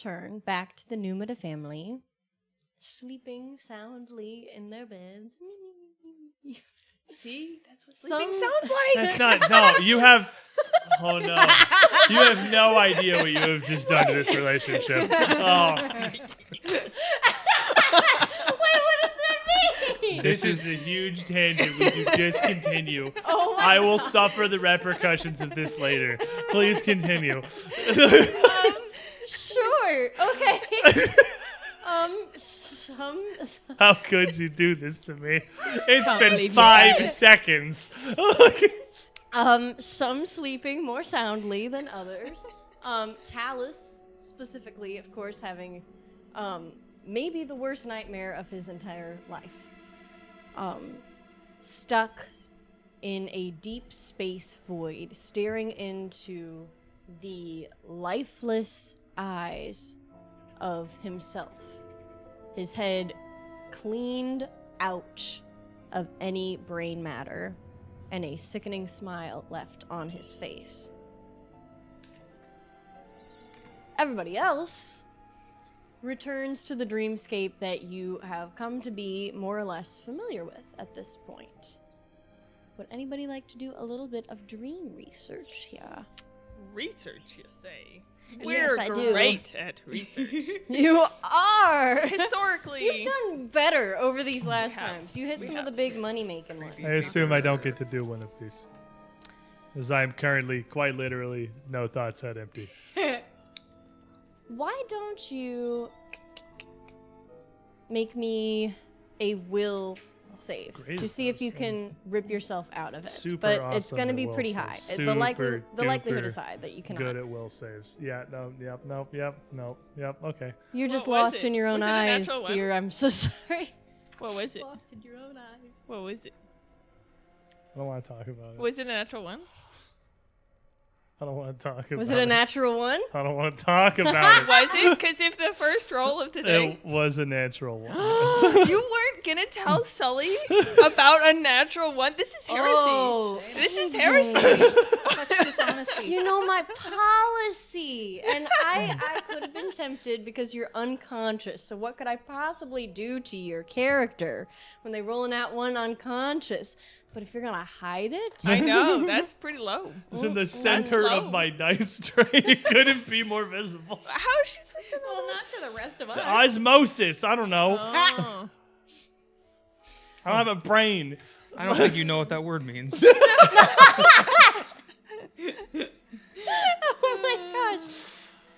return back to the Numida family, sleeping soundly in their beds. See? That's what sleeping sounds like. That's not. No, you have. Oh no. You have no idea what you have just done to this relationship. Oh. Wait, what does that mean? This is a huge tangent. Would you just continue? Oh my I will suffer the repercussions of this later. Please continue. Sure. Okay. How could you do this to me? It's Can't been believe you 5 guys. seconds. Some sleeping more soundly than others. Talus, specifically, of course, having maybe the worst nightmare of his entire life. Stuck in a deep space void, staring into the lifeless eyes of himself. His head cleaned out of any brain matter, and a sickening smile left on his face. Everybody else returns to the dreamscape that you have come to be more or less familiar with at this point. Would anybody like to do a little bit of dream research here? Research, you say? Yes, We're I do. great at research. You are! Historically. You've done better over these last have. times. You hit We some of have. the big money-making ones. I assume I don't get to do one of these. As I am currently, quite literally, no thoughts that empty. Why don't you make me a will save Great to see if you awesome. can rip yourself out of it? Super but it's awesome going to at be will pretty save. high. Super The likelihood duper is high that you cannot. Good at will saves. Yeah, no, yep, okay. You're just What was lost it? in your own Was it a eyes, natural one? dear. I'm so sorry. What was it? Lost in your own eyes. What was it? I don't want to talk about it. Was it a natural one? I don't want to talk about it. Was it a natural one? I don't want to talk about it. Was it? Because if the first roll of today... It was a natural one. You weren't going to tell Sully about a natural one? This is heresy. Oh, This is AJ. heresy. Such dishonesty. You know my policy, and I could have been tempted because you're unconscious. So what could I possibly do to your character when they rolling out one unconscious? But if you're gonna hide it, I know. That's pretty low. It's in the center low. of my dice tray. It couldn't be more visible. How is she supposed to know Well, not to the rest of us. The osmosis. I don't know. Oh. I don't have a brain. I don't think you know what that word means. oh my gosh,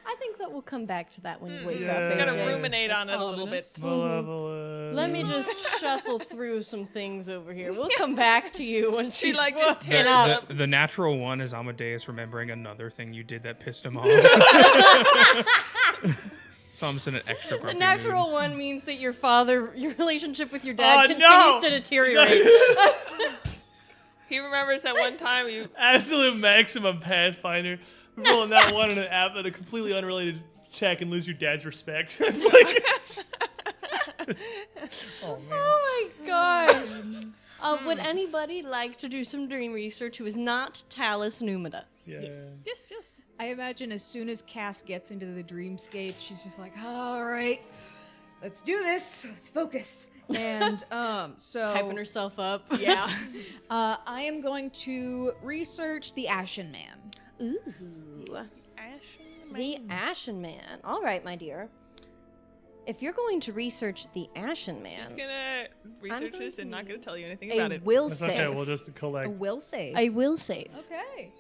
I think that we'll come back to that when you wake Yeah. up. You gotta AJ. ruminate on it a little bit. ominous. Malevolence. Let me just shuffle through some things over here. We'll come back to you once She you like just The, teared up. the natural one is Amadeus remembering another thing you did that pissed him off. So I'm just in an extra The grumpy natural mood. one means that your relationship with your dad Oh, continues no! to deteriorate. He remembers that one time you... Absolute maximum Pathfinder. Rolling that one in an app at a completely unrelated check and lose your dad's respect. It's like, oh man. Oh my god. Would anybody like to do some dream research who is not Talus Numida? Yeah. Yes, yes. I imagine as soon as Cass gets into the dreamscape, she's just like, all right, let's do this. Let's focus. And so Hyping herself up. yeah, I am going to research the Ashen Man. Ooh. Ashen The Ashen Man. All right, my dear. If you're going to research the Ashen Man, She's gonna research going this and not gonna tell you anything a about it. will That's save. okay. We'll just A collect. will save. A will save. Okay.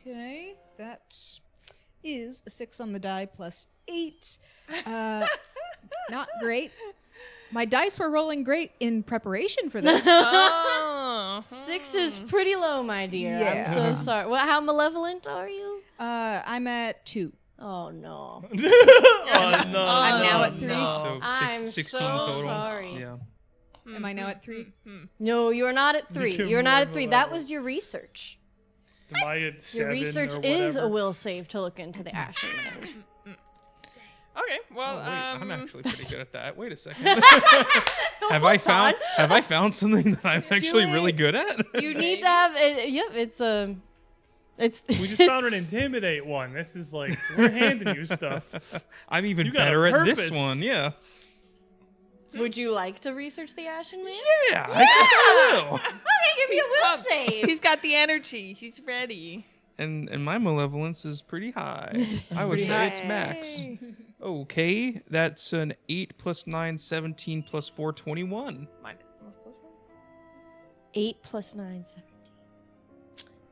Okay, that is a 6 on the die plus 8. Not great. My dice were rolling great in preparation for this. Oh. 6 is pretty low, my dear. Yeah. I'm so sorry. Well, how malevolent are you? I'm at 2. Oh no. Oh no. I'm now at 3. no. So I'm 16 so total. sorry. Yeah. Am I now at 3? No, you're not at 3. You're You're not at more 3. That malevolent. was your research. Am I at 7 Your research or is a whatever? will save to look into the Ashen Man. Okay, well, Oh, wait, I'm actually pretty good at that. Wait a second. Hold on. Have I found something that I'm actually really good at? You need to have. Yep, it's a. We just found an intimidate one. This is like, we're handing you stuff. I'm even You got a better at this purpose. one. Yeah. Would you like to research the Ashen Man? Yeah, I think I will. Okay, give me a will pumped. save. He's got the energy. He's ready. And my malevolence is pretty high. I would pretty say high. it's max. Okay, that's an 8 plus 9, 17 plus 4, 21. Mine. 8 plus 9, 17.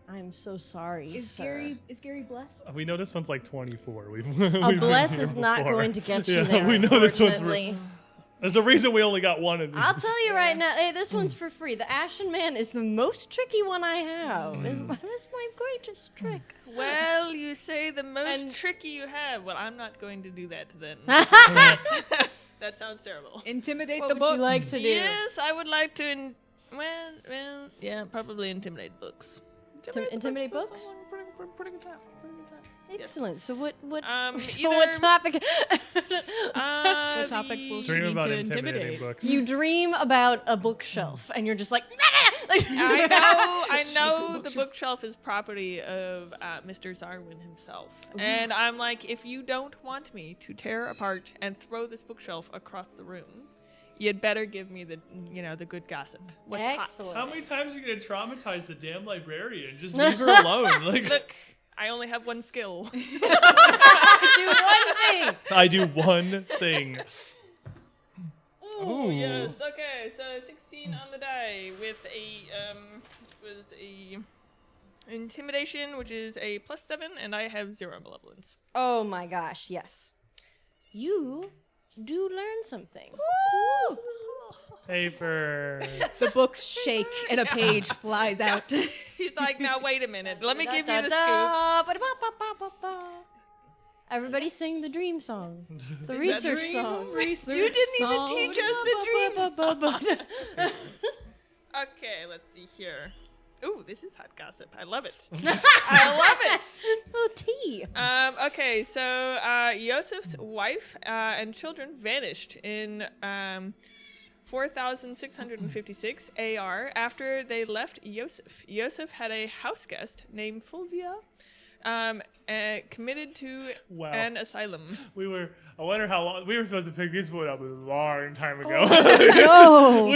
I'm so sorry. Is sir. Gary blessed? We know this one's like 24. A we've been bless here is not before. going to get you Yeah, there. we know this one's. unfortunately. There's a reason we only got one of these. I'll tell you right now, hey, this one's for free. The Ashen Man is the most tricky one I have. It's my greatest trick. Well, you say the most And- tricky you have. Well, I'm not going to do that then. That sounds terrible. Intimidate What the would you books. like to do? Yes, I would like to. Well, yeah, probably intimidate books. Intimidate books? Pretty good time. Yes. Excellent. So what Either, what topic? The topic will Dream need about to intimidating intimidate. books. You dream about a bookshelf, and you're just like. I know the bookshelf is property of Mr. Xarwin himself. And I'm like, if you don't want me to tear apart and throw this bookshelf across the room, you'd better give me the good gossip. What's Excellent. How many times are you gonna traumatize the damn librarian? Just leave her alone. Like, hot? Look, I only have one skill. I do one thing. I do one thing. Ooh, yes. Okay, so 16 on the die with a this was a intimidation, which is a +7, and I have 0 malevolence. Oh my gosh, yes. You do learn something. Paper. The books shake and a page flies out. He's like, now wait a minute, let me give you the scoop. scoop. Everybody sing the dream song. The research dream? song. Research You didn't even song. teach us the dream. Okay, let's see here. Ooh, this is hot gossip. I love it. I love it. Oh, tea. Okay, so Yosef's wife and children vanished in 4,656 AR after they left Yosef. Yosef had a house guest named Fulvia, committed to Wow. an asylum. I wonder how long we were supposed to pick this one up a long time ago. No.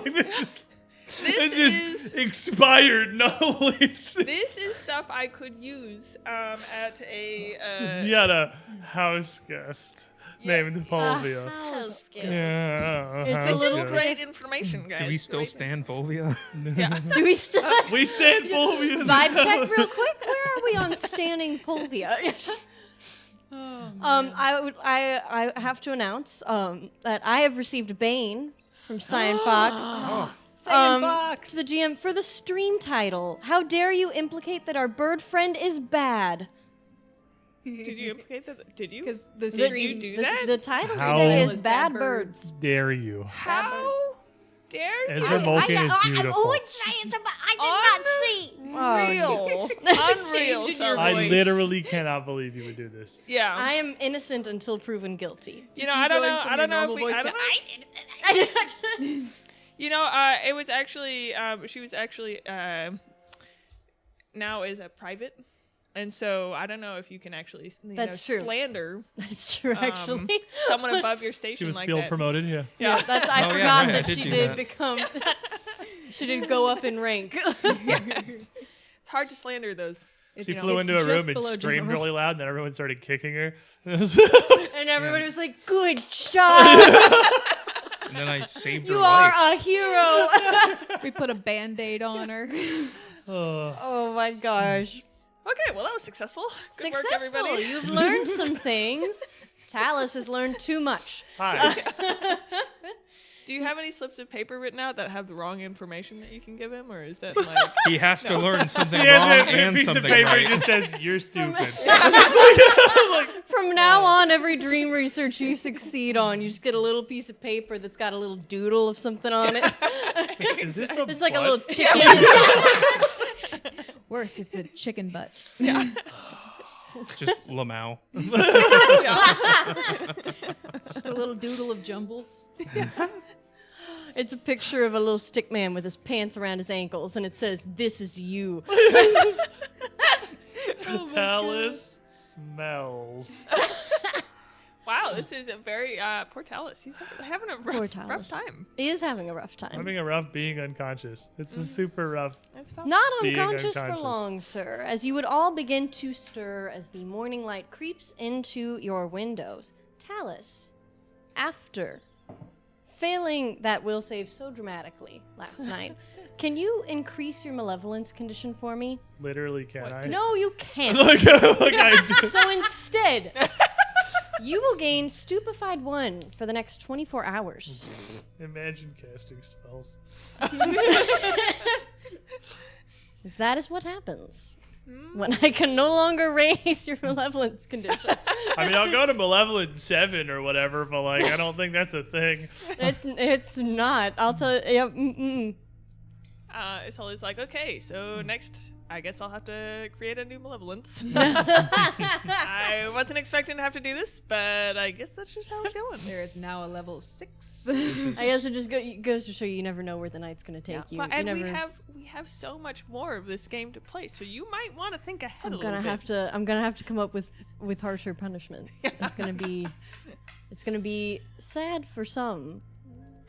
Like, this is expired knowledge. This is stuff I could use at a. You had a house guest named Fulvia. House guest. Yeah, It's a house little guest. Great information, guys. Do we still Great- stand Fulvia? Yeah. Do we still We stand Fulvia. vibe check real quick? Where are we on standing Fulvia? I have to announce that I have received a Bane from Cyan Fox. Cyan Fox. To the GM for the stream title. How dare you implicate that our bird friend is bad? Did you implicate that? Did you? Because the Did stream. you do This that? is the title How- today Is is Bad Bad Birds. Birds. Dare you? How dare you? Ezramulken is beautiful. Unreal. Unreal. Change in your Sorry. I voice. literally cannot believe you would do this. Yeah. I am innocent until proven guilty. You know, I don't know. I don't know if we. I don't know. You know, it was actually. She was actually. Now is a private, and so I don't know if you can actually. That's true. Slander That's true, actually. someone above your station She was like field that. promoted, yeah. Yeah, that's. I Oh, yeah, forgot right, I that did she do did that. become. She did go up in rank. It's hard to slander those. She It's- flew it's into a just room and below screamed general. really loud, and then everyone started kicking her. And everybody was like, "Good job! And then I saved her You are life. a hero!" We put a band-aid on her. Oh. Oh my gosh! Okay, well that was successful. Good work, Successful. everybody. You've learned some things. Talus has learned too much. Hi. Do you have any slips of paper written out that have the wrong information that you can give him, or is that like? He has to learn something She wrong has a and piece of something paper right. that just says, "You're stupid." From now on, every dream research you succeed on, you just get a little piece of paper that's got a little doodle of something on it. Is this a It's like a butt? little chicken. Worse, it's a chicken butt. Just Lamau. It's just a little doodle of jumbles. It's a picture of a little stick man with his pants around his ankles, and it says, "This is you." Portalis smells. Wow, this is a very Portalis. He's having a rough Portalis. time. He is having a rough time. Having a rough being unconscious. It's a super rough. It's not Not Being unconscious for unconscious. long, sir, as you would all begin to stir as the morning light creeps into your windows. Talus, after failing that will save so dramatically last night, can you increase your malevolence condition for me? Literally, can I? No, you can't. Like I do. So instead, you will gain Stupefied 1 for the next 24 hours. Imagine casting spells. That is what happens when I can no longer raise your malevolence condition. I mean, I'll go to Malevolent 7 or whatever, but like, I don't think that's a thing. It's not. I'll tell you. Yeah, It's always like, okay, so next, I guess I'll have to create a new Malevolence. I wasn't expecting to have to do this, but I guess that's just how it's going. There is now a level 6. I guess it just goes to show you never know where the night's gonna take you. But, You and never- we have so much more of this game to play, so you might want to think ahead I'm a little gonna bit. have to come up with harsher punishments. It's gonna be sad for some,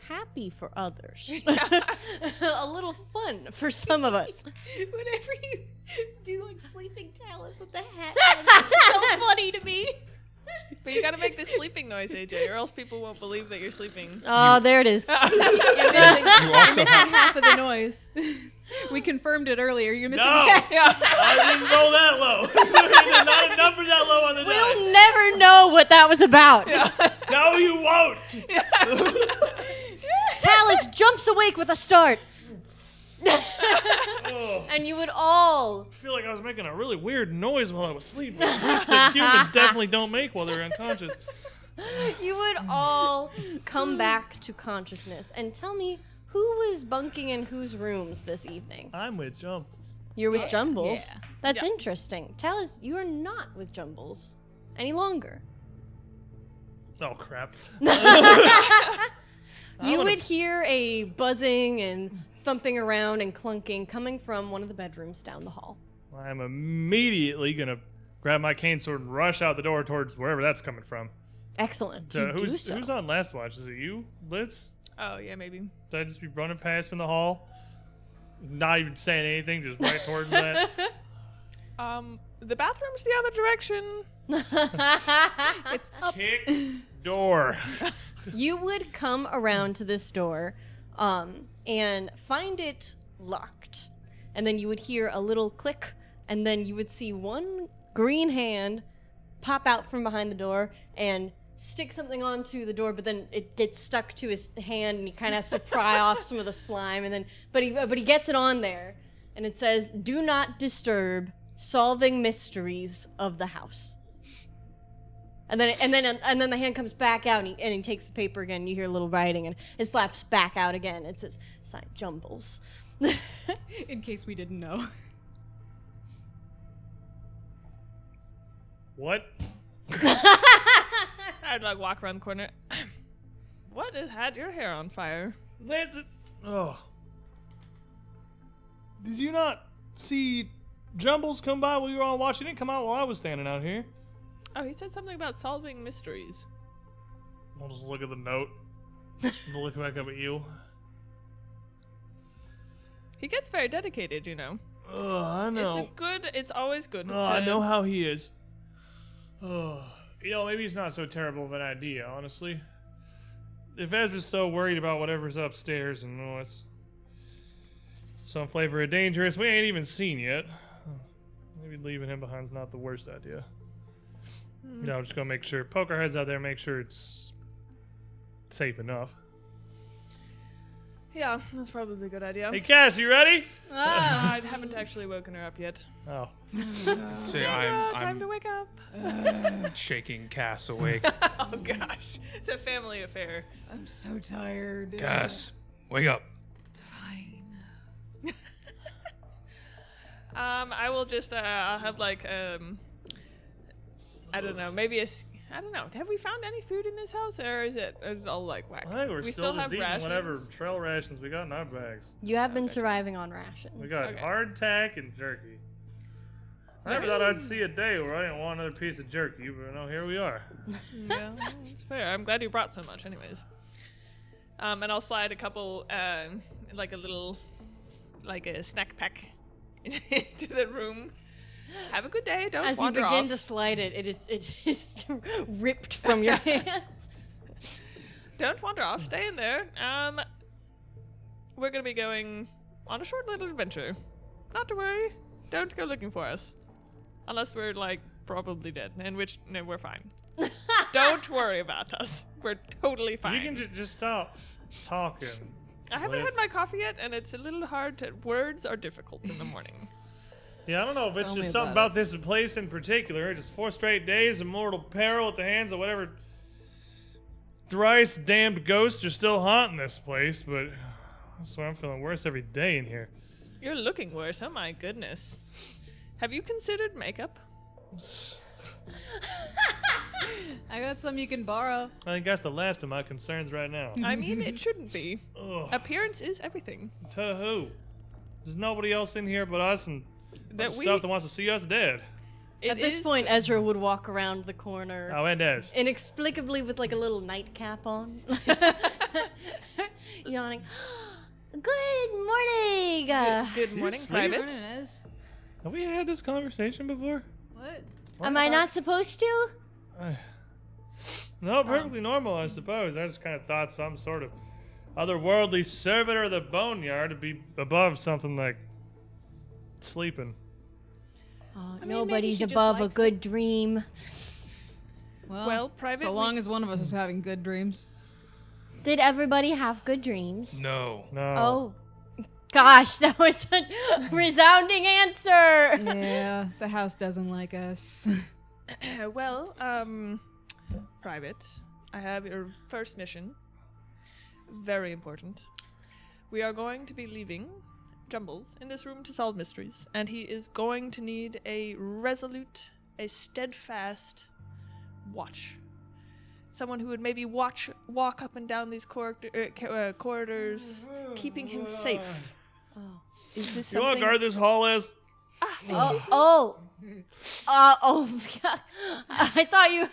happy for others, a little fun for some of us. Whenever you do like sleeping Talus with the hat, it's so funny to me. But you gotta make this sleeping noise, AJ, or else people won't believe that you're sleeping. Oh, there it is. You're missing You also have half of the noise. We confirmed it earlier. You're missing No! half. I didn't roll that low. There's not a number that low on the We'll die. never know what that was about. No, you won't. Talus jumps awake with a start, Oh, and you would all I feel like I was making a really weird noise while I was sleeping that humans definitely don't make while they're unconscious. You would all come back to consciousness and tell me who was bunking in whose rooms this evening. I'm with Jumbles. You're with Jumbles. Yeah. That's Yeah. interesting. Talus, you are not with Jumbles any longer. Oh, crap. You wanna- would hear a buzzing and thumping around and clunking coming from one of the bedrooms down the hall. I'm immediately going to grab my cane sword and rush out the door towards wherever that's coming from. Excellent. So You do who's, so. who's on last watch? Is it you, Blitz? Oh, yeah, maybe. Did I just be running past in the hall? Not even saying anything, just right towards that? The bathroom's the other direction. It's up. Kick door. You would come around to this door and find it locked. And then you would hear a little click, and then you would see one green hand pop out from behind the door and stick something onto the door, but then it gets stuck to his hand and he kind of has to pry off some of the slime, and then but he gets it on there, and it says, "Do not disturb solving mysteries of the house." And then the hand comes back out, and he takes the paper again. You hear a little writing, and it slaps back out again. It says, "Signed Jumbles." In case we didn't know. What? I'd like walk around the corner. What has had your hair on fire? That's it. Oh. Did you not see Jumbles come by while you were all watching? He didn't come out while I was standing out here. Oh, he said something about solving mysteries. I'll just look at the note. And look back up at you. He gets very dedicated, you know. I know. It's always good to... I know how he is. Oh, maybe it's not so terrible of an idea, honestly. If Ezra's so worried about whatever's upstairs and it's some flavor of dangerous we ain't even seen yet, maybe leaving him behind's not the worst idea. I'm just gonna make sure, poke our heads out there, make sure it's safe enough. Yeah, that's probably a good idea. Hey, Cass, you ready? I haven't actually woken her up yet. Oh. say Time I'm to wake up. shaking Cass awake. Oh gosh, it's a family affair. I'm so tired. Cass, wake up. Fine. I will just I'll have like I don't know, maybe I don't know. Have we found any food in this house, or is it all like whack? I think we're we still just have eating rations. whatever trail rations we got in our bags. You have been surviving on rations. We got Okay. hardtack and jerky. I never thought I'd see a day where I didn't want another piece of jerky, but no, here we are. Yeah, it's fair. I'm glad you brought so much, anyways. And I'll slide a couple, like a snack pack into the room. Have a good day. Don't As you wander begin off. to slide it, it is ripped from your hands. Don't wander off. Stay in there. We're gonna be going on a short little adventure. Not to worry. Don't go looking for us. Unless we're, like, probably dead. In which, no, we're fine. Don't worry about us. We're totally fine. You can just stop talking. I haven't had Liz. my coffee yet, and it's a little hard to... Words are difficult in the morning. Yeah, I don't know if it's Tell me just something about about this place in particular. Just 4 straight days of mortal peril at the hands of whatever thrice damned ghosts are still haunting this place, but that's why I'm feeling worse every day in here. You're looking worse. Oh, my goodness. Have you considered makeup? I got some you can borrow. I think that's the last of my concerns right now. I mean, it shouldn't be. Ugh. Appearance is everything. To who? There's nobody else in here but us and That we... stuff that wants to see us dead. it At this is- point, Ezra would walk around the corner Oh, and Des. inexplicably with like a little nightcap on, yawning. Good morning. Good morning, sleep? Private. Have we had this conversation before? What? Am I not supposed to? No, perfectly normal, I suppose. I just kind of thought some sort of otherworldly servitor of the boneyard would be above something like sleeping. Oh, maybe nobody's she just above a likes good dream. Well, Private, so we- long as one of us is having good dreams. Did everybody have good dreams? No. No. Oh, gosh, that was a resounding answer. Yeah, the house doesn't like us. well, Private, I have your first mission. Very important. We are going to be leaving Jumbles in this room to solve mysteries, and he is going to need a resolute, a steadfast watch. Someone who would maybe walk up and down these corridors, keeping him safe. Oh. Is this You want something? to guard this hall as? Oh. God. I thought you.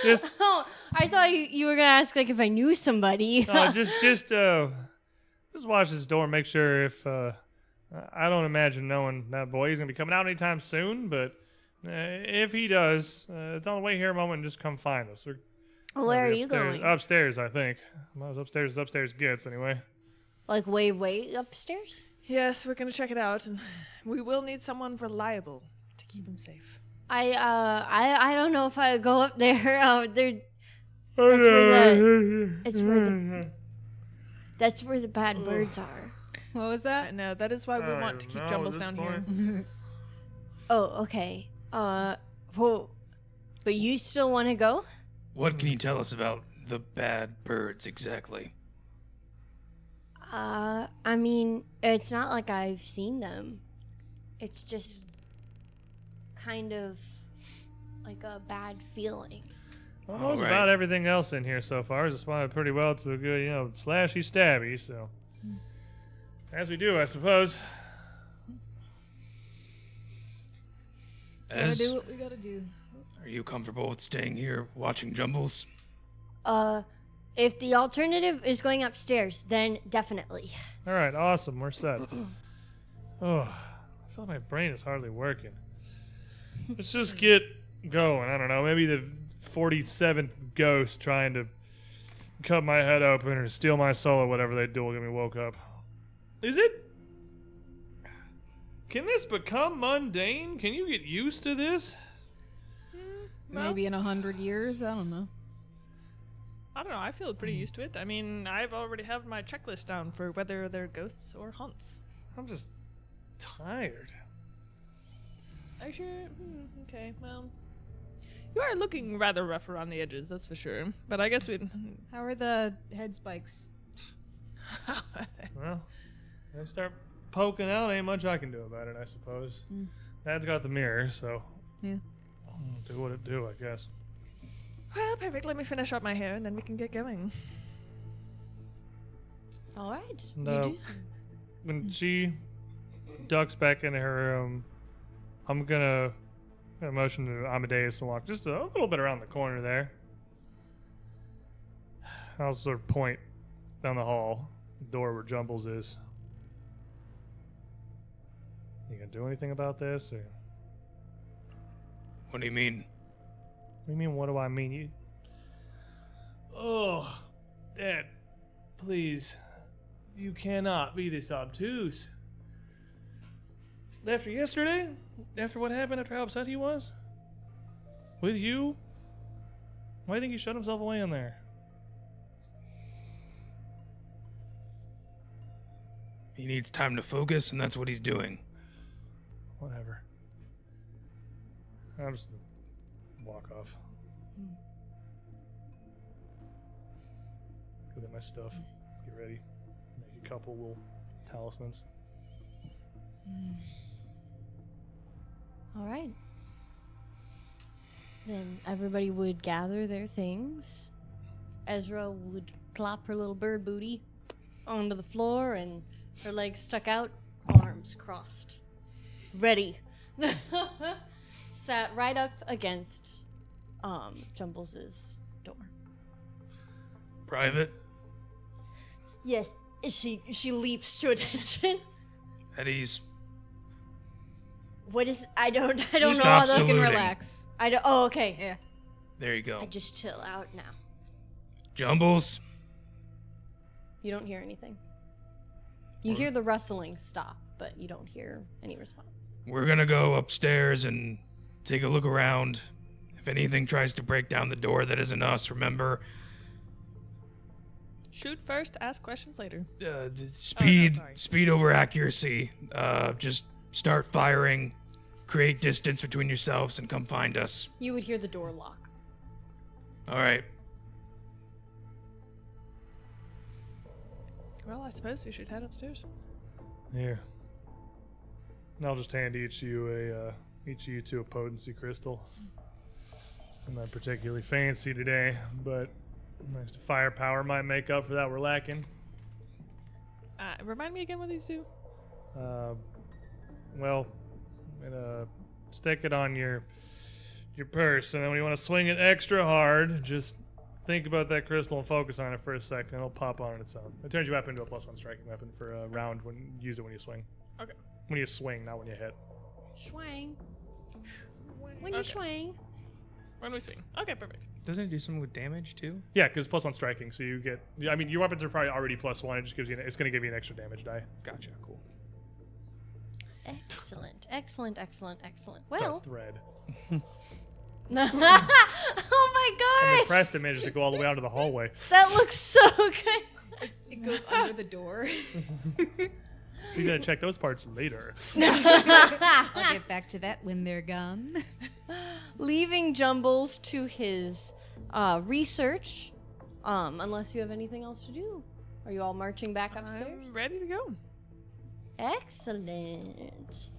Just- I thought you were gonna ask like if I knew somebody. Just watch this door and make sure if I don't imagine knowing that boy is gonna be coming out anytime soon, but if he does, don't wait here a moment and just come find us. We're Where are gonna be you upstairs- going? Upstairs, I think. Well, as upstairs as upstairs gets, anyway. Like way upstairs? Yes, we're gonna check it out, and we will need someone reliable to keep him safe. I don't know if I would go up there. That's where the bad birds are. What was that? No, that is why we I don't want to even keep know Jumbles at down this here. point. Oh, okay. Well, but you still want to go? What can you tell us about the bad birds exactly? I mean, it's not like I've seen them. It's just kind of like a bad feeling. Well, it's Alright. about everything else in here so far has responded pretty well to a good, slashy stabby, so. As we do, I suppose. Gotta As, do what we gotta do. are you comfortable with staying here watching Jumbles? If the alternative is going upstairs, then definitely. All right, awesome. We're set. Oh, I feel like my brain is hardly working. Let's just get going. I don't know. Maybe the 47th ghost trying to cut my head open or steal my soul or whatever they do will get me woke up. Is it? Can this become mundane? Can you get used to this? Maybe in 100 years? I don't know. I don't know. I feel pretty used to it. I mean, I've already have my checklist down for whether they're ghosts or haunts. I'm just tired. Are you sure? Okay, well. You are looking rather rough around the edges, that's for sure. But I guess we'd. How are the head spikes? Well, I start poking out. Ain't much I can do about it, I suppose. Dad's got the mirror, so Yeah. do what it do, I guess. Well, perfect. Let me finish up my hair and then we can get going. All right. No. You do so. When she ducks back into her room, I'm gonna I motion to Amadeus to walk just a little bit around the corner there. I'll sort of point down the hall, the door where Jumbles is. You gonna do anything about this, or? What do you mean? What do you mean, what do I mean? You... Oh, Dad, please. You cannot be this obtuse. After yesterday? After what happened, after how upset he was? With you? Why do you think he shut himself away in there? He needs time to focus, and that's what he's doing. Whatever. I'm just gonna walk off. Go get my stuff. Get ready. Make a couple little talismans. All right. Then everybody would gather their things. Ezra would plop her little bird booty onto the floor and her legs stuck out, arms crossed. Ready. Sat right up against Jumbles' door. Private? Yes, she leaps to attention. At ease. What is I don't know Stop how the You can saluting. relax. I don't oh okay. Yeah. There you go. I just chill out now. Jumbles? You don't hear anything. You hear the rustling stop, but you don't hear any response. We're gonna go upstairs and take a look around. If anything tries to break down the door that isn't us, remember, Shoot first, ask questions later. speed sorry. speed over accuracy. Just start firing, create distance between yourselves, and come find us. You would hear the door lock. All right. Well, I suppose we should head upstairs. Here. And I'll just hand each of you two a potency crystal. I'm not particularly fancy today, but nice firepower might make up for that we're lacking. Remind me again what these do. Well, I'm gonna stick it on your purse, and then when you want to swing it extra hard, just think about that crystal and focus on it for a second. It'll pop on its own. It turns your weapon into a +1 striking weapon for a round when you use it when you swing. Okay. When you swing, not when you hit. Swing. When you Okay. swing. When we swing. Okay, perfect. Doesn't it do something with damage too? Yeah, because +1 striking, so you get. I mean, your weapons are probably already +1. It just gives you. It's going to give you an extra damage die. Gotcha. Cool. Excellent. Excellent. Excellent. Excellent. It's Well. a thread. Oh my I'm god! impressed it managed to go all the way out to the hallway. That looks so good. It goes under the door. You gotta check those parts later. I'll get back to that when they're gone. Leaving Jumbles to his research, unless you have anything else to do. Are you all marching back upstairs? I'm ready to go. Excellent.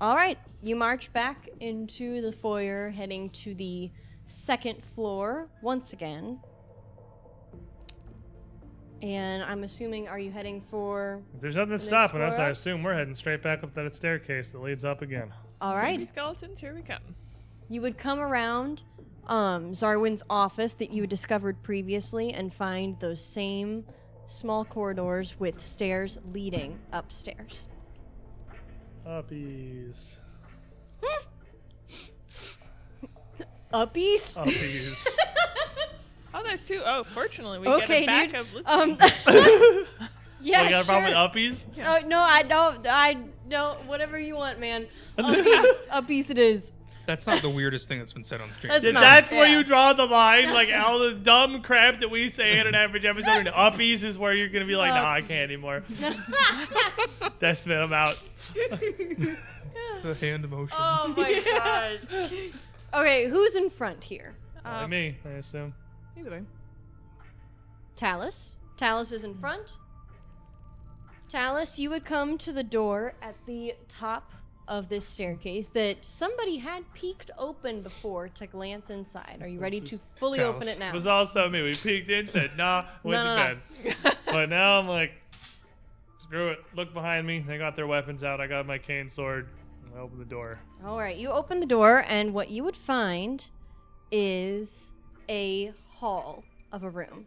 All right, you march back into the foyer, heading to the second floor once again. And I'm assuming, are you heading for... If there's nothing Next stopping us, floor I up? assume we're heading straight back up that staircase that leads up again. All Baby right. skeletons, here we come. You would come around Xarwin's office that you had discovered previously and find those same small corridors with stairs leading upstairs. Uppies. Uppies? Uppies. Oh, there's two. Oh, fortunately, we Okay, get a dude. backup. Let's Yeah, You got a problem sure. with uppies? Oh, no, I don't. Whatever you want, man. Uppies it is. That's not the weirdest thing that's been said on stream. That's Yeah, not- that's where yeah. you draw the line. Like all the dumb crap that we say in an average episode. And uppies is where you're gonna be like, nah, I can't anymore. That's it. I'm out. The hand motion. Oh my god. Okay, who's in front here? Like me, I assume. Either way. Talus. Talus is in front. Talus, you would come to the door at the top of this staircase that somebody had peeked open before to glance inside. Are you ready to fully Talus. open it now? It was also me. We peeked in, said, nah, went No, to bed. But now I'm like, screw it. Look behind me. They got their weapons out. I got my cane sword. I open the door. All right, you open the door, and what you would find is a hall of a room.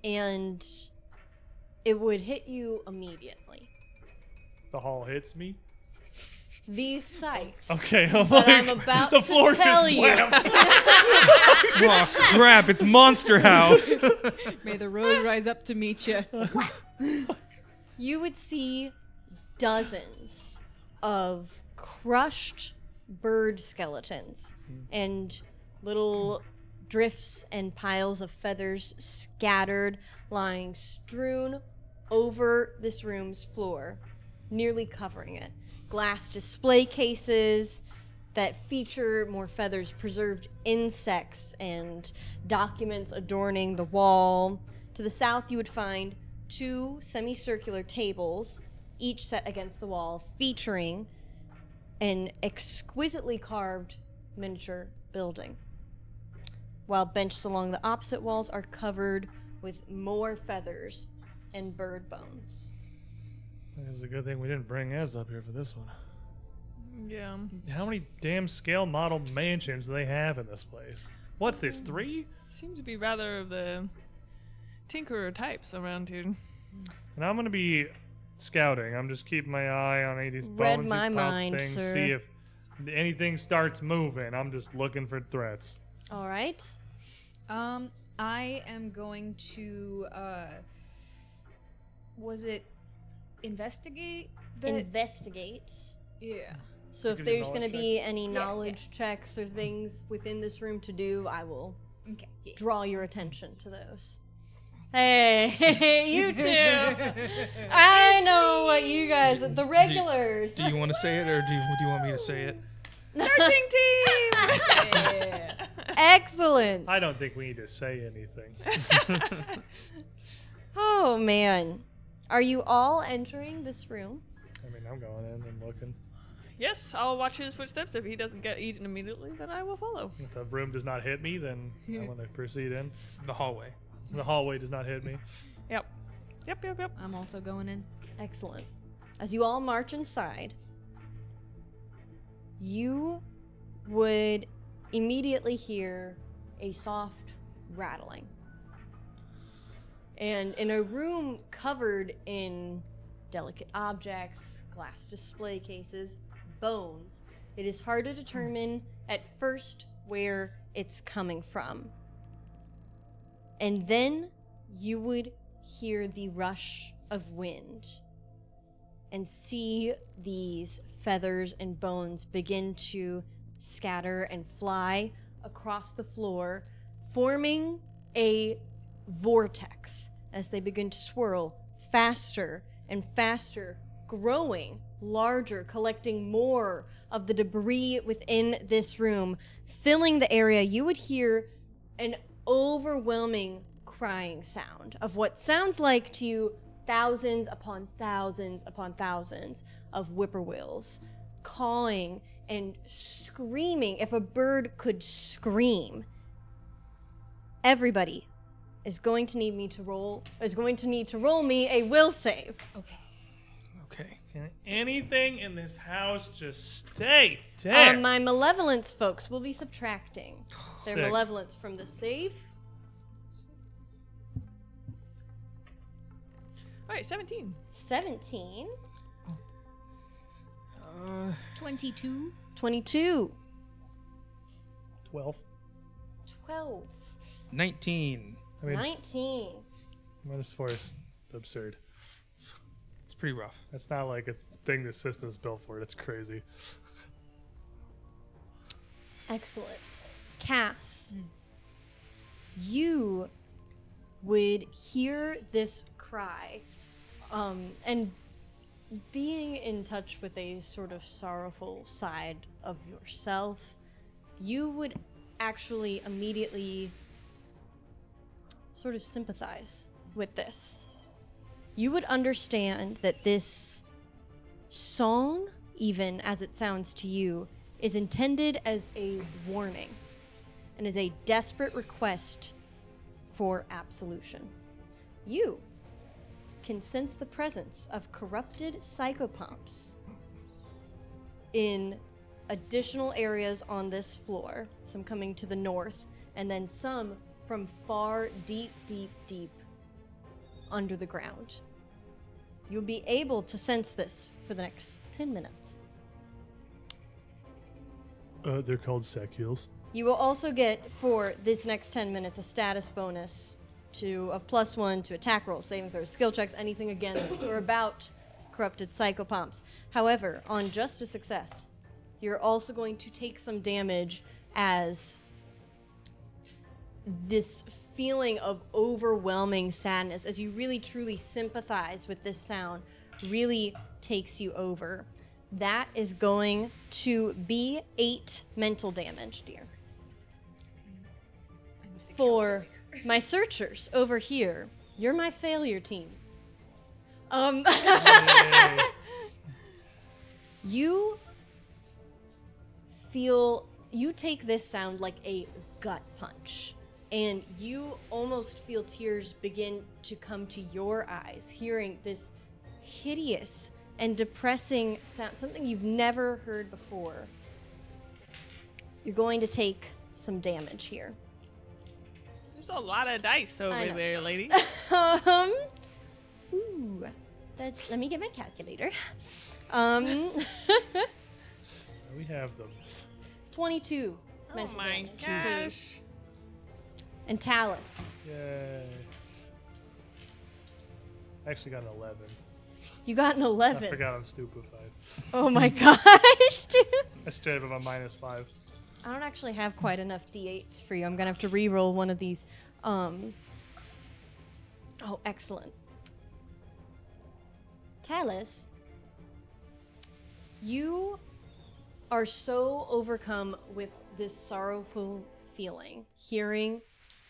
And it would hit you immediately. The hall hits me. The sight Okay, I'm that like, I'm about the to floor tell just you. wham. Oh crap! It's Monster House. May the road rise up to meet you. You would see dozens of crushed bird skeletons and little drifts and piles of feathers scattered, lying strewn over this room's floor, nearly covering it. Glass display cases that feature more feathers, preserved insects, and documents adorning the wall. To the south, you would find 2 semicircular tables, each set against the wall, featuring an exquisitely carved miniature building, while benches along the opposite walls are covered with more feathers and bird bones. It's a good thing we didn't bring Ez up here for this one. Yeah. How many damn scale model mansions do they have in this place? What's this, 3? Seems to be rather of the tinkerer types around here. And I'm gonna be scouting. I'm just keeping my eye on any of these Read bones, my these piles of mind, things, sir. see if anything starts moving. I'm just looking for threats. All right. I am going to, was it investigate? Investigate. Yeah. So if Give you a there's going to knowledge be any knowledge checks or things within this room to do, I will Okay. Yeah. draw your attention to those. Hey, you two. I know what you guys, the regulars. Do you want to say it, or do you want me to say it? Nursing team! Yeah. Excellent. I don't think we need to say anything. Oh, man. Are you all entering this room? I mean, I'm going in and looking. Yes, I'll watch his footsteps. If he doesn't get eaten immediately, then I will follow. If the room does not hit me, then I'm gonna proceed in. The hallway. The hallway does not hit me. Yep. Yep. I'm also going in. Excellent. As you all march inside, you would immediately hear a soft rattling. And in a room covered in delicate objects, glass display cases, bones, it is hard to determine at first where it's coming from. And then you would hear the rush of wind and see these feathers and bones begin to scatter and fly across the floor, forming a vortex as they begin to swirl faster and faster, growing larger, collecting more of the debris within this room, filling the area. You would hear an overwhelming crying sound of what sounds like to you thousands upon thousands upon thousands of whippoorwills cawing and screaming. If a bird could scream, everybody is going to need to roll me a will save. Okay. Okay. Can anything in this house just stay dead? My malevolence folks will be subtracting their Sick. malevolence from the save. All right, 17. 17, 22. 22, 12. 12, 19. I mean, 19. -4 is absurd. It's pretty rough. That's not like a thing the system's built for. That's crazy. Excellent. Cass, you would hear this cry, and being in touch with a sort of sorrowful side of yourself, you would actually immediately sort of sympathize with this. You would understand that this song, even as it sounds to you, is intended as a warning and is a desperate request for absolution. You can sense the presence of corrupted psychopomps in additional areas on this floor, some coming to the north, and then some from far deep under the ground. You'll be able to sense this for the next 10 minutes. They're called sacules. You will also get, for this next 10 minutes, a status bonus of +1 to attack rolls, saving throws, skill checks, anything against or about corrupted psychopomps. However, on just a success, you're also going to take some damage as this feeling of overwhelming sadness, as you really truly sympathize with this sound, really takes you over. That is going to be 8 mental damage, dear. For my searchers over here, you're my failure team. You take this sound like a gut punch, and you almost feel tears begin to come to your eyes, hearing this hideous and depressing sound, something you've never heard before. You're going to take some damage here. There's a lot of dice over there, lady. Let me get my calculator. So we have them. 22 Oh mental my damage. gosh. And Talus. Yay. I actually got an 11. You got an 11. I forgot I'm stupefied. Oh my gosh, dude. I straight up am a -5. I don't actually have quite enough d8s for you. I'm going to have to re-roll one of these. Oh, excellent. Talus, you are so overcome with this sorrowful feeling, hearing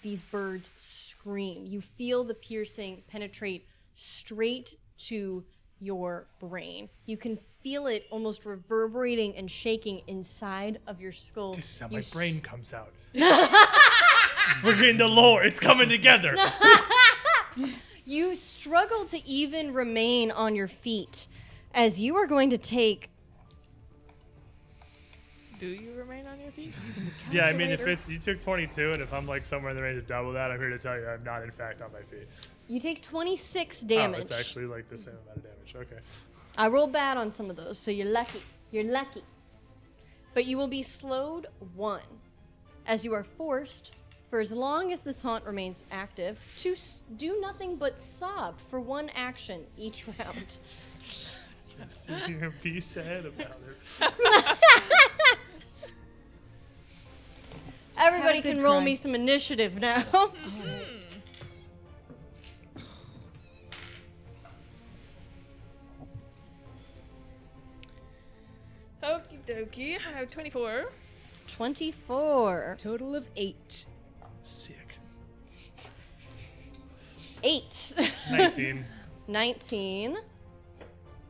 these birds scream. You feel the piercing penetrate straight to your brain. You can feel it almost reverberating and shaking inside of your skull. This is how You my brain comes out. We're getting the lore. It's coming together. You struggle to even remain on your feet as you are going to take... Do you remain on your feet? Yeah, I mean, if you took 22, and if I'm like somewhere in the range of double that, I'm here to tell you I'm not in fact on my feet. You take 26 damage. Oh, it's actually like the same amount of damage. Okay. I rolled bad on some of those, so you're lucky. You're lucky. But you will be slowed 1, as you are forced, for as long as this haunt remains active, to do nothing but sob for 1 action each round. I'm sitting here be sad about it. Everybody Have a good can roll cry. me some initiative now. Okie dokie. I have 24. 24. Total of 8. Sick. 8. 19. 19.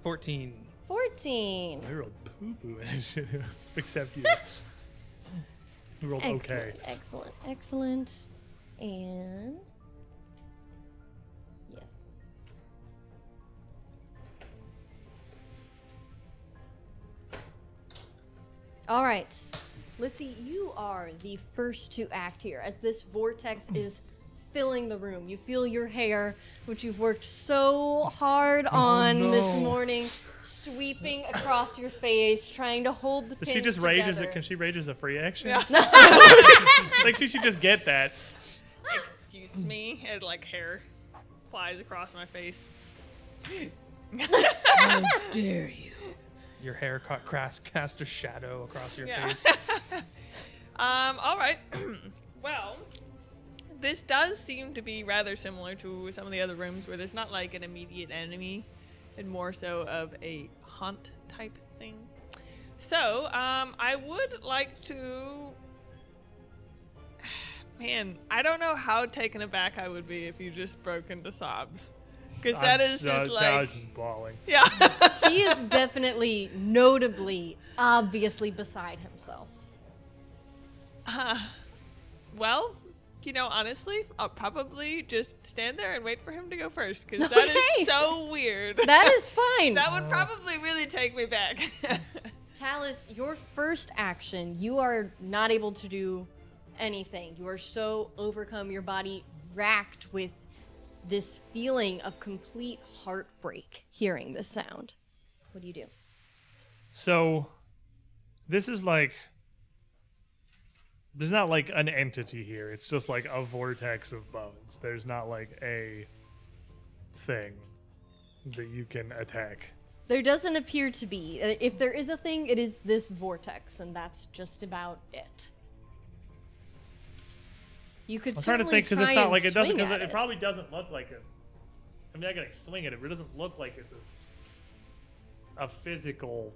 14. 14. I rolled poo-poo initiative. Except you. You rolled okay. Excellent. And... yes. All right. Let's see. You are the first to act here as this vortex is filling the room. You feel your hair, which you've worked so hard on this morning, sweeping across your face, trying to hold the Does pins she just rage together. Can she rage as a free action? Yeah. Like she should just get that. Excuse me. And like hair flies across my face. How dare you? Your hair cast a shadow across your Yeah. face. All right. Well, this does seem to be rather similar to some of the other rooms where there's not like an immediate enemy and more so of a hunt type thing. So, I would like to... Man, I don't know how taken aback I would be if you just broke into sobs. Because that is just I like... was just bawling. Yeah. He is definitely, notably, obviously beside himself. Well, you know, honestly, I'll probably just stand there and wait for him to go first. Because that Okay. is so weird. That is fine. That would probably really take me back. Talus, your first action, you are not able to do anything. You are so overcome, your body racked with this feeling of complete heartbreak hearing this sound. What do you do? So, this is like... There's not like an entity here. It's just like a vortex of bones. There's not like a thing that you can attack. There doesn't appear to be. If there is a thing, it is this vortex, and that's just about it. You could I'm trying to certainly think because try it's not and like it doesn't. swing Because at it probably doesn't look like it. I mean, I can swing at it, but it doesn't look like it's a physical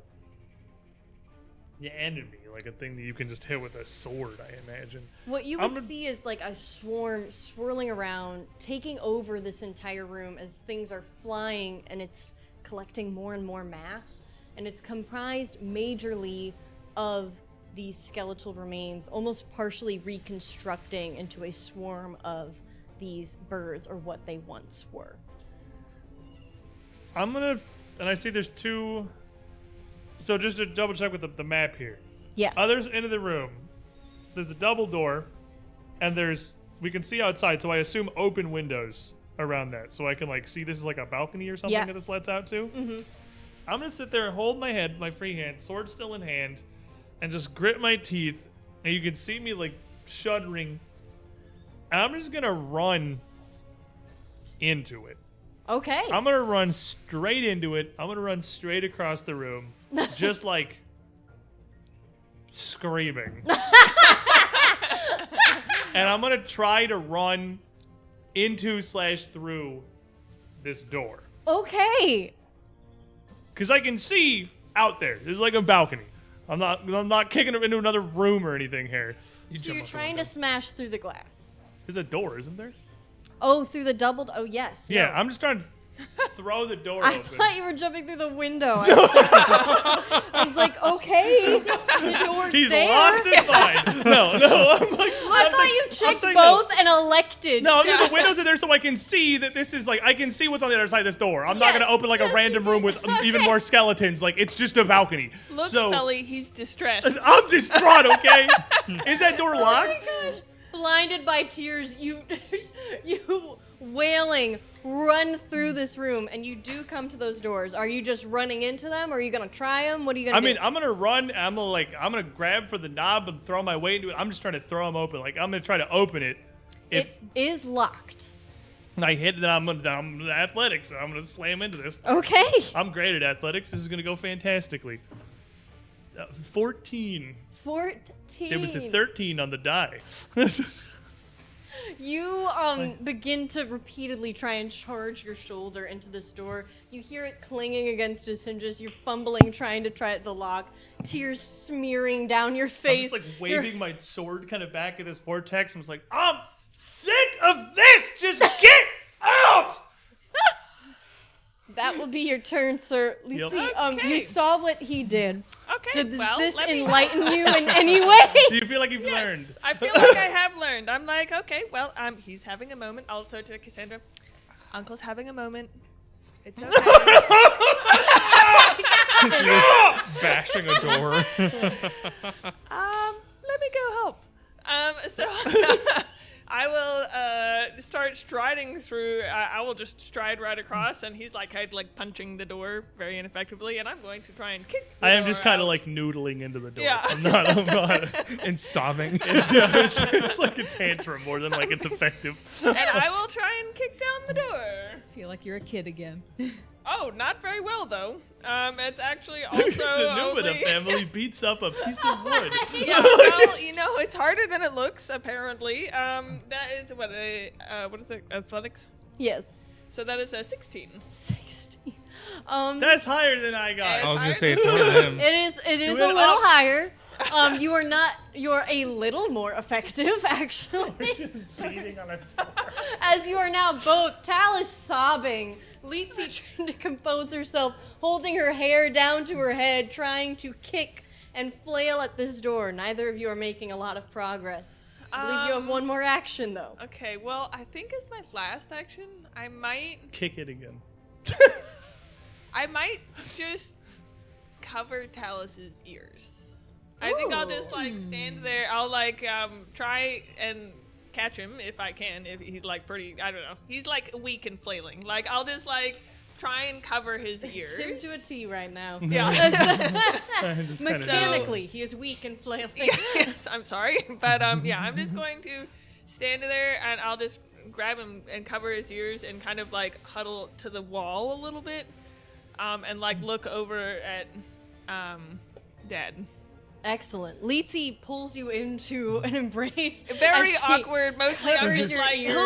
enemy, like a thing that you can just hit with a sword. I imagine. What you would see is like a swarm swirling around, taking over this entire room as things are flying, and it's collecting more and more mass, and it's comprised majorly of these skeletal remains, almost partially reconstructing into a swarm of these birds, or what they once were. I'm gonna, and I see there's two. So just to double check with the map here. Yes. Other end of the room, there's a double door, and we can see outside, so I assume open windows around that, so I can like see this is like a balcony or something Yes. that this lets out to. Mm-hmm. I'm gonna sit there and hold my head, my free hand, sword still in hand, and just grit my teeth, and you can see me like shuddering. And I'm just gonna run into it. Okay. I'm gonna run straight into it. I'm gonna run straight across the room, just like screaming. And I'm gonna try to run into/through this door. Okay. Cause I can see out there. There's like a balcony. I'm not kicking it into another room or anything here. So you're trying to smash through the glass. There's a door, isn't there? Oh, through the doubled. Oh, yes. Yeah, no. I'm just trying to throw the door I open. thought you were jumping through the window. I was like, okay, the door's He's there. lost his mind. No, I'm like. I thought you checked both and elected. No, I'm saying the windows are there so I can see that this is like, I can see what's on the other side of this door. I'm not Yes. going to open like a random room with even more skeletons. Like, it's just a balcony. Look, so, Sully, he's distressed. I'm distraught, okay? Is that door locked? Oh my gosh. Blinded by tears, you wailing, run through this room, and you do come to those doors. Are you just running into them, or are you gonna try them? What are you gonna do? I'm gonna run. I'm gonna grab for the knob and throw my weight into it. I'm just trying to throw them open. Like, I'm gonna try to open it. If It is locked. I hit, then I'm athletics. I'm gonna slam into this. Okay. I'm great at athletics. This is gonna go fantastically. 14. 14. It was a 13 on the die. You begin to repeatedly try and charge your shoulder into this door. You hear it clanging against its hinges. You're fumbling, trying to try the lock. Tears smearing down your I'm face. just like waving my sword kind of back at this vortex. I'm just like, I'm sick of this. Just get out. That will be your turn, sir. Yep. Litsi, Okay. you saw what he did. Okay, Did well, this let me... enlighten you in any way? Do you feel like you've learned? Yes, I feel like I have learned. I'm like, okay, well, he's having a moment. Also to Cassandra, Uncle's having a moment. It's okay. You're just bashing a door. Let me go help. So I will start striding through. I will just stride right across, and he's like punching the door very ineffectively, and I'm going to try and kick. The I am door just kind of out. like noodling into the door. Yeah. I'm not. And sobbing. It's like a tantrum more than like it's effective. And I will try and kick down the door. I feel like you're a kid again. Oh, not very well though. It's actually also the Numida only... family beats up a piece of wood. Yeah, well, it's harder than it looks apparently. That is what is it? Athletics. Yes. So that is a 16. 16. That's higher than I got. I was gonna say it's more than him. It is a went little up. higher. You're a little more effective, actually. We're just beating on a door. As you are now both, Talus sobbing, Litsi trying to compose herself, holding her hair down to her head, trying to kick and flail at this door. Neither of you are making a lot of progress. I believe you have one more action, though. Okay, well, I think as my last action, I might Kick it again. just cover Talus's ears. I think I'll just like stand there. I'll like try and catch him if I can. If he's like pretty, I don't know. He's like weak and flailing. Like I'll just like try and cover his ears. Him to a T right now. Yeah. Just kinda Mechanically, he is weak and flailing. Yes, I'm sorry, but yeah, I'm just going to stand there and I'll just grab him and cover his ears and kind of like huddle to the wall a little bit, and like look over at Dad. Excellent. Litzy pulls you into an embrace. Very as she awkward. Mostly I'm covers just your like, ears.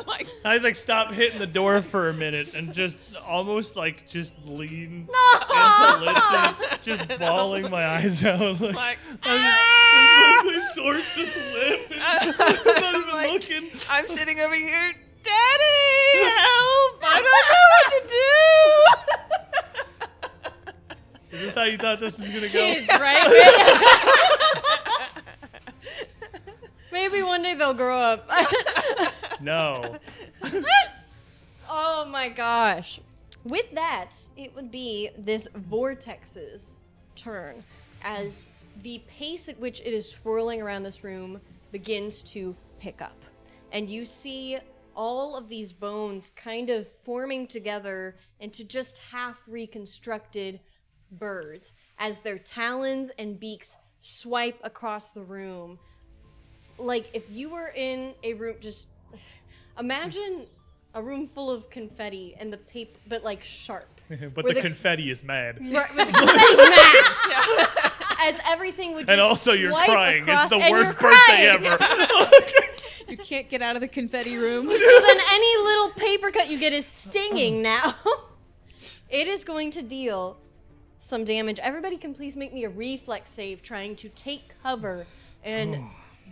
like I like stop hitting the door for a minute and just almost like just lean into Litzy, just bawling my eyes out. Like, my sword just lift. And I'm not even like, looking. I'm sitting over here, Daddy, help! I don't know what to do. Is this how you thought this was gonna go? Kids, right? Maybe one day they'll grow up. No. Oh my gosh. With that, it would be this vortex's turn as the pace at which it is swirling around this room begins to pick up. And you see all of these bones kind of forming together into just half reconstructed birds as their talons and beaks swipe across the room. Like if you were in a room, just imagine a room full of confetti and the paper, but like sharp. But Where the confetti is mad. Right, but the confetti's mad. As everything would just And also you're swipe crying. It's across, the and worst you're birthday crying. ever. You can't get out of the confetti room. So then any little paper cut you get is stinging now. It is going to deal some damage. Everybody can please make me a reflex save trying to take cover and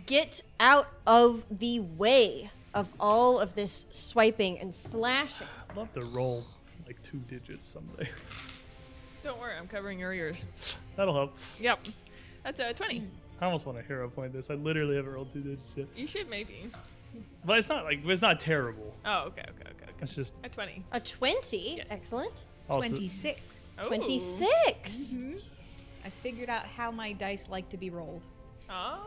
get out of the way of all of this swiping and slashing. I'd love to roll like 2 digits someday. Don't worry, I'm covering your ears. That'll help. Yep. That's a 20. I almost want to hero point this. I literally haven't rolled 2 digits yet. You should maybe. But it's not terrible. Oh, okay. It's just A 20. A 20. Yes. Excellent. also, 26. Oh. 26. I figured out how my dice like to be rolled. Oh.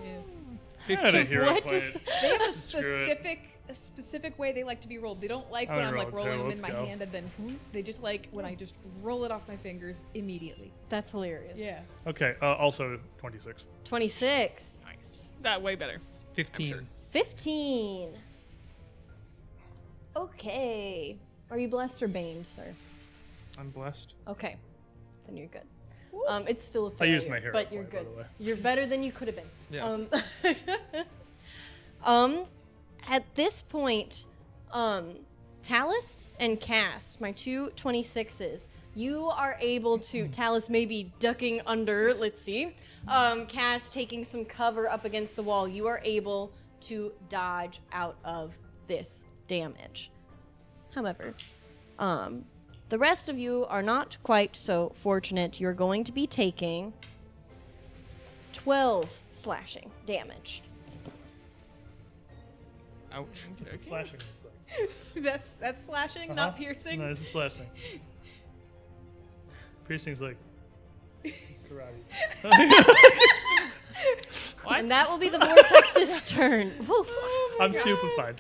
Yes. I had a hero What point. does They have a Screw it. specific way they like to be rolled. They don't like I when would I'm like roll it rolling too. them in Let's my go. hand and then they just like when I just roll it off my fingers immediately. That's hilarious. Yeah. Okay, also 26. 26. Nice. That way better. 15. 15. Okay. Are you blessed or baned, sir? I'm blessed. Okay. Then you're good. It's still a I failure, used my hero but you're point, by good. the way. You're better than you could have been. Yeah. At this point, Talus and Cass, my two 26s, you are able to, Talus maybe ducking under, let's see, Cass taking some cover up against the wall, you are able to dodge out of this damage. However, the rest of you are not quite so fortunate. You're going to be taking 12 slashing damage. Ouch. Slashing is like. That's slashing, Uh-huh. not piercing. No, it's a slashing. Piercing's like karate. And that will be the Vortex's turn. Woo. I'm stupefied.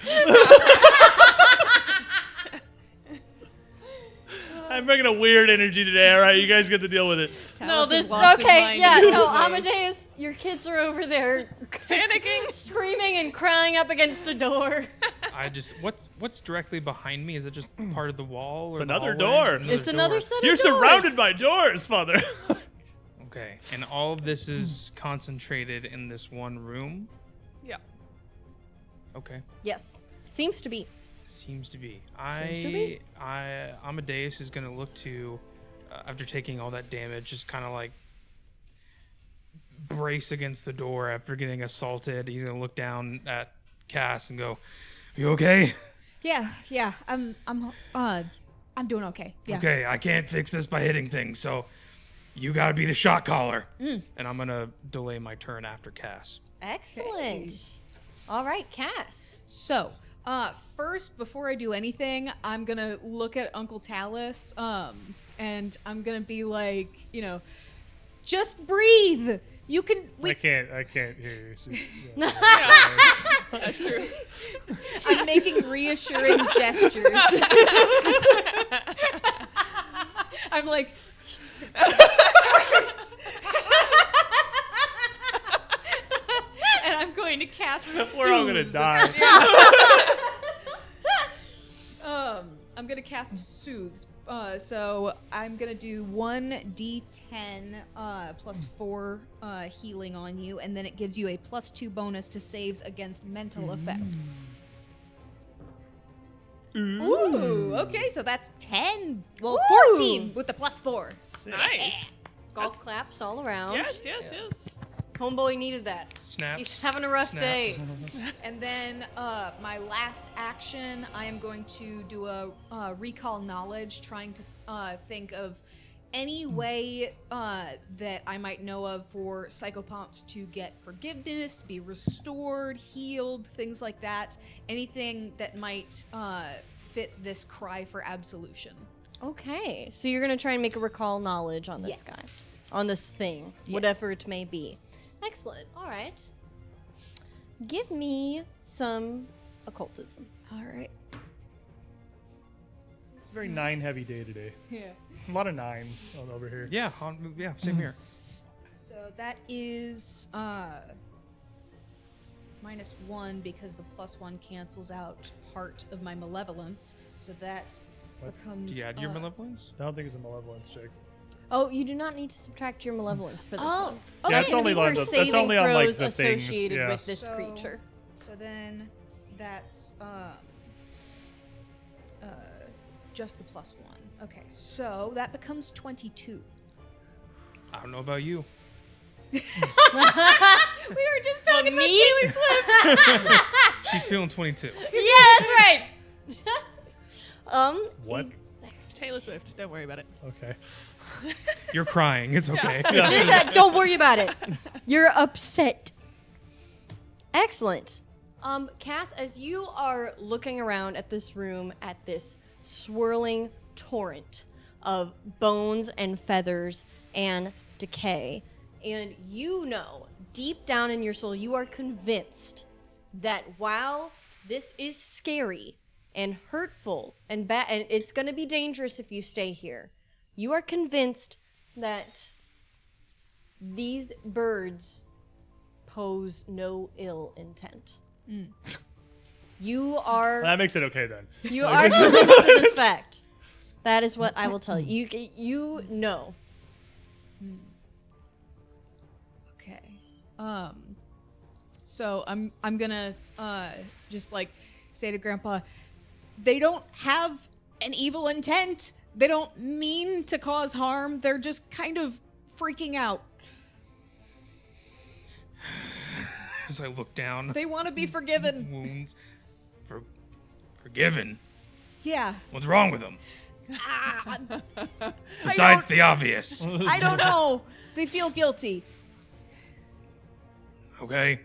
I'm bringing a weird energy today, alright? You guys get to deal with it. No, Talus has this lost his okay. mind Yeah, in no, different ways. Amadeus, your kids are over there panicking, screaming, and crying up against a door. I just what's directly behind me? Is it just part of the wall? Or It's the another hallway? door. It's another set of You're doors. surrounded by doors, Father. Okay, and all of this is concentrated in this one room. Yeah. Okay, Yes, seems to be. seems to be. Seems to be. Amadeus is gonna look to, after taking all that damage, just kind of like brace against the door after getting assaulted. He's gonna look down at Cass and go, "You okay?" Yeah. I'm doing okay. Yeah. Okay, I can't fix this by hitting things, so you gotta be the shot caller. And I'm gonna delay my turn after Cass. Excellent. All right, Cass. So, First, before I do anything, I'm gonna look at Uncle Talus, and I'm gonna be like, just breathe. You can. I can't hear you. That's true. I'm making reassuring gestures. I'm like. And I'm going to cast We're all gonna Soothe. die. I'm gonna cast Soothe. So I'm gonna do 1d10 plus 4 healing on you, and then it gives you a +2 bonus to saves against mental effects. Ooh, okay, so that's 10. Well, 14 with the +4. Nice. Golf claps all around. Yes. Homeboy needed that. Snaps. He's having a rough Snaps. day. And then my last action, I am going to do a recall knowledge, trying to think of any way that I might know of for psychopomps to get forgiveness, be restored, healed, things like that. Anything that might fit this cry for absolution. Okay, so you're gonna try and make a recall knowledge on this Yes. guy, on this thing, Yes. whatever it may be. Excellent. All right. Give me some occultism. All right. It's a very 9-heavy day today. Yeah. A lot of 9s over here. Yeah, same here. So that is -1 because the +1 cancels out part of my malevolence. So that What? becomes. Do you add your malevolence? I don't think it's a malevolence check. Oh, you do not need to subtract your malevolence for this one. Yeah, That's it's gonna only be on for the- that's saving only on, like, throws the things, associated yeah. with this creature. So then that's just the +1. Okay, so that becomes 22. I don't know about you. We were just talking about me? Taylor Swift. She's feeling 22. Yeah, that's right. What? Taylor Swift. Don't worry about it. Okay. You're crying. It's okay. Don't worry about it. You're upset. Excellent. Cass, as you are looking around at this room, at this swirling torrent of bones and feathers and decay, and you know, deep down in your soul, you are convinced that while this is scary and hurtful and bad, and it's going to be dangerous if you stay here, you are convinced that these birds pose no ill intent. You are That makes it okay then. you are convinced of this fact. That is what I will tell you. You know. Okay. So I'm gonna just like say to Grandpa, they don't have an evil intent. They don't mean to cause harm. They're just kind of freaking out. As I look down, They want to be forgiven. wounds. Forgiven? Yeah. What's wrong with them? Ah, Besides the obvious. I don't know. They feel guilty. Okay.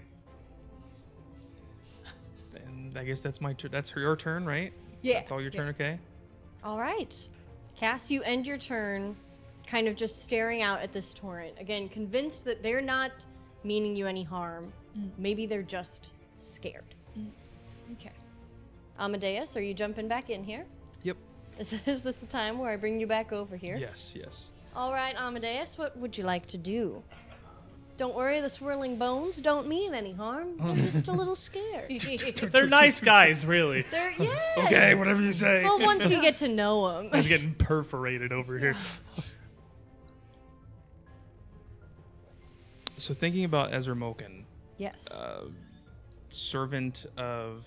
Then I guess that's my turn. That's your turn, right? Yeah. That's all your turn, okay? All right. Cass, you end your turn kind of just staring out at this torrent. Again, convinced that they're not meaning you any harm. Maybe they're just scared. Okay. Amadeus, are you jumping back in here? Yep. Is this the time where I bring you back over here? Yes, yes. All right, Amadeus, what would you like to do? Don't worry, the swirling bones don't mean any harm. They're just a little scared. They're nice guys, really. They're, yeah. Okay, whatever you say. Well, once you get to know them. I'm getting perforated over here. So thinking about Ezramulken, Yes. servant of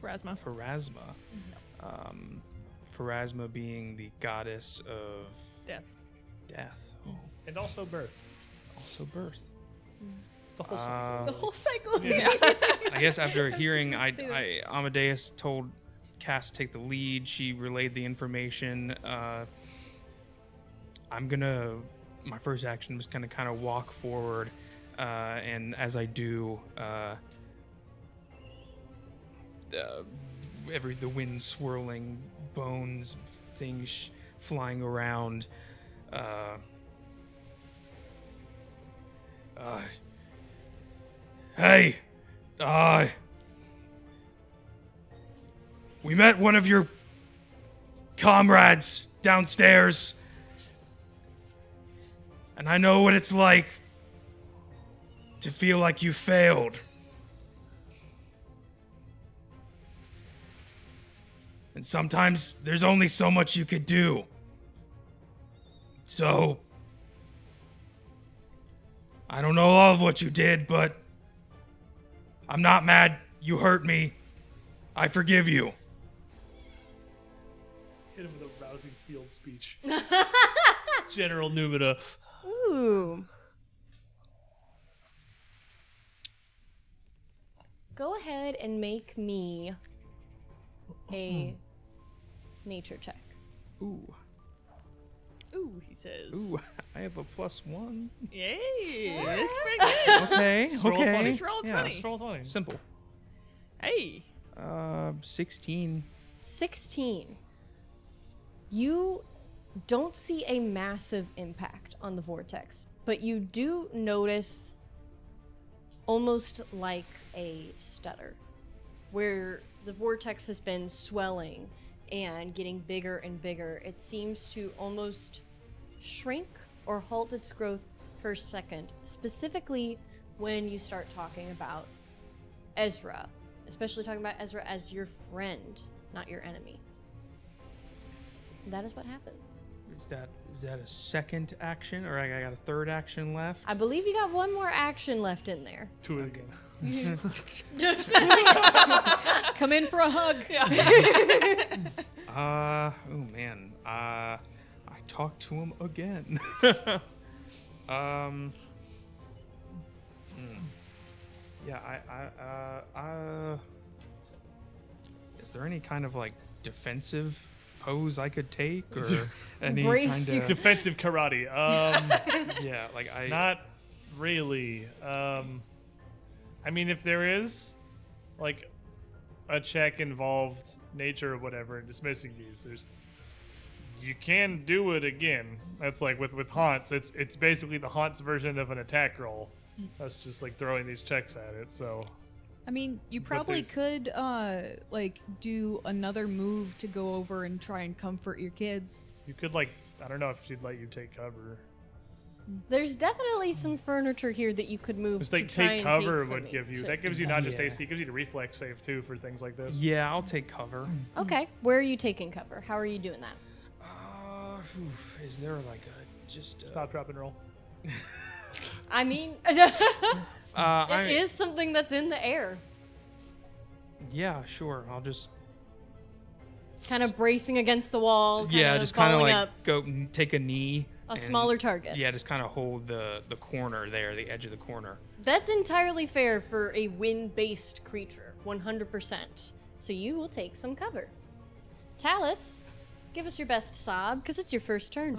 Pharasma. Pharasma. Pharasma being the goddess of Death. death. Oh, And also birth. also birth. The whole cycle. The whole cycle. Yeah. I guess after hearing, say that. Amadeus told Cass to take the lead. She relayed the information. My first action was gonna kind of walk forward, and as I do, the wind swirling, bones, things flying around. Hey, we met one of your comrades downstairs, and I know what it's like to feel like you failed. And sometimes there's only so much you could do. So, I don't know all of what you did, but I'm not mad. You hurt me. I forgive you. Hit him with a rousing field speech. General Numida. Ooh. Go ahead and make me a nature check. Ooh. Ooh, he says. Ooh, I have a +1. Yay! That's pretty good. Okay, Just roll a okay. 20. Just roll a Yeah, 20. Just roll 20. simple. Hey. 16. 16. You don't see a massive impact on the vortex, but you do notice almost like a stutter, where the vortex has been swelling and getting bigger and bigger. It seems to almost shrink or halt its growth per second, specifically when you start talking about Ezra, especially talking about Ezra as your friend, not your enemy. That is what happens. Is that a second action, or I got a third action left? I believe you got one more action left in there. Do it again. Come in for a hug. Oh man. I talked to him again. Yeah, is there any kind of like defensive pose I could take, or any Brace kind your- of Defensive karate. yeah, like I Not really. I mean, if there is, like, a check involved nature or whatever, dismissing these, you can do it again. That's like with haunts. It's basically the haunts version of an attack roll. That's just like throwing these checks at it. So I mean, you But probably there's- could, like, do another move to go over and try and comfort your kids. you could, like, I don't know if she'd let you take cover. There's definitely some furniture here that you could move Just to like try take and cover take would some give you. to- That gives you not just Yeah. AC, it gives you the reflex save too for things like this. Yeah, I'll take cover. Okay, where are you taking cover? How are you doing that? Is there like a just Stop, drop, and roll. I mean, I it is something that's in the air. Yeah, sure. I'll just Kind of bracing against the wall. just kind of following like up go and take a knee. a and- smaller target. Yeah, just kind of hold the corner there, the edge of the corner. That's entirely fair for a wind-based creature, 100%. So you will take some cover. Talus, give us your best sob, because it's your first turn.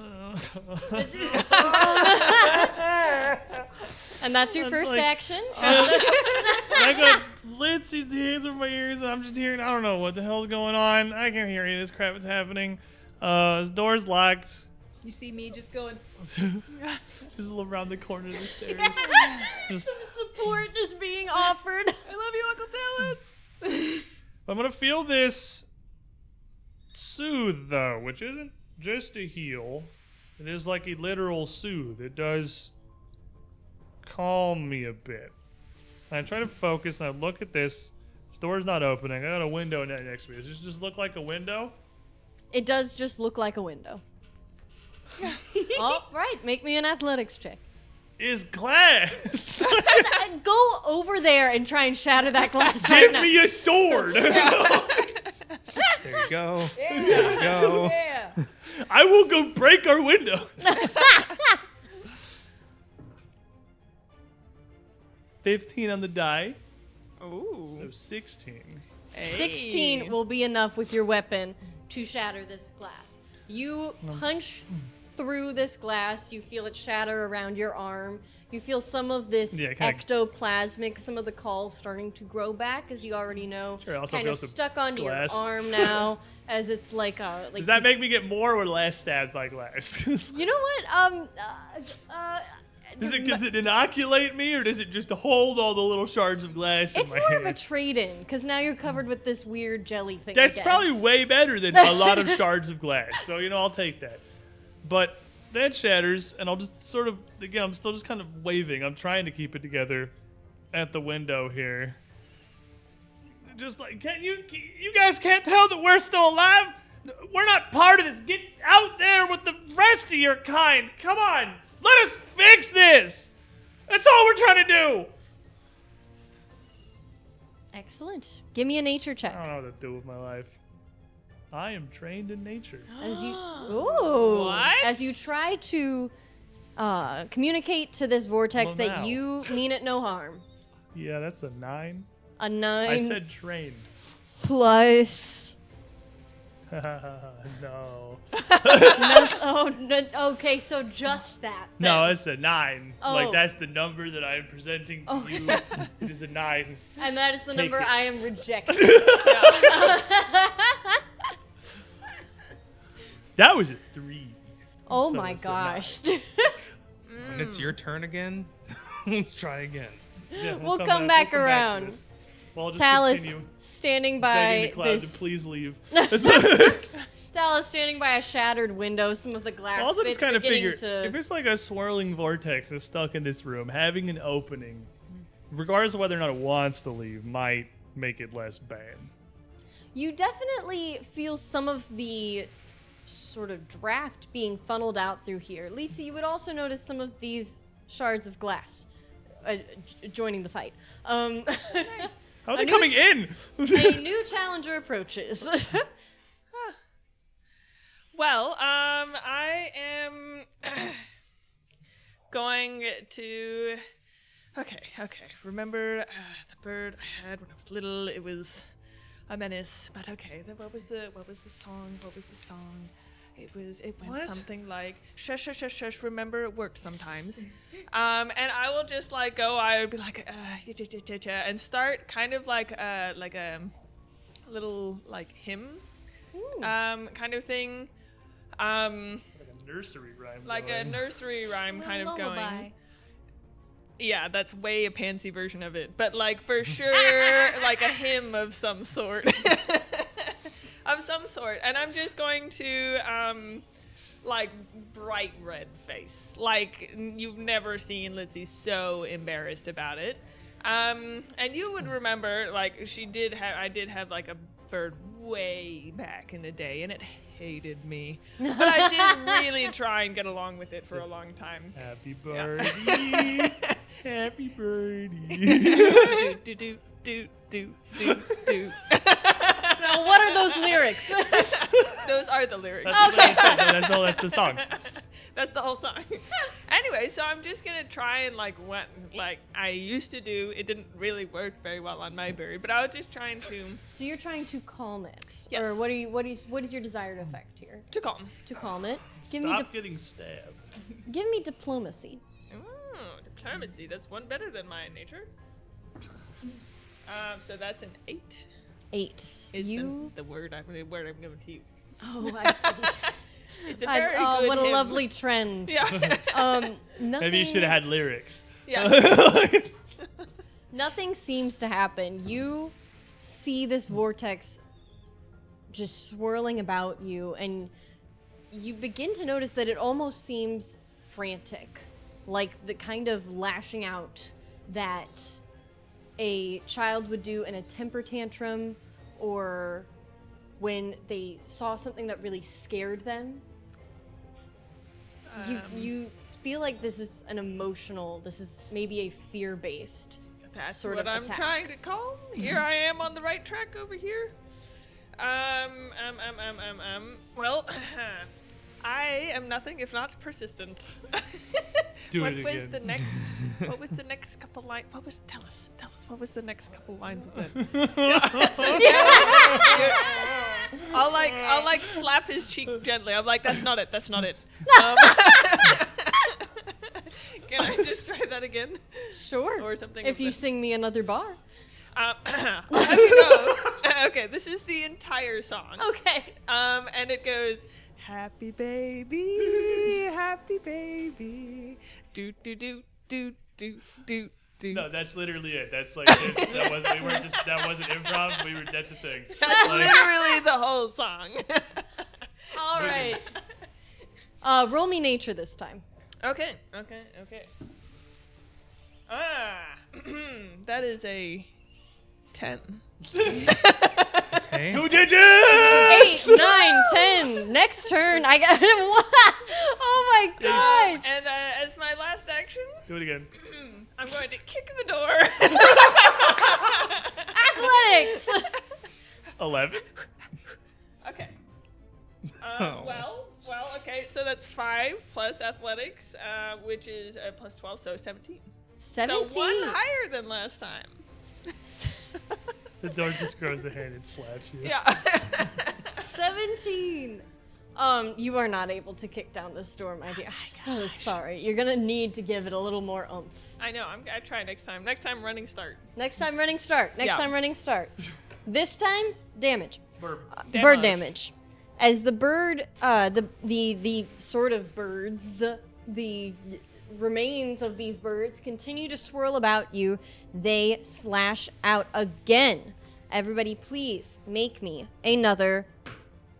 And that's your I'm first like- action. So I got Lindsay's hands over my ears, and I'm just hearing, I don't know what the hell's going on. I can't hear any of this crap that's happening. His door's locked. You see me just going, Just around the corner of the stairs. Just, some support is being offered. I love you, Uncle Talus. I'm gonna feel this soothe, though, which isn't just a heal. It is like a literal soothe. It does calm me a bit. And I try to focus, and I look at this. This door's not opening. I got a window next to me. Does this just look like a window? It does just look like a window. All right, make me an athletics check. Is glass. Go over there and try and shatter that glass right Give now. me a sword. There you go. There you go. Yeah. I will go break our windows. 15 on the die. Ooh. So 16. 16 will be enough with your weapon to shatter this glass. You punch through this glass, you feel it shatter around your arm. You feel some of this Yeah, kinda- ectoplasmic, some of the caul starting to grow back, as you already know. Sure, I also kind feel of some stuck onto glass. your arm now, as it's like Does that make me get more or less stabbed by glass? You know what? Does it inoculate me, or does it just hold all the little shards of glass in It's my more hand? of a trade-in, because now you're covered with this weird jelly thing. That's again. probably way better than a lot of shards of glass. So, I'll take that. But that shatters, and I'll just sort of, again, I'm still just kind of waving. I'm trying to keep it together at the window here. Just like, you guys can't tell that we're still alive? We're not part of this. Get out there with the rest of your kind. Come on. Let us fix this. That's all we're trying to do. Excellent. Give me a nature check. I don't know what to do with my life. I am trained in nature. As you as you try to communicate to this vortex Well, that now. you mean it no harm. Yeah, that's a 9. A 9 I said trained. plus. No. Okay, so just that. No, then. it's a 9. Oh. Like, that's the number that I am presenting to Okay. you. It is a 9. And that is the Take number it. I am rejecting. That was a 3. Oh So my it's a 9. gosh. When it's your turn again, let's try again. Yeah, We'll come back to around. this. Well, I'll just Talus continue standing begging by the clouds this. to please leave. Talus standing by a shattered window, some of the glass I also bits just kind of beginning figure, to. if it's like a swirling vortex that's stuck in this room, having an opening, regardless of whether or not it wants to leave, might make it less bad. You definitely feel some of the sort of draft being funneled out through here. Litsi, you would also notice some of these shards of glass joining the fight. How are A they new coming in? A new challenger approaches. Well, I am going to. Okay. Remember the bird I had when I was little? It was a menace. But okay, what was the song? It went What? something like shush shush shush shush. Remember, it worked sometimes. And I will just like go. I would be like and start kind of like a little like hymn, kind of thing. Like a nursery rhyme. Like going. a nursery rhyme kind of Lullaby. going. Yeah, that's way a pantsy version of it, but like for sure, like a hymn of some sort. And I'm just going to, like, bright red face. Like, you've never seen Litzy so embarrassed about it. And you would remember, like, I did have, like, a bird way back in the day, and it hated me. But I did really try and get along with it for a long time. Happy birdie. Happy birdie. do. Now, what are those lyrics? Those are the lyrics. That's the song. That's the whole song. Anyway, so I'm just gonna try and like what like I used to do. It didn't really work very well on my bird, but I was just trying So you're trying to calm it, Yes. or what is your desired effect here? to calm. To calm it, Stop getting stabbed. give me diplomacy. Oh, diplomacy. That's one better than my nature. So that's an 8. 8. Is You. the word I'm giving to you. Oh, I see. It's a very good Oh, what a hymn. lovely trend. Yeah. Nothing, Maybe you should have had lyrics. Yeah. Nothing seems to happen. You see this vortex just swirling about you, and you begin to notice that it almost seems frantic, like the kind of lashing out that a child would do in a temper tantrum, or when they saw something that really scared them. You feel like this is this is maybe a fear-based That's sort what of I'm attack. trying to calm. Here I am on the right track over here. Well, I am nothing if not persistent. Do what it was again. the next? What was the next couple lines? Tell us. What was the next couple lines of that? I'll like slap his cheek gently. I'm like, that's not it. Can I just try that again? Sure. Or something. If you sing me another bar. I'll have you know. Okay, this is the entire song. Okay. And it goes, happy baby, do do do do do do do. No, that's literally it. That's like that wasn't improv. That's a thing. That's Like, literally the whole song. All right. Roll me nature this time. Okay. That is a 10. Okay. 2 digits. 8, 9, 10. Next turn. I got what? Oh my gosh. And as my last action, Do it again. I'm going to kick the door. Athletics. 11. Okay. Oh. Well, okay, so that's 5 plus athletics, which is plus 12, so 17. 17. So 1 higher than last time. The door just grows a hand and slaps you. Yeah. 17. You are not able to kick down this door, my dear. I'm so sorry. You're gonna need to give it a little more oomph. I know. I try next time. Next time, running start. Next time, running start. Next Yeah. time, running start. This time, damage. Burp. Bird damage. As the bird, the sort of birds, the remains of these birds continue to swirl about you, they slash out again. Everybody, please make me another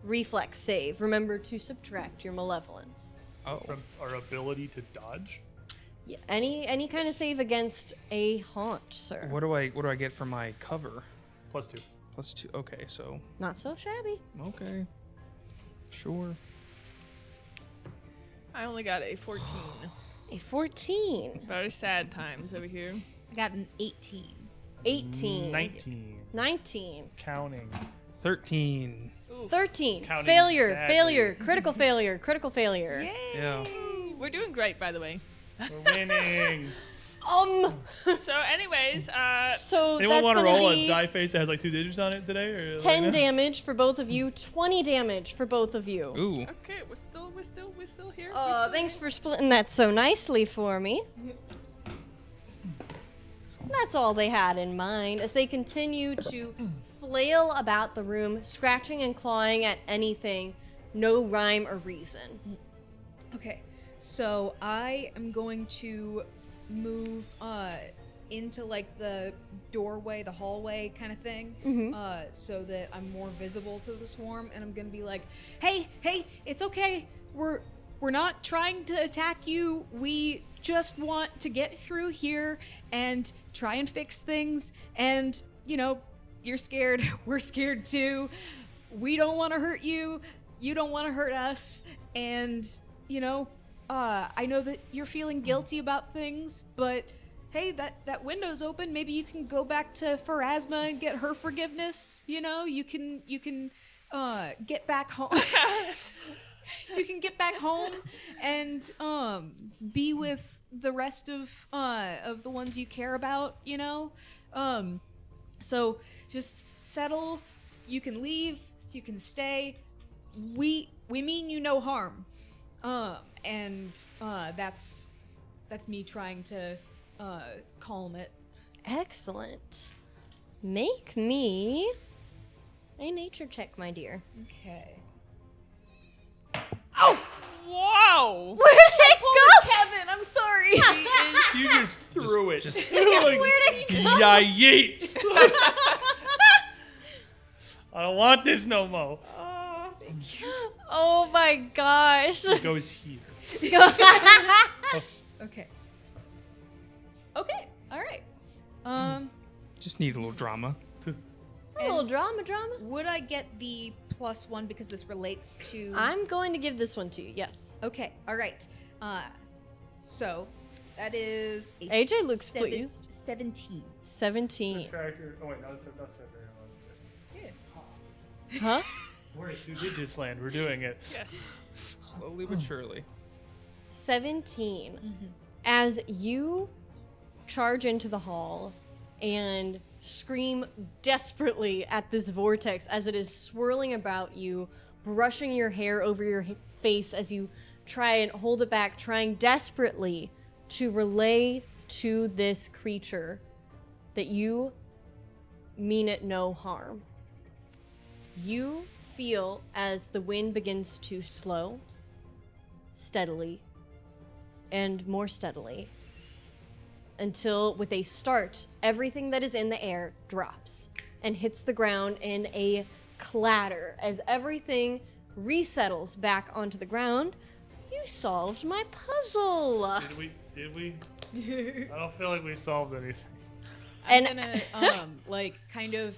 reflex save. Remember to subtract your malevolence. Oh. From our ability to dodge. Yeah, any kind of save against a haunt, sir. What do I get for my cover? +2. +2. Okay, so Not so shabby. okay. Sure. I only got a 14. A 14. Very sad times over here. I got an 18. 18. 19. 19. Counting. 13. 13. Counting Failure. badly. Failure. Critical failure. Critical failure. Yay! Yeah. We're doing great, by the way. We're winning. So, anyways, So Anyone that's want to gonna roll be a die face that has like 2 digits on it today? Or 10 like that? damage for both of you, 20 damage for both of you. Ooh. okay, we're still here. Thanks for splitting that so nicely for me. That's all they had in mind as they continue to flail about the room, scratching and clawing at anything, no rhyme or reason. Okay, so I am going to move into like the doorway, the hallway kind of thing, so that I'm more visible to the swarm, and I'm gonna be like, "Hey, it's okay. We're not trying to attack you. We just want to get through here and try and fix things. And you're scared. We're scared too. We don't want to hurt you. You don't want to hurt us. And I know that you're feeling guilty about things, but hey, that window's open. Maybe you can go back to Pharasma and get her forgiveness. You can get back home. You can get back home and be with the rest of the ones you care about. So just settle. You can leave. You can stay. We mean you no harm. And that's me trying to calm it. Excellent. Make me a nature check, my dear. Okay. Wow! Where did it go? Kevin, I'm sorry. You just threw it. Just like, Where'd it go? yeah, yeet. I don't want this no more. Oh my gosh. It goes here. Okay. Okay. All right. just need a little drama. A little drama. Would I get the +1 because this relates to? I'm going to give this one to you, yes. Okay. All right. So that is a AJ looks pleased. 17. 17. Character. Oh wait, no, that's Huh? We're in 2 digits land. We're doing it. Yes. Slowly but surely. 17. As you charge into the hall and scream desperately at this vortex as it is swirling about you, brushing your hair over your face as you try and hold it back, trying desperately to relay to this creature that you mean it no harm. You feel as the wind begins to slow, steadily, and more steadily, until with a start, everything that is in the air drops and hits the ground in a clatter as everything resettles back onto the ground. You solved my puzzle. Did we? I don't feel like we solved anything. I'm gonna kind of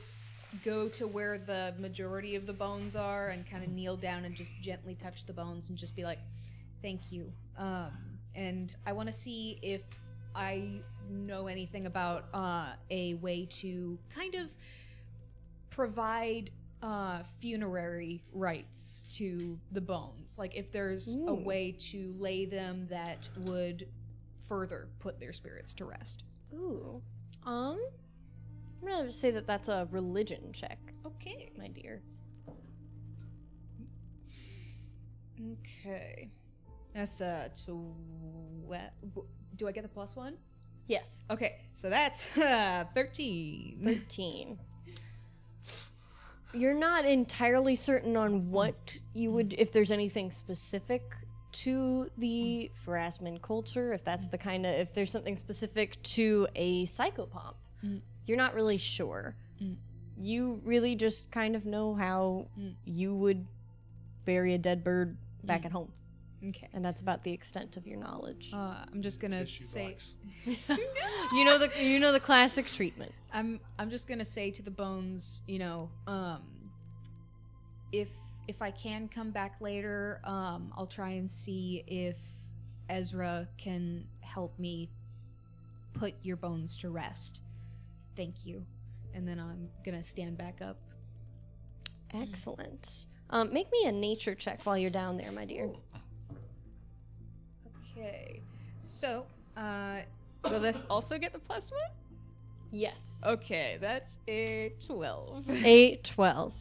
go to where the majority of the bones are and kind of kneel down and just gently touch the bones and just be like, thank you. And I want to see if I know anything about a way to kind of provide funerary rites to the bones. Like if there's a way to lay them that would further put their spirits to rest. Ooh. I'm gonna say that that's a religion check. Okay. My dear. Okay. That's a do I get the +1? Yes. Okay, so that's 13. 13. You're not entirely certain on what you would, if there's anything specific to the Pharasman culture, if that's the kind of, if there's something specific to a psychopomp. You're not really sure. You really just kind of know how you would bury a dead bird back at home. Okay. And that's about the extent of your knowledge. I'm just gonna say You know the classic treatment. I'm just gonna say to the bones, if I can come back later, I'll try and see if Ezra can help me put your bones to rest. Thank you. And then I'm gonna stand back up. Excellent. Make me a nature check while you're down there, my dear. Okay. So, will this also get the +1? Yes. Okay, that's a 12. A 12.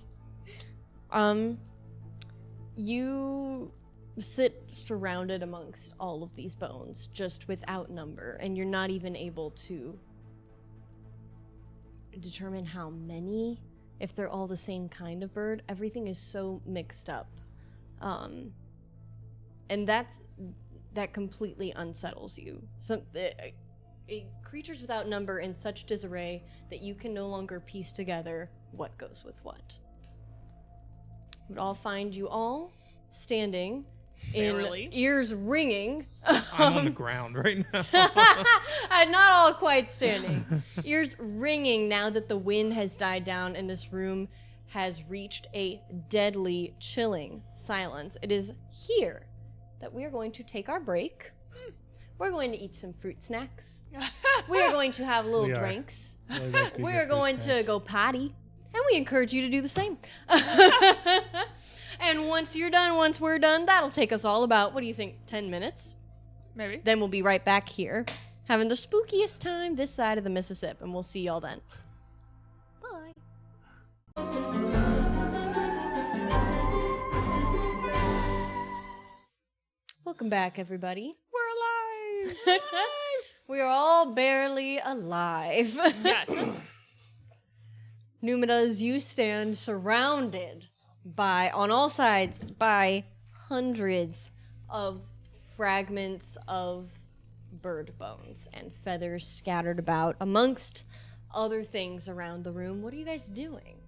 You sit surrounded amongst all of these bones, just without number, and you're not even able to determine how many, if they're all the same kind of bird. Everything is so mixed up. And that completely unsettles you. Creatures without number in such disarray that you can no longer piece together what goes with what. Would all find you all standing, Barely. ears ringing. I'm on the ground right now. Not all quite standing. Ears ringing now that the wind has died down and this room has reached a deadly, chilling silence. It is here that we are going to take our break. We're going to eat some fruit snacks. We are going to have little We are. drinks. Like We are going to go potty. And we encourage you to do the same. And once we're done, that'll take us all about, what do you think, 10 minutes? Maybe. Then we'll be right back here, having the spookiest time this side of the Mississippi, and we'll see y'all then. Bye. Welcome back, everybody. We're alive. We are all barely alive. Yes. Numida, as you stand surrounded by, on all sides, by hundreds of fragments of bird bones and feathers scattered about amongst other things around the room. What are you guys doing?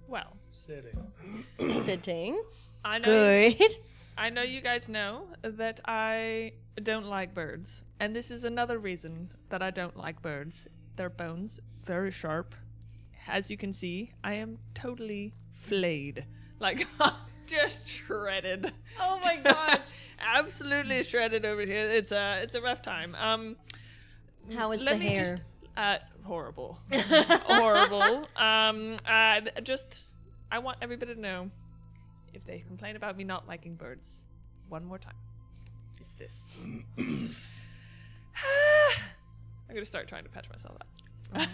Well, Sitting. Sitting. I know. Good. I know you guys know that I don't like birds, and this is another reason that I don't like birds. Their bones very sharp. As you can see, I am totally flayed. Like, just shredded. Oh my gosh. Absolutely shredded over here. It's a rough time. How is let the me hair? Horrible. Horrible. I want everybody to know, if they complain about me not liking birds, one more time, is this. I'm gonna start trying to patch myself up.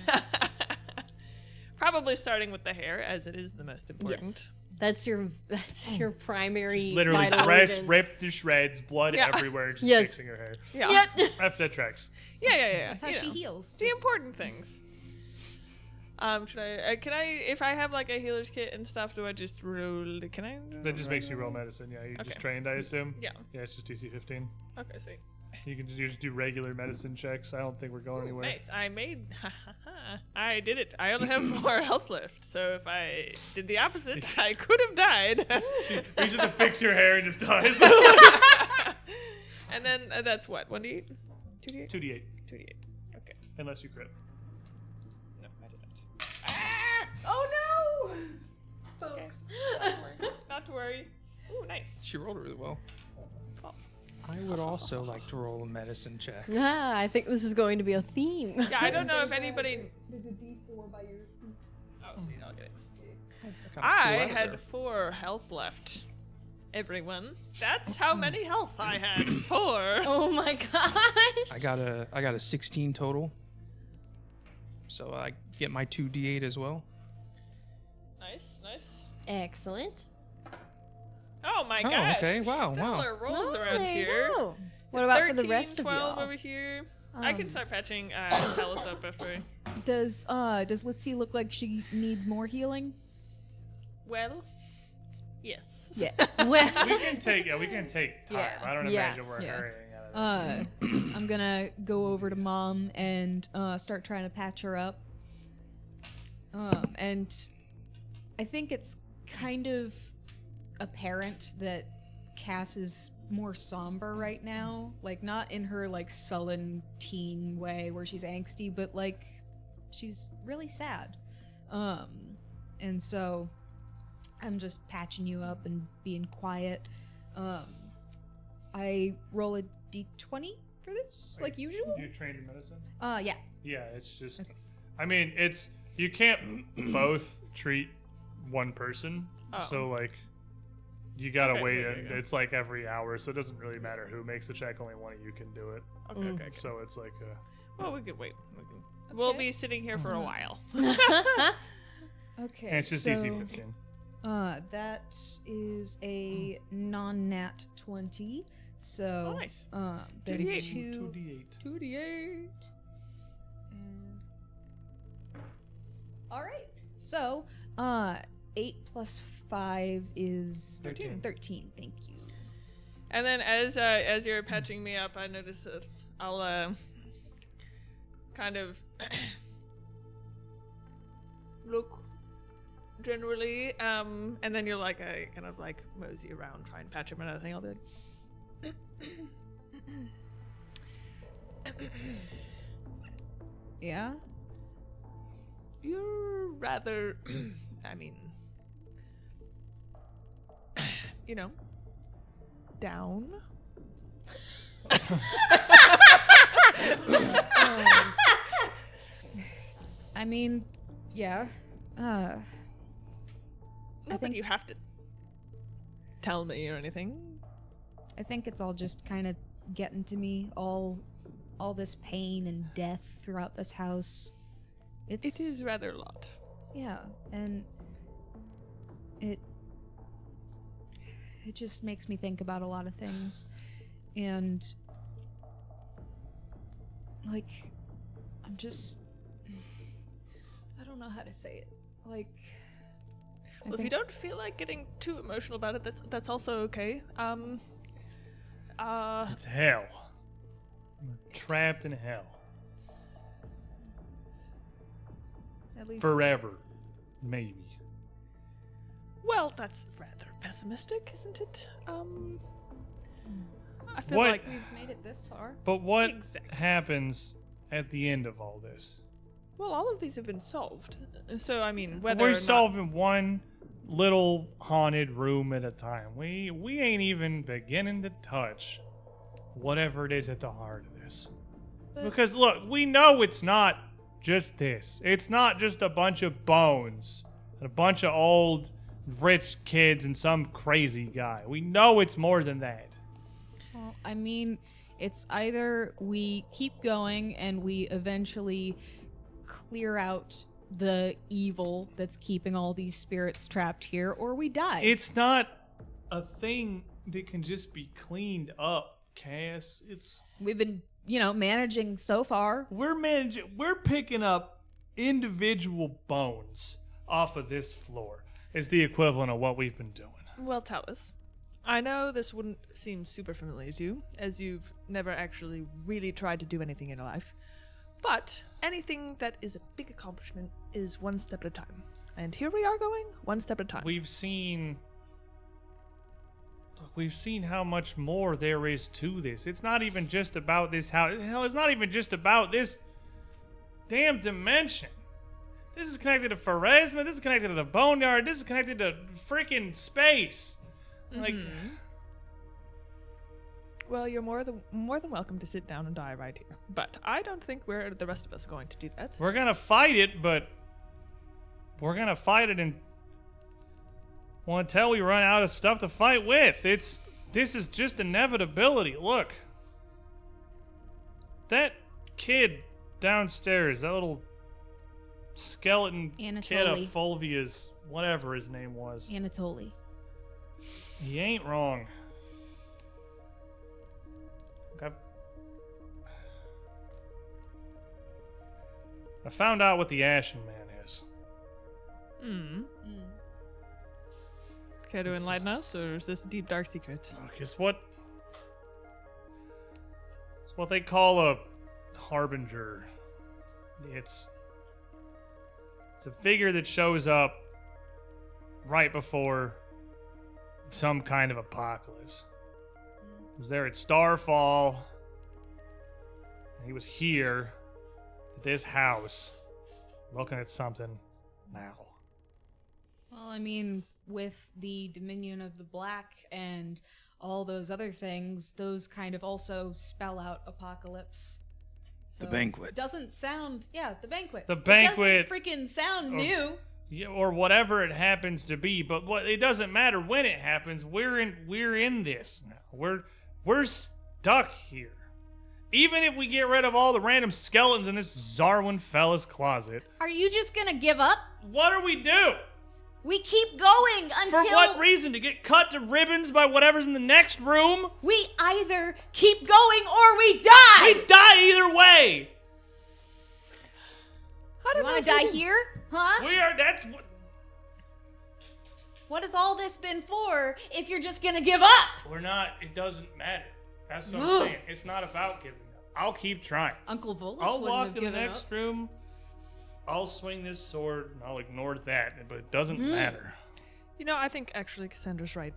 Probably starting with the hair, as it is the most important. Yes. That's your primary Literally vital dress organ. ripped to shreds, blood Yeah. everywhere, just Yes. fixing her hair. Yeah. Yep. That tracks. Yeah. That's how you she know. heals. The important things. Should I? Can I? If I have like a healer's kit and stuff, do I just roll? Can I? That just makes you roll medicine. Yeah, you Okay. just trained, I assume. Yeah. Yeah, it's just DC 15. Okay, sweet. You can just do regular medicine checks. I don't think we're going anywhere. Nice. I made. I did it. I only have 4 health left. So if I did the opposite, I could have died. You just have to fix your hair and just dies. And then that's what? 1d8? 2d8? 2d8, 2d8. Okay. unless you crit. No, I didn't. Ah! Oh no! Okay. Folks. Not to worry. Ooh, nice. She rolled really well. 12. I would also like to roll a medicine check. Ah, I think this is going to be a theme. Yeah, I don't know if anybody. There's a D4 by your feet. Oh, sweet, I'll get it. Kinda I flew out of had there. 4 health left. Everyone. That's how many health I had. 4. Oh my gosh! I got a 16 total. So I get my 2d8 as well. Nice, nice. Excellent. Oh my Oh, gosh. okay. Wow, wow. Stellar rolls Oh, around there you here. go. What about for the 13, rest of 12 y'all? over here. I can start patching Talus up after. Does Litzy look like she needs more healing? Well, yes. Yes. Well, We can take time. Yeah. I don't Yes. imagine we're Yeah. hurrying out of this. I'm gonna go over to Mom and start trying to patch her up. And I think it's kind of apparent that Cass is more somber right now. Like, not in her, like, sullen teen way where she's angsty, but, like, she's really sad. And so I'm just patching you up and being quiet. I roll a d20 for this, like usual. You trained in medicine? Yeah. Yeah, it's just. Okay. I mean, it's you can't both treat one person. Oh. So like, you gotta Okay, wait. okay, And okay. it's like every hour, so it doesn't really matter who makes the check. Only one of you can do it. Okay, Mm. okay, okay. So it's like. Well, we could wait. We'll Okay. be sitting here for a while. Okay. And it's just DC 15. That is a non-nat 20. So, Oh, nice. Then 2d8. 2d8. 2d8. And... All right. So, 8 plus 5 is 13. 13. Thank you. And then as you're patching me up, I notice that I'll kind of look generally, and then you're like I kind of like mosey around, try and patch him and everything. I'll be like, Yeah. you're rather, I mean, you know, down. I mean, yeah. Not that think- you have to tell me or anything. I think it's all just kind of getting to me. All this pain and death throughout this house. It is rather a lot. Yeah, and it just makes me think about a lot of things. And like I don't know how to say it. Like I Well, if you think- don't feel like getting too emotional about it, that's also okay. It's hell. I'm trapped in hell at least forever, maybe. Well, that's rather pessimistic, isn't it? I feel What- like we've made it this far. But what Exactly. happens at the end of all this? well, all of these have been solved. So I mean, whether We're or not, solving one little haunted room at a time. We ain't even beginning to touch whatever it is at the heart of this. Because look, we know it's not just this. It's not just a bunch of bones and a bunch of old rich kids and some crazy guy. We know it's more than that. Well, I mean, it's either we keep going and we eventually clear out the evil that's keeping all these spirits trapped here, or we die. It's not a thing that can just be cleaned up, Cass. We've been, managing so far. We're picking up individual bones off of this floor. Is the equivalent of what we've been doing. Well, Talus, I know this wouldn't seem super familiar to you, as you've never actually really tried to do anything in your life. But anything that is a big accomplishment is one step at a time. And here we are going one step at a time. We've seen how much more there is to this. It's not even just about this house. Hell, it's not even just about this damn dimension. This is connected to Pharasma. This is connected to the Boneyard. This is connected to freaking space. Like, well, you're more than welcome to sit down and die right here. But I don't think the rest of us are going to do that. we're gonna fight it, but we're gonna fight it until we run out of stuff to fight with. This is just inevitability. Look, that kid downstairs, that little skeleton kid Anatoly. of Fulvia's, whatever his name was. Anatoly. He ain't wrong. I found out what the Ashen Man is. Care to enlighten us, or is this a deep, dark secret? Look, it's what they call a harbinger. It's a figure that shows up right before some kind of apocalypse. He was there at Starfall. And he was here at this house looking at something now. Well, I mean, with the Dominion of the Black and all those other things, those kind of also spell out apocalypse. The banquet. Doesn't sound, the banquet. The banquet. It doesn't freaking sound new. Yeah, or whatever it happens to be, but it doesn't matter when it happens. We're in this now. We're stuck here. Even if we get rid of all the random skeletons in this Xarwin fella's closet, Are you just gonna give up? what do we do? We keep going until For what reason? To get cut to ribbons by whatever's in the next room? we either keep going or we die. We die either way. You want to die here? Huh? That's what. What has all this been for if you're just gonna give up? We're not. It doesn't matter. That's what I'm saying. It's not about giving up. I'll keep trying. Uncle Volus I'll wouldn't walk have in the given next up. room. I'll swing this sword and I'll ignore that, but it doesn't matter. I think actually Cassandra's right.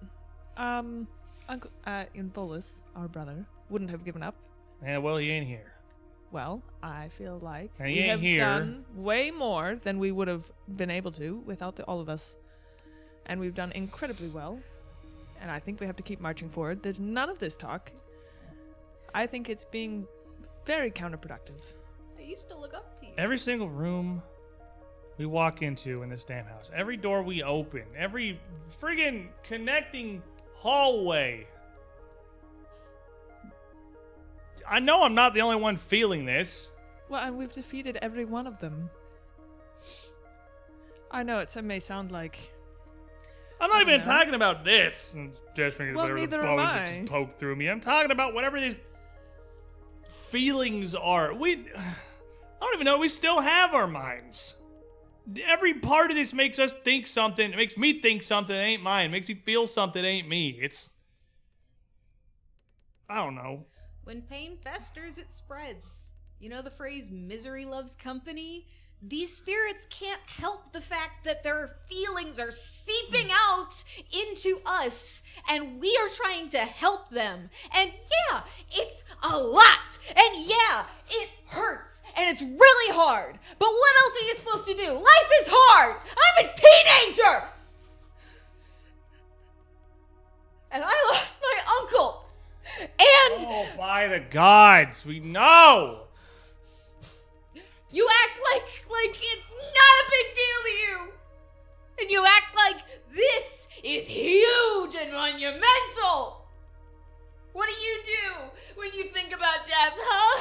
Uncle Volus, our brother, wouldn't have given up. Yeah, well, he ain't here. Well, I feel like And he we ain't have here. done way more than we would have been able to without all of us. And we've done incredibly well. And I think we have to keep marching forward. There's none of this talk. I think it's being very counterproductive. I used to look up to you. Every single room we walk into in this damn house, every door we open, every friggin' connecting hallway. I know I'm not the only one feeling this. Well, and we've defeated every one of them. I know it may sound like... I'm not even know. talking about this. And gesturing Well, at whatever the neither am bones that I. just poked through me. I'm talking about whatever these feelings are. I don't even know. We still have our minds. Every part of this makes us think something. It makes me think something that ain't mine. It makes me feel something that ain't me. I don't know. When pain festers, it spreads. You know the phrase, misery loves company? These spirits can't help the fact that their feelings are seeping out into us, and we are trying to help them. And yeah, it's a lot. And yeah, it hurts. And it's really hard. But what else are you supposed to do? Life is hard. I'm a teenager. And I lost my uncle. And Oh, by the gods, we know. you act like it's not a big deal to you. And you act like this is huge and monumental. What do you do when you think about death, huh?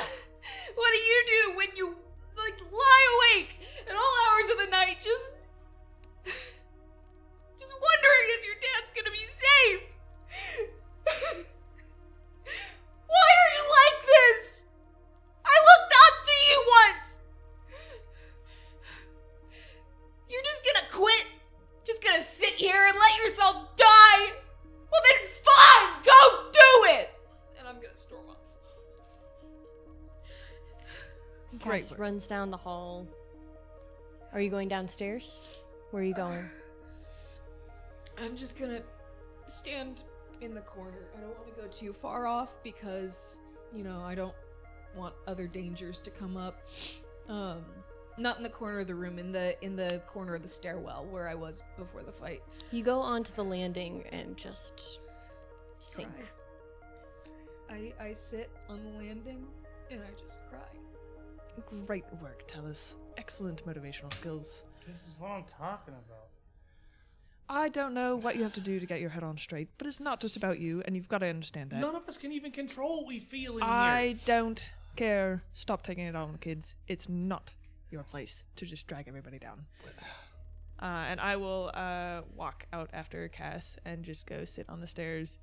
What do you do when you, lie awake at all hours of the Great Cass work. runs down the hall. Are you going downstairs? Where are you going? I'm just gonna stand in the corner. I don't want to go too far off because, I don't want other dangers to come up. Not in the corner of the room, in the corner of the stairwell where I was before the fight. You go onto the landing and just sink. I sit on the landing and I just cry. Great work, Talus. Excellent motivational skills. This is what I'm talking about. I don't know what you have to do to get your head on straight, but it's not just about you, and you've got to understand that. None of us can even control what we feel in I here. don't care. Stop taking it on, kids. It's not your place to just drag everybody down. And I will walk out after Cass and just go sit on the stairs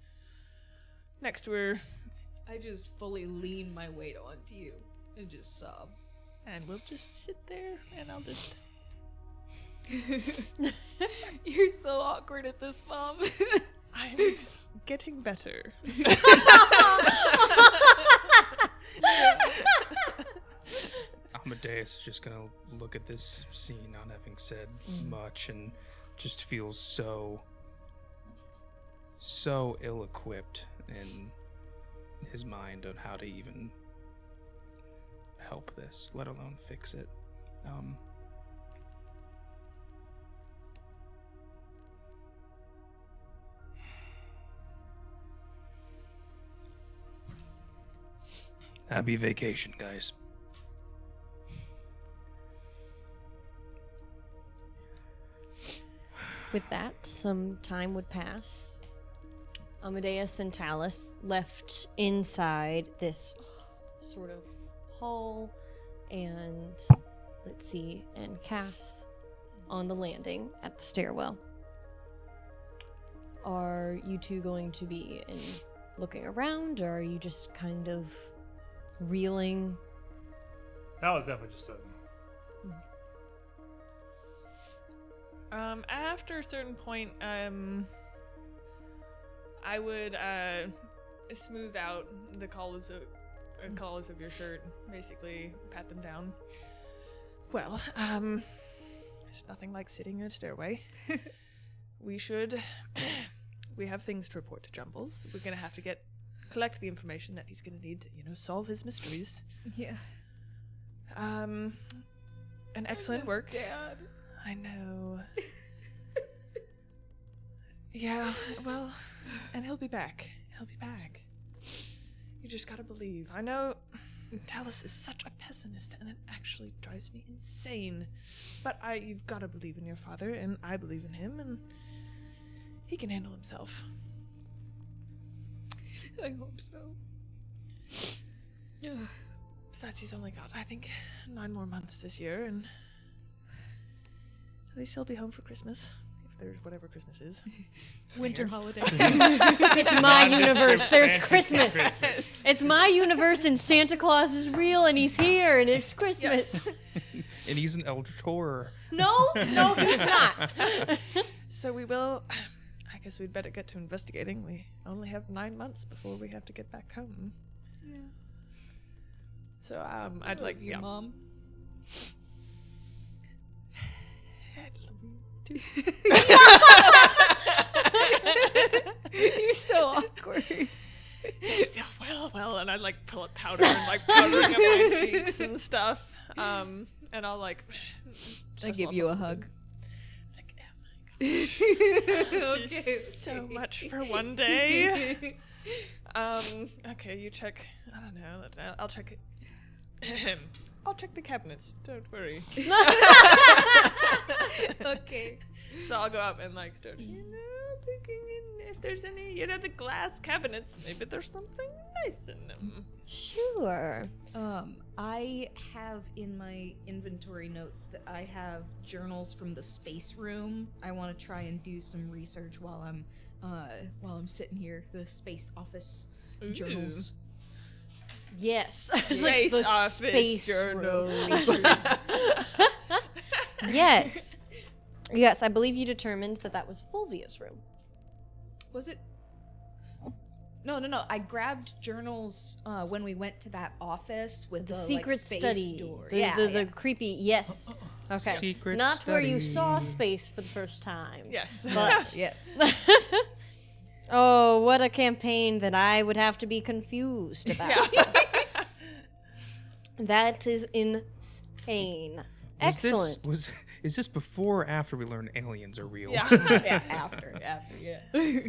next to her, I just fully lean my weight onto you and just sob. and we'll just sit there, and I'll just... You're so awkward at this, Mom. I'm getting better. Amadeus is just gonna look at this scene, not having said much, and just feels so ill-equipped in his mind on how to even help this, let alone fix it. Happy vacation, guys. With that, some time would pass. Amadeus and Talus left inside this sort of hall, and let's see, and Cass on the landing at the stairwell. Are you two going to be looking around, or are you just kind of reeling? That was definitely just sudden. After a certain point, I would smooth out the collars of your shirt, basically pat them down. Well, there's nothing like sitting in a stairway. We have things to report to Jumbles. We're gonna have to collect the information that he's gonna need to, solve his mysteries. Yeah. An excellent work. Dad. I know. Yeah, well, and he'll be back. He'll be back. You just gotta believe. I know Talus is such a pessimist, and it actually drives me insane. But you've gotta believe in your father, and I believe in him, and he can handle himself. I hope so. Yeah. Besides, he's only got, I think, 9 more months this year, and at least he'll be home for Christmas. If there's whatever Christmas is. Winter holiday. It's my universe. There's Christmas. Christmas. It's my universe, and Santa Claus is real, and he's here, and it's Christmas. And he's an eldritch horror. No, he's not. So we will. I guess we'd better get to investigating. We only have 9 months before we have to get back home. Yeah. So I'd like you, Mom. I'd love you too. You're so awkward. Yeah, well, and I'd like pull up powder and like powdering up my cheeks and stuff. And I'll like. I give you a hug. Like, oh my gosh. Okay. So much for one day. Okay, you check. I don't know. I'll check it. I'll check the cabinets. Don't worry. Okay. So I'll go up and like start, thinking if there's any, the glass cabinets. Maybe there's something nice in them. Sure. I have in my inventory notes that I have journals from the space room. I want to try and do some research while I'm sitting here. The space office journals. Yes. Space the office space journals. room. Yes. Yes, I believe you determined that was Fulvia's room. Was it? No. I grabbed journals when we went to that office with The the secret space study. door. The creepy, yes. Okay. Secret Not where you study. saw space for the first time. Yes. But Yes. oh, what a campaign that I would have to be confused about. That is insane. Excellent. Is this before or after we learn aliens are real? Yeah. Yeah, after, yeah.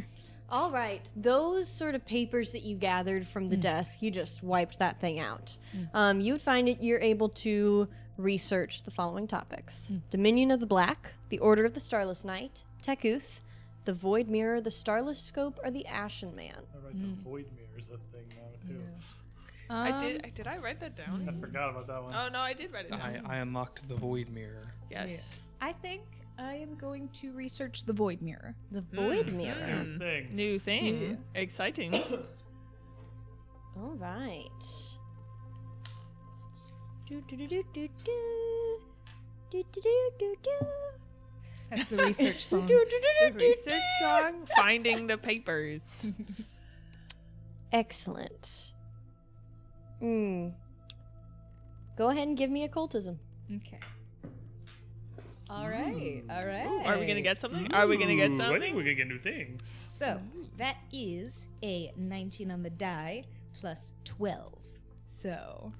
All right, those sort of papers that you gathered from the desk, you just wiped that thing out. You would find it you're able to research the following topics: Dominion of the Black, the Order of the Starless Knight, Tekuth, the Void Mirror, the Starless Scope, or the Ashen Man. I write the void mirrors a thing now too. I did I write that down? I forgot about that one. Oh no, I did write it down. I unlocked the void mirror. Yes. I think I am going to research the Void Mirror. The Void Mirror. New thing. New thing. Exciting. All right. Do do do do do do. Do do do do do. That's the research song. The research song, Finding the Papers. Excellent. Go ahead and give me occultism. Okay. All right. Are we gonna get something? Are we gonna get Ooh, I think something? we're gonna get a new thing. So that is a 19 on the die plus 12. So,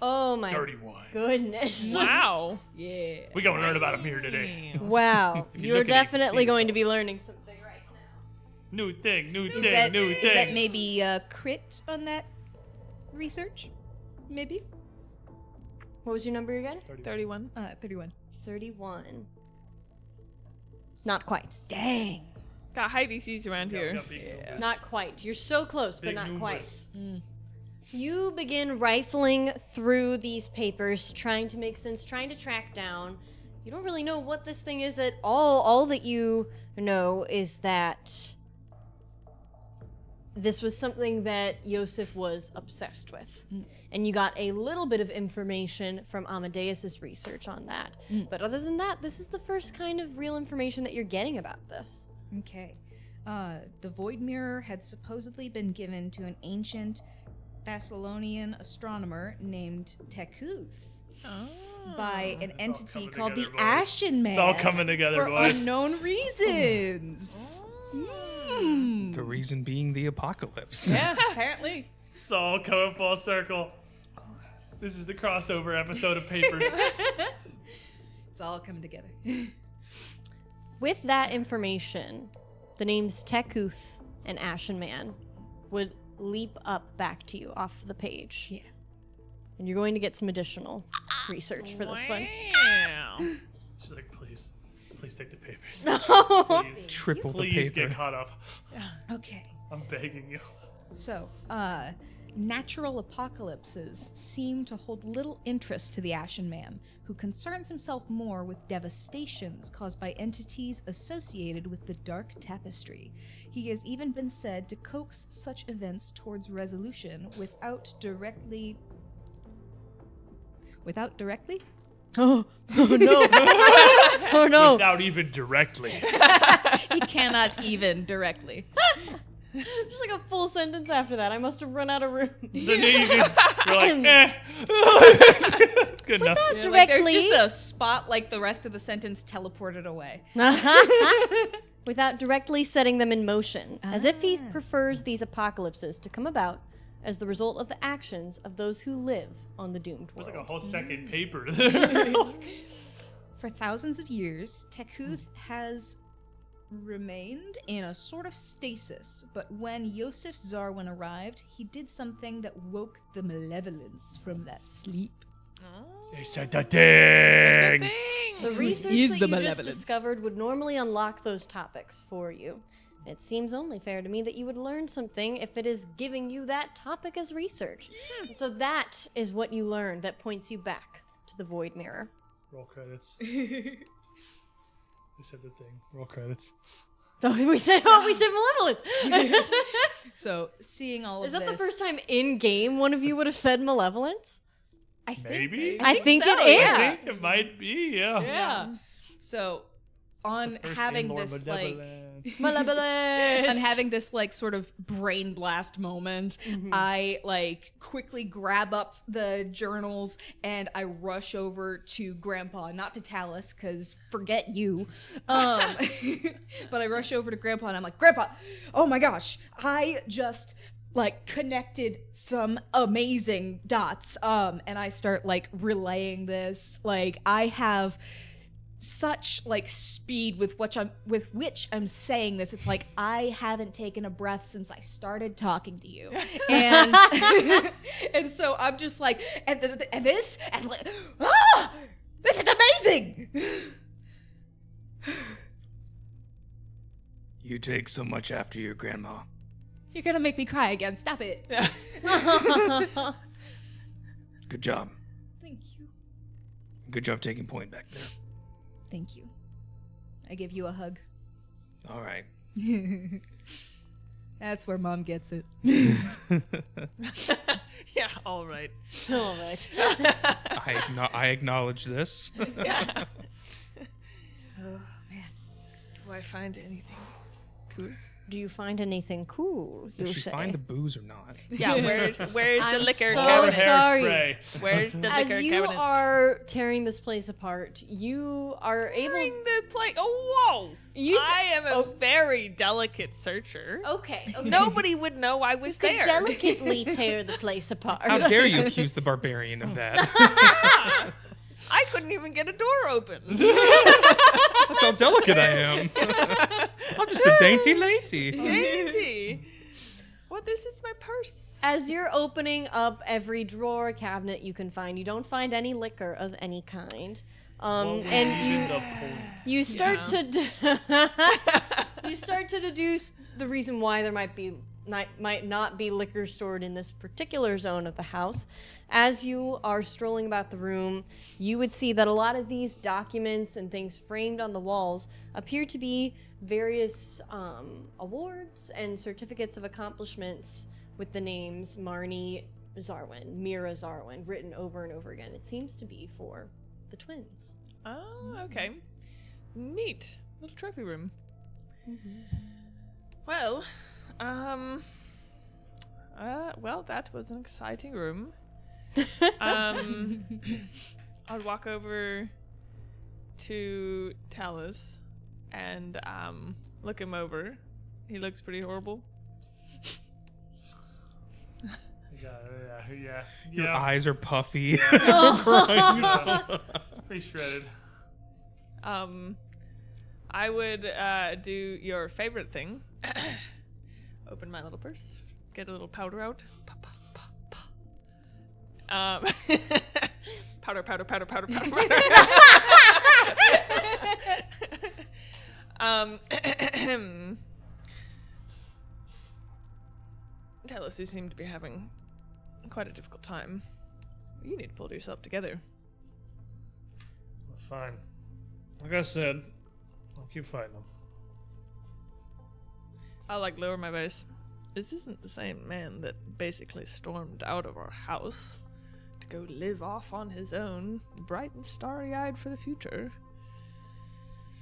Oh my 31. goodness. Wow. yeah. We're gonna learn about a mirror today. Wow. If you You're look at it, you can definitely see going to yourself. be learning something right now. New thing, new Is thing, that, new is thing. that maybe a crit on that research? Maybe? What was your number again? 31. 31. 31. Not quite. Dang. Got high DCs around Yeah, we here. got big numbers. Not quite. You're so close, but Big not numbers. quite. You begin rifling through these papers, trying to make sense, trying to track down. You don't really know what this thing is at all. All that you know is that this was something that Yosef was obsessed with. And you got a little bit of information from Amadeus's research on that. But other than that, this is the first kind of real information that you're getting about this. Okay. The Void Mirror had supposedly been given to an ancient Thessalonian astronomer named Tekuth by an entity coming called the together, boys. Ashen Man. It's all coming together, for boys. unknown reasons. The reason being the apocalypse. Yeah, apparently. It's all coming full circle. This is the crossover episode of Papers. It's all coming together. With that information, the names Tekuth and Ashen Man would leap up back to you off the page. Yeah. And you're going to get some additional research for this one. Wow. She's like, please take the papers. No. Please, Triple the please paper. get caught up. Okay. I'm begging you. So, natural apocalypses seem to hold little interest to the Ashen Man, who concerns himself more with devastations caused by entities associated with the Dark Tapestry. He has even been said to coax such events towards resolution without directly... Oh no. Oh no. Without even directly. He cannot even directly. Just like a full sentence after that. I must have run out of room. Then you're like, eh. That's good enough. Not Like, directly. there's just a spot like the rest of the sentence teleported away. Without directly setting them in motion, as if he prefers these apocalypses to come about as the result of the actions of those who live on the doomed There's world. like a whole second paper there. For thousands of years, Tekuth has remained in a sort of stasis, but when Yosef Xarwin arrived, he did something that woke the Malevolence from that sleep. They said the thing. The research is that the you just Malevolence. discovered would normally unlock those topics for you. It seems only fair to me that you would learn something if it is giving you that topic as research. And so that is what you learn that points you back to the Void Mirror. Roll credits. They said the thing. Roll credits. Oh, we said Malevolence! So, seeing all Is of that this... the first time in game one of you would have said Malevolence? I think Maybe? I think so, it is. yeah. I think it might be, yeah. Yeah. So, on having this like Malevolence. on having this like sort of brain blast moment, I like quickly grab up the journals and I rush over to Grandpa, not to Talus, because forget you. But I rush over to Grandpa and I'm like, Grandpa, oh my gosh, I just like connected some amazing dots. And I start like relaying this. Like I have such like speed with which I'm saying this. It's like I haven't taken a breath since I started talking to you, and and so I'm just like, and this, and like, this is amazing. You take so much after your grandma. You're gonna make me cry again. Stop it. Good job. Thank you. Good job taking point back there. Thank you. I give you a hug. All right. That's where Mom gets it. Yeah, all right. All right. I acknowledge this. Yeah. Oh man. Do I find anything cool? Do you find anything cool? Did you she say? find the booze or not? Yeah, where's the I'm liquor so cabinet? sorry. Hairspray. Where's the As liquor you cabinet? are tearing this place apart, you are able. Tearing the plate. Oh, whoa! You s- I am a very delicate searcher. Okay. Nobody would know I was You could there. delicately tear the place apart. How dare you accuse the barbarian of that? Yeah. I couldn't even get a door open. That's how delicate I am. I'm just a dainty lady. Dainty. Well, this is my purse. As you're opening up every drawer, cabinet you can find, you don't find any liquor of any kind. And you start to you start to deduce the reason why there might not be liquor stored in this particular zone of the house. As you are strolling about the room, you would see that a lot of these documents and things framed on the walls appear to be various awards and certificates of accomplishments with the names Marnie Xarwin, Mira Xarwin, written over and over again. It seems to be for the twins. Oh, okay. Neat. Little trophy room. Well, well, that was an exciting room. I'll walk over to Talus and look him over. He looks pretty horrible. Yeah. Your eyes are puffy. Pretty shredded. I would do your favorite thing. Open my little purse, get a little powder out. Powder. Talus, you seem to be having quite a difficult time. You need to pull yourself together. Fine. Like I said, I'll keep fighting them. I'll lower my voice. This isn't the same man that basically stormed out of our house to go live off on his own, bright and starry-eyed for the future.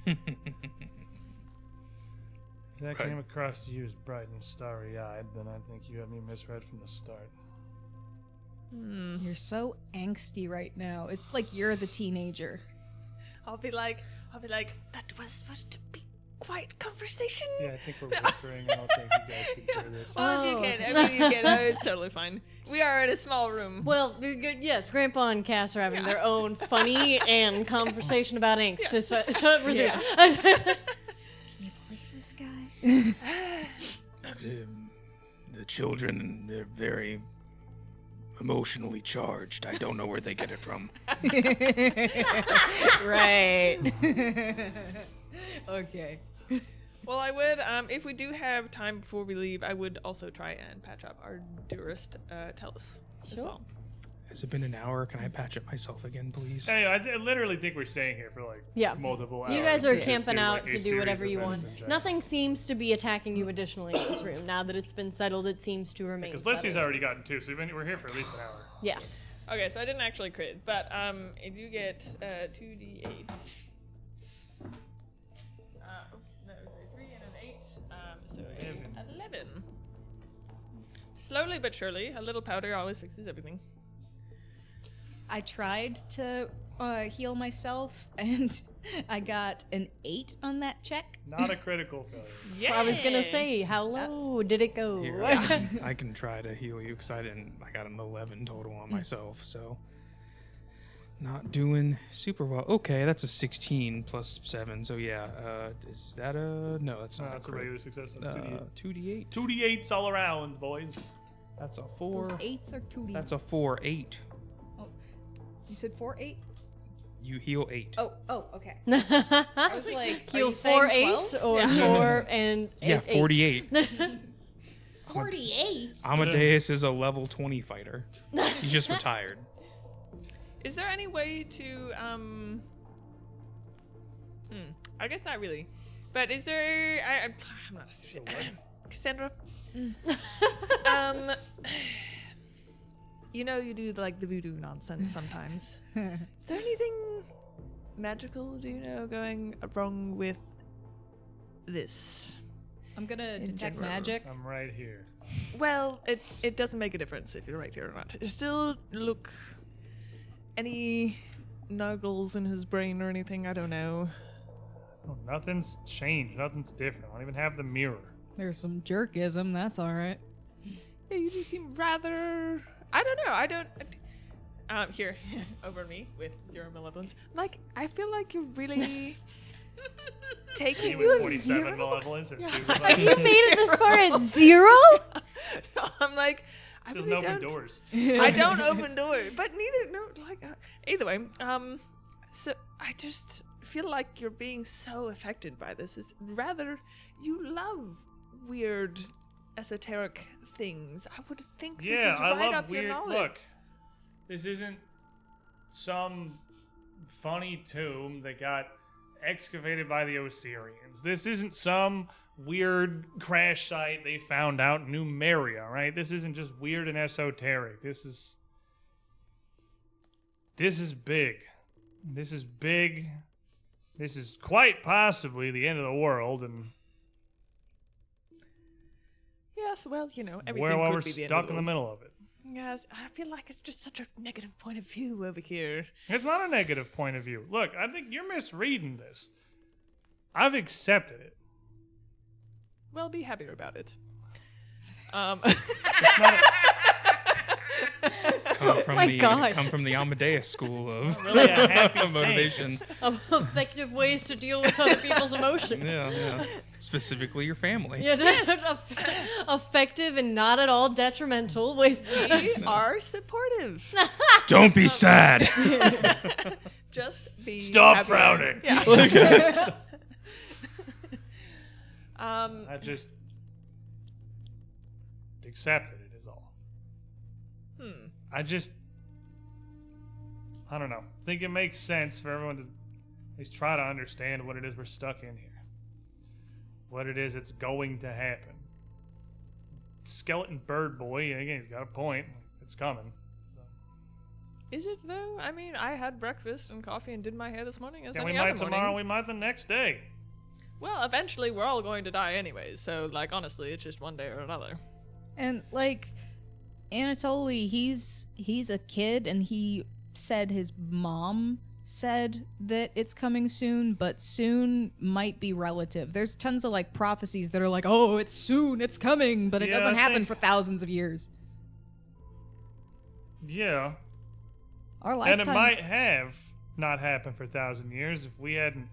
If that came across to you as bright and starry-eyed, then I think you have me misread from the start. You're so angsty right now. It's like you're the teenager. I'll be like, that was supposed to be quiet conversation. Yeah, I think we're whispering, and I'll think you guys can hear this. Well, if you can. I mean, you can. It's totally fine. We are in a small room. Well, yes, Grandpa and Cass are having their own funny and conversation about inks. Yes. So resume. Can you believe this guy? The children, they're very emotionally charged. I don't know where they get it from. Right. Okay. Well, I would, if we do have time before we leave, I would also try and patch up our dearest Talus as well. Has it been an hour? Can I patch it myself again, please? Anyway, I literally think we're staying here for multiple hours. You guys are to just camping do, out a to do series whatever of you events want. in general. Nothing seems to be attacking you additionally in this room. Now that it's been settled, it seems to remain Because settled. Leslie's already gotten 2, so we're here for at least an hour. Yeah. Okay, so I didn't actually crit, but I do get 2d8. 11. Slowly but surely, a little powder always fixes everything. I tried to heal myself, and I got an 8 on that check. Not a critical failure. Yeah. I was gonna say, how low did it go? Here, I can try to heal you because I got an 11 total on myself, so not doing super well. Okay, that's a 16 plus 7, so yeah. Is that a no? That's not. That's a crit. regular success. 2d8. 2d8s all around, boys. That's a Those 4. 8s or 2D? That's a 4, 8. You said 4, 8? You heal 8. Oh, okay. I was like, Heal are you saying 4 8 12? or 4 and Yeah, 8. 48. 48? Amadeus is a level 20 fighter. He's just retired. Is there any way to I guess not really. But is there I'm not Cassandra? You know you do like the voodoo nonsense sometimes. Is there anything magical, do you know, going wrong with this? I'm gonna In detect general. magic. I'm right here. Well, it doesn't make a difference if you're right here or not. Still look any nuggles in his brain or anything, I don't know. Oh, nothing's changed. Nothing's different. I don't even have the mirror. There's some jerkism, that's alright. Yeah, you just seem rather I don't know. I don't here over me with 0 malevolence. Like, I feel like you're really taking With 47 malevolence and super Have you made it this far at 0? I'm like, I Doesn't really open don't. doors. I don't open doors, but neither. No, like either way. So I just feel like you're being so affected by this. It's rather you love weird, esoteric things. I would think Yeah, this is I right love up weird. your knowledge. Look, this isn't some funny tomb that got excavated by the Osirians. This isn't some weird crash site they found out in Numeria, right? This isn't just weird and esoteric. This is big. This is big. This is quite possibly the end of the world, and Yes, well, you know, everything we're could be the end stuck of the in the world. middle of it. Yes, I feel like it's just such a negative point of view over here. It's not a negative point of view. Look, I think you're misreading this. I've accepted it. Well, be happier about it. It's not Come from the Amadeus school of really a happy motivation. Of effective ways to deal with other people's emotions. Yeah. Specifically your family. Yeah, effective and not at all detrimental ways. We are supportive. Don't be sad. Just be Stop happier. frowning. Yeah. I just accepted it is all. I don't know. Think it makes sense for everyone to at least try to understand what it is we're stuck in here. What it is that's going to happen. Skeleton bird boy, again, he's got a point. It's coming. So. Is it though? I mean, I had breakfast and coffee and did my hair this morning as Yeah, we any might other tomorrow, morning. we might the next day. Well, eventually we're all going to die anyways, so like honestly, it's just one day or another. And like Anatoly, he's a kid, and he said his mom said that it's coming soon, but soon might be relative. There's tons of like prophecies that are like, oh, it's soon, it's coming, but it Yeah, doesn't I happen think- for thousands of years. Yeah. Our lifetime. And it might have not happened for 1,000 years if we hadn't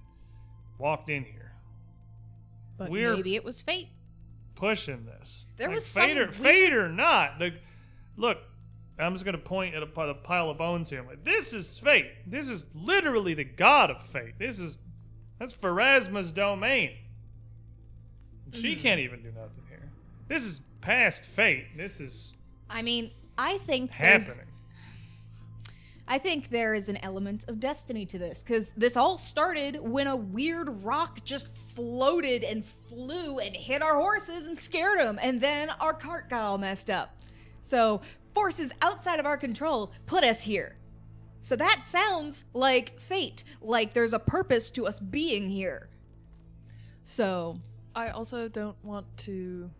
walked in here. but we're- maybe it was fate. Pushing this. There Like, was some fate or not. Look, I'm just gonna point at a pile of bones here. I'm like, this is fate. This is literally the god of fate. That's Pharasma's domain. She can't even do nothing here. This is past fate. This is I mean, I think happening. I think there is an element of destiny to this, because this all started when a weird rock just floated and flew and hit our horses and scared them, and then our cart got all messed up. So forces outside of our control put us here. So that sounds like fate, like there's a purpose to us being here. So I also don't want to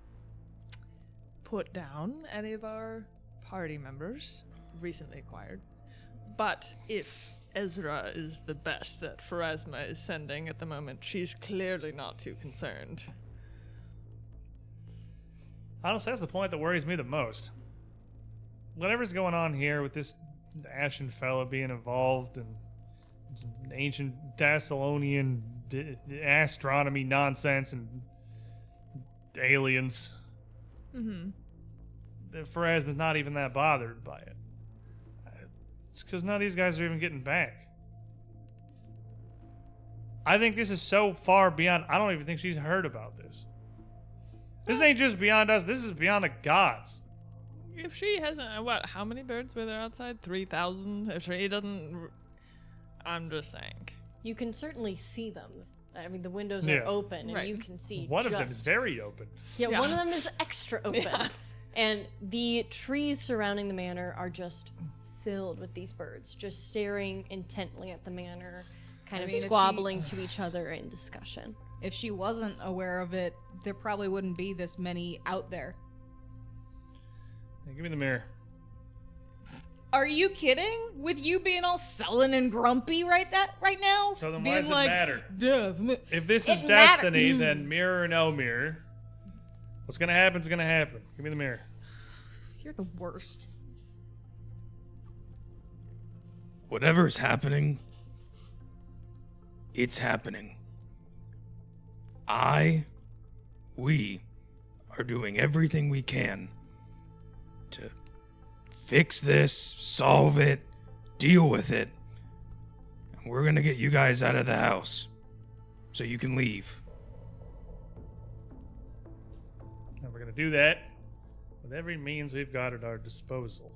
put down any of our party members, recently acquired. But if Ezra is the best that Pharasma is sending at the moment, she's clearly not too concerned. Honestly, that's the point that worries me the most. Whatever's going on here with this Ashen fella being involved and ancient Thessalonian astronomy nonsense and aliens. Pharasma's not even that bothered by it. It's because none of these guys are even getting back. I think this is so far beyond. I don't even think she's heard about this. This ain't just beyond us. This is beyond the gods. If she hasn't, how many birds were there outside? 3,000? If she doesn't, I'm just saying. You can certainly see them. I mean, the windows are open, and you can see. One of them is very open. Yeah, one of them is extra open. And the trees surrounding the manor are just filled with these birds, just staring intently at the manor, kind of squabbling to each other in discussion. If she wasn't aware of it, there probably wouldn't be this many out there. Hey, give me the mirror. Are you kidding? With you being all sullen and grumpy right now? So then being why does it matter? Death. If this is destiny, then mirror or no mirror, what's gonna happen is gonna happen. Give me the mirror. You're the worst. Whatever's happening, it's happening. We are doing everything we can to fix this, solve it, deal with it. And we're gonna get you guys out of the house so you can leave. And we're gonna do that with every means we've got at our disposal.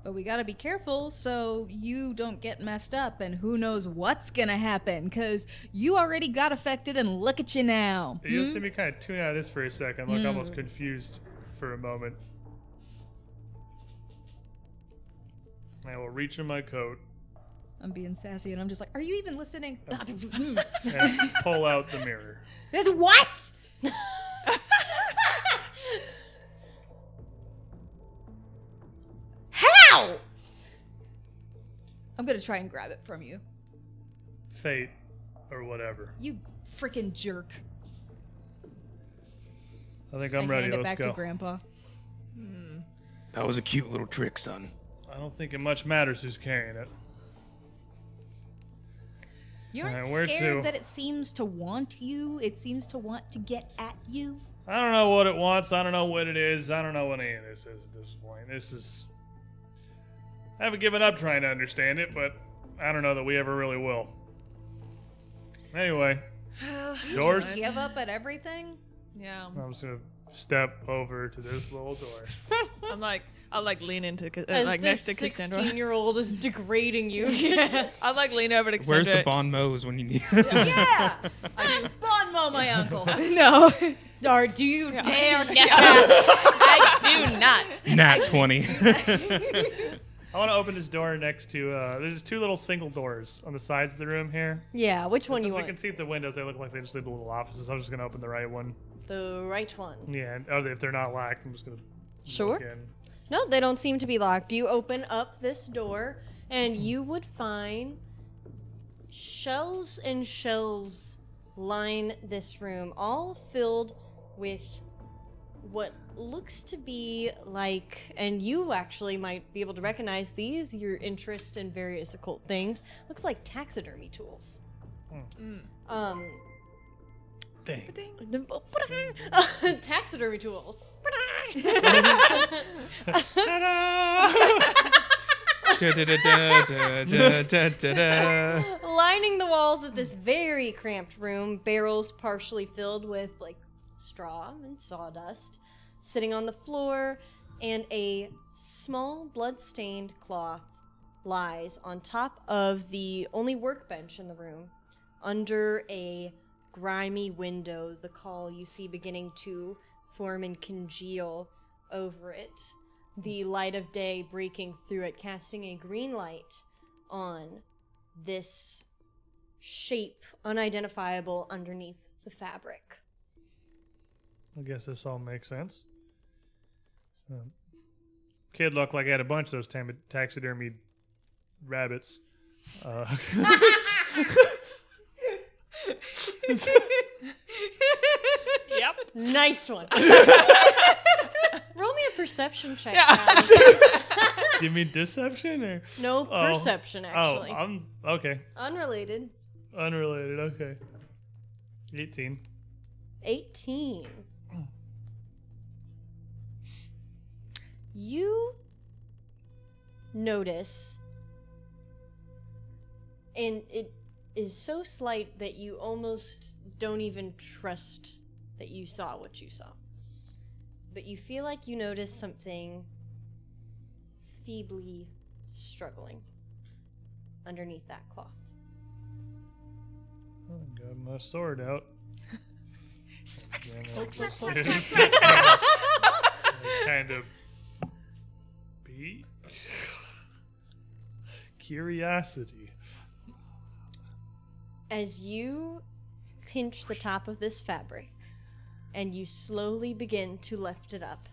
But we gotta be careful so you don't get messed up, and who knows what's gonna happen, because you already got affected, and look at you now. You'll see me kind of tune out of this for a second, look almost confused for a moment. I will reach in my coat I'm being sassy, and I'm just like, are you even listening? and pull out the mirror. What? How? I'm gonna try and grab it from you. Fate, or whatever. You freaking jerk. I think I'm ready. Hand it Let's back go. to Grandpa. That was a cute little trick, son. I don't think it much matters who's carrying it. You aren't where scared to? that it seems to want you? It seems to want to get at you? I don't know what it wants. I don't know what it is. I don't know what any of this is at this point. This is... I haven't given up trying to understand it, but I don't know that we ever really will. Anyway, doors. Just give up at everything? Yeah. I'm just gonna step over to this little door. I'll lean into As next this to Cassandra. 16-year-old is degrading you. I'll lean over to Cassandra. Where's the Bon Mo's when you need Yeah! I do Bon Mo, my uncle. No. Or do you dare? I do not. Nat 20. I want to open this door next to, there's two little single doors on the sides of the room here. Yeah, which one Since you we want? can see at the windows, they look like they just leave little offices. I'm just going to open the right one. The right one. Yeah, and if they're not locked, I'm just going to Sure. look in. No, they don't seem to be locked. You open up this door, and you would find shelves and shelves line this room, all filled with what looks to be like, and you actually might be able to recognize these, your interest in various occult things, looks like taxidermy tools. Taxidermy tools. Lining the walls of this very cramped room, barrels partially filled with like straw and sawdust, sitting on the floor, and a small blood-stained cloth lies on top of the only workbench in the room, under a grimy window, the call you see beginning to form and congeal over it, the light of day breaking through it, casting a green light on this shape unidentifiable underneath the fabric. I guess this all makes sense. Kid looked like he had a bunch of those taxidermied rabbits. Yep. Nice one. Roll me a perception check. Do you mean deception or? No, perception, actually. Okay. Unrelated. Unrelated, okay. 18. 18. You notice, and it is so slight that you almost don't even trust that you saw what you saw. But you feel like you notice something feebly struggling underneath that cloth. I got my sword out. Kind of beat. Curiosity. As you pinch the top of this fabric and you slowly begin to lift it up,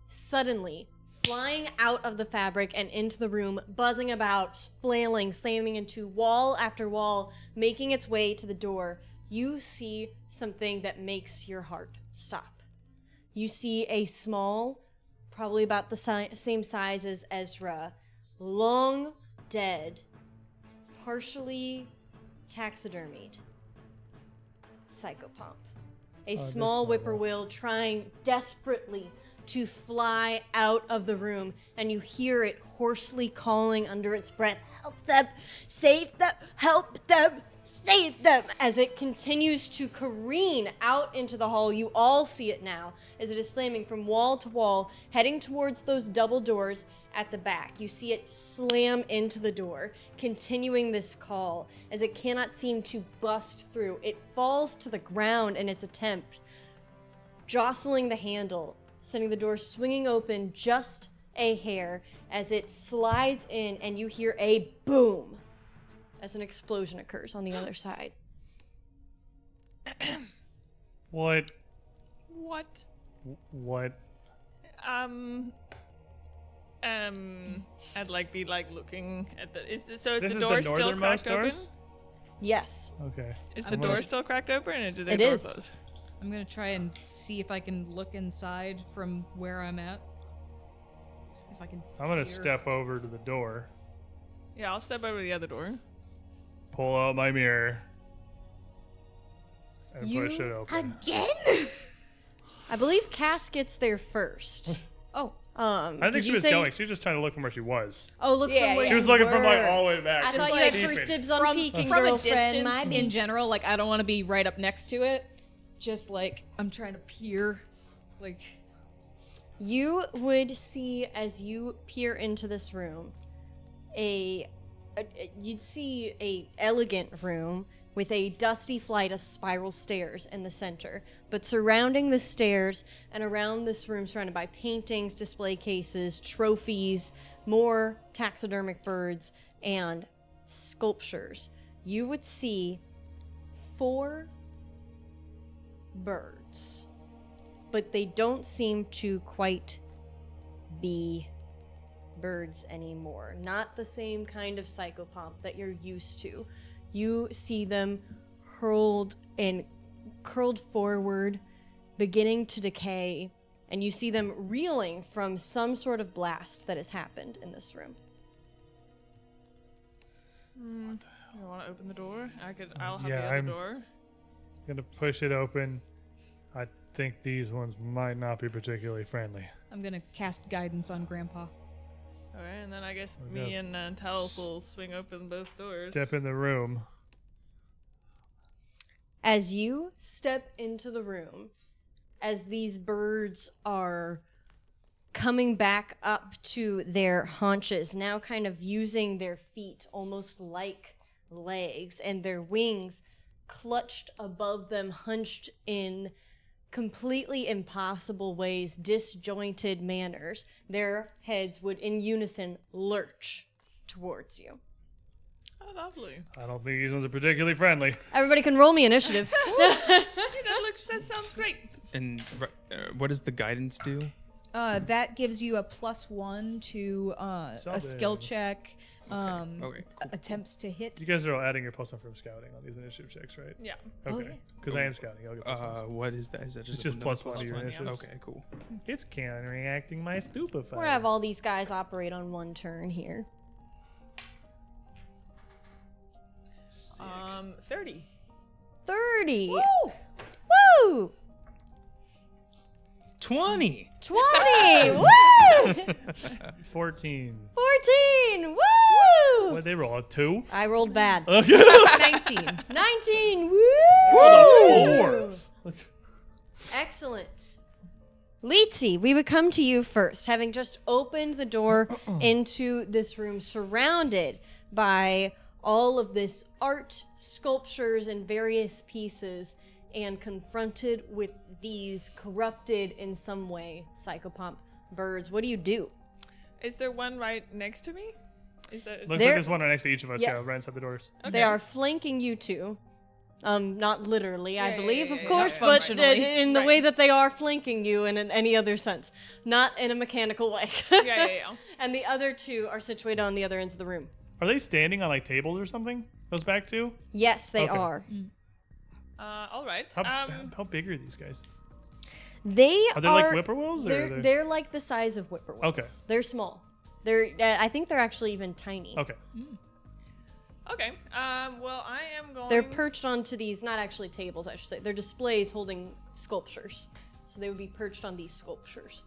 suddenly, flying out of the fabric and into the room, buzzing about, flailing, slamming into wall after wall, making its way to the door, you see something that makes your heart stop. You see a small, probably about the same size as Ezra, long dead, partially taxidermied psychopomp. A small whippoorwill trying desperately to fly out of the room, and you hear it hoarsely calling under its breath, "Help them! Save them! Help them! Save them!" As it continues to careen out into the hall. You all see it now as it is slamming from wall to wall, heading towards those double doors at the back. You see it slam into the door, continuing this call as it cannot seem to bust through. It falls to the ground in its attempt, jostling the handle, sending the door swinging open just a hair as it slides in, and you hear a boom as an explosion occurs on the other side. What? What? What? I'd be looking at the. Is the This is door the still northernmost cracked doors? open? Yes. Okay. Is the door still cracked open, or do they It door is. close? I'm gonna try and see if I can look inside from where I'm at. If I can. I'm gonna hear. step over to the door, Yeah, I'll step over to the other door. pull out my mirror, and You push it open. again? I believe Cass gets there first. Oh, I think did she you was say? going. She was just trying to look from where she was. Oh, look Yeah, from where yeah. She was you looking from were. all the way back. I just thought you like had peeping. first dibs on from peeking, a girlfriend. distance My in general, I don't want to be right up next to it. Just I'm trying to peer, You would see, as you peer into this room, you'd see a elegant room with a dusty flight of spiral stairs in the center. But surrounding the stairs and around this room, surrounded by paintings, display cases, trophies, more taxidermic birds, and sculptures, you would see 4 birds. But they don't seem to quite be birds anymore. Not the same kind of psychopomp that you're used to. You see them curled forward, beginning to decay, and you see them reeling from some sort of blast that has happened in this room. You want to open the door? I'll have Yeah, the other I'm- door. Gonna push it open. I think these ones might not be particularly friendly. I'm gonna cast guidance on Grandpa. Alright, and then I guess Okay. me and Talos will swing open both doors. Step in the room. As you step into the room, as these birds are coming back up to their haunches, now kind of using their feet almost like legs, and their wings clutched above them, hunched in completely impossible ways, disjointed manners, their heads would in unison lurch towards you. Oh, lovely. I don't think these ones are particularly friendly. Everybody can roll me initiative. That sounds great. And what does the guidance do? That gives you a +1 to a skill Something. check. Okay, cool. Attempts to hit. You guys are all adding your +1 from scouting on these initiative checks, right? Yeah. Okay. Because I am scouting. I'll get +1. What is that? Is that just It's just another +1 to your +1, yeah. initiatives. Okay, cool. It's counteracting my stupefier. We're gonna have all these guys operate on one turn here. 30. 30. Woo! Woo! 20. 20. Woo! 14. 14. Woo! What'd they roll? A 2? I rolled bad. Okay. 19. 19. Woo! Rolled a 4. Excellent. Litsi, we would come to you first, having just opened the door into this room, surrounded by all of this art, sculptures, and various pieces, and confronted with these corrupted in some way psychopomp birds. What do you do? Is there one right next to me? Looks like They're- there's one right next to each of us. Yes. Yeah, right inside the doors. Okay. They are flanking you two. Not literally, I Yeah, believe, yeah, of yeah, course, yeah. but Functionally. in the Right. way that they are flanking you and in any other sense, not in a mechanical way. Yeah. And the other two are situated on the other ends of the room. Are they standing on like tables or something? Those back two? Yes, they Okay. are. All right. How big are these guys? They Are they like whippoorwills? Or They're like the size of whippoorwills. Okay. They're small. They're I think they're actually even tiny. Okay. Okay. Well, I am going. They're perched onto these, not actually tables, I should say. They're displays holding sculptures. So they would be perched on these sculptures.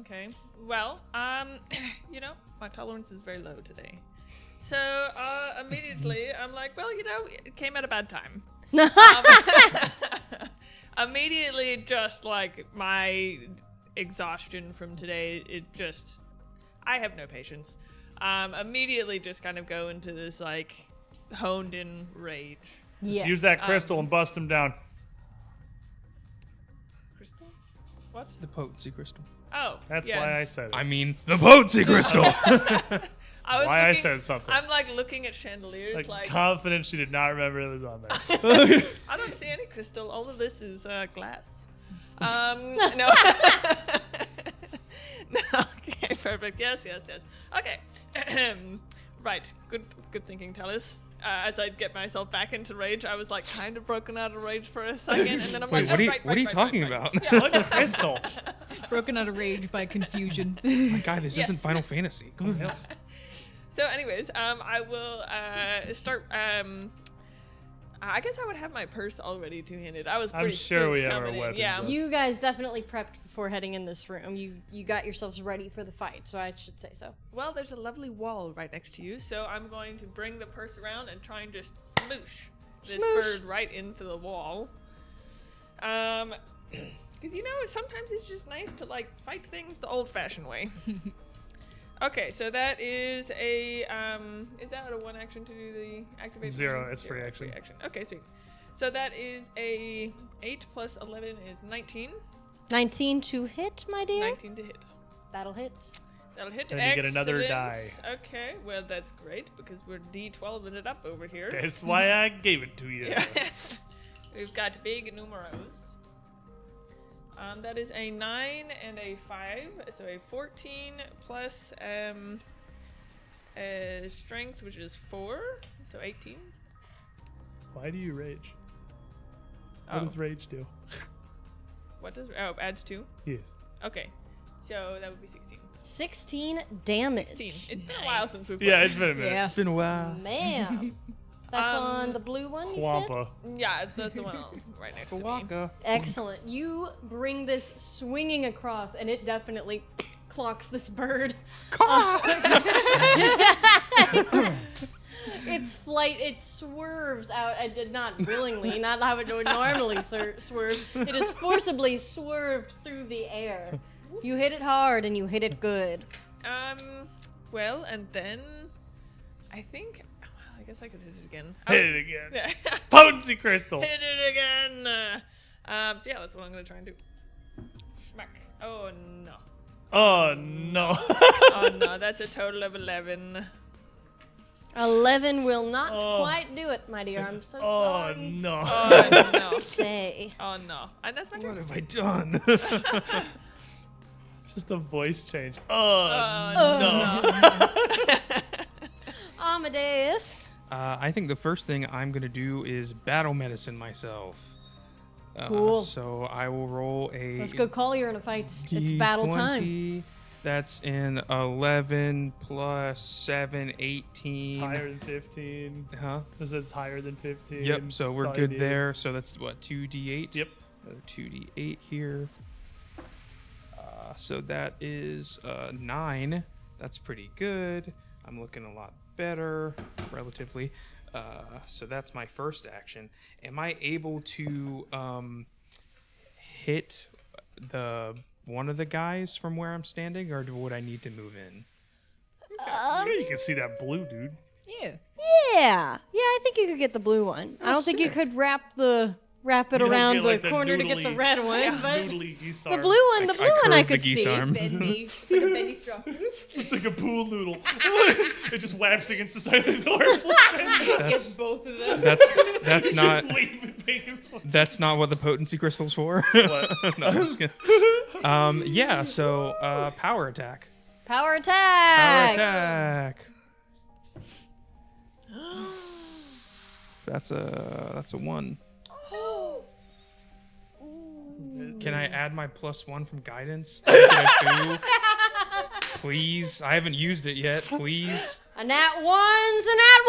Okay. Well, my tolerance is very low today. So, immediately, I'm like, well, it came at a bad time. Immediately, just like my exhaustion from today, I have no patience. Immediately just kind of go into this, like, honed in rage. Yes. Use that crystal and bust them down. Crystal? What? The potency crystal. Oh, That's yes. why I said it. I mean, the potency crystal. I was Why I looking, said something. I'm like looking at chandeliers, like confident she did not remember it was on there. I don't see any crystal. All of this is glass. No. No. Okay, perfect. Yes. Okay. Right. Good thinking, Talis. As I'd get myself back into rage, I was like kind of broken out of rage for a second, and then I'm Wait, like, what are you talking about? Yeah. Look at crystal. Broken out of rage by confusion. My God, this Yes. isn't Final Fantasy. Come on. So, anyways, I will start. I guess I would have my purse already two-handed. I was I'm pretty sure we spooked have our coming in. weapons Yeah. up. You guys definitely prepped before heading in this room. You got yourselves ready for the fight, so I should say so. Well, there's a lovely wall right next to you, so I'm going to bring the purse around and try and just smoosh this Smoosh. bird right into the wall. Because sometimes it's just nice to like fight things the old-fashioned way. Okay, so that is a is that a one action to do the activate? 0, thing? it's free action. Okay, sweet. So that is a 8 plus 11 is 19. 19 to hit, my dear. 19 to hit. That'll hit. That'll hit. Then you get another Excellent. die. Okay, well that's great because we're D12ing it up over here. That's why I gave it to you. Yeah. We've got big numeros. That is a 9 and a 5, so a 14 plus strength, which is 4, so 18. Why do you rage? What Oh. does rage do? What does adds 2? Yes. Okay, so that would be 16. 16 damage. 16. It's been a while since we've Yeah, played. it's been a minute. Yeah. It's been a while. Man. That's on the blue one, you said? Wampa. Yeah, that's the one right next to me. Waka. Excellent. You bring this swinging across, and it definitely clocks this bird. Its flight, it swerves out. I did not willingly, not how it would normally swerve. It is forcibly swerved through the air. You hit it hard, and you hit it good. Well, and then I think I guess I could hit it again. Hit it again. Yeah. Potency crystal. Hit it again. So yeah, that's what I'm gonna try and do. Schmack. Oh no. Oh no. Oh no, that's a total of 11. 11 will not quite do it, my dear. I'm so Oh sorry. no. Oh no. Say. Oh no. And that's my What turn. have I done? Just a voice change. Oh no. Amadeus. I think the first thing I'm gonna do is battle medicine myself. Cool. So I will roll a. Let's go call you in a fight. It's battle time. D20. That's an 11 plus 7, 18. Higher than 15. Huh? Because it's higher than 15. Yep. So That's we're all you good need. there. So that's what, 2d8? Yep. 2d8 here. So that is 9. That's pretty good. I'm looking a lot better, relatively. So that's my first action. Am I able to hit one of the guys from where I'm standing, or would I need to move in? Sure, you can see that blue dude. Yeah. Yeah. Yeah, I think you could get the blue one. I don't think you could wrap it You don't around get, the like, the corner to get the noodly- red one, but Noodly geese the arm. blue one, the blue one I curved the could geese see. arm. Bendy. It's like a bendy straw. It's like a pool noodle. It just whaps against the side of the door. That's Both of them. that's not Just leave it painful. that's not what the potency crystal's for. What? No, I'm just kidding. Yeah. So power attack. Power Power attack. attack. That's a 1. Can I add my +1 from guidance? To make it a 2? Please. I haven't used it yet. Please. A nat one's a nat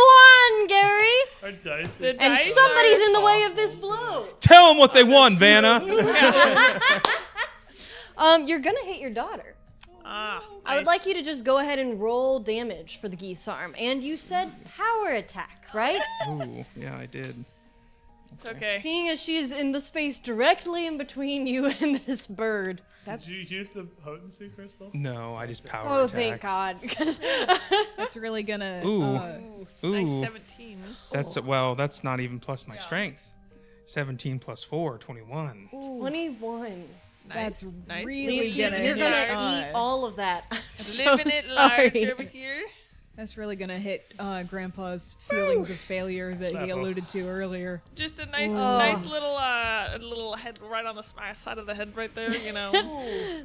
1, Gary. Our dice The is- And dice somebody's are in the way of awful. this blow. Tell them what they want, Vanna. You're gonna hit your daughter. Ah, I would nice. like you to just go ahead and roll damage for the geese arm. And you said power attack, right? Ooh, yeah, I did. It's okay. Seeing as she is in the space directly in between you and this bird. Did you use the potency crystal? No, I just power Oh, attacked. thank God. That's really gonna. Ooh. Nice Ooh, 17. that's not even plus my Yeah. strength. 17 plus 4, 21. 21. That's Nice. really Lindsay, gonna. you're hit, gonna eat all of that. I'm so Living it large sorry. over here. That's really gonna hit Grandpa's feelings of failure that Slap he off. alluded to earlier. Just a nice, Ooh. nice little head right on the side of the head right there. You know.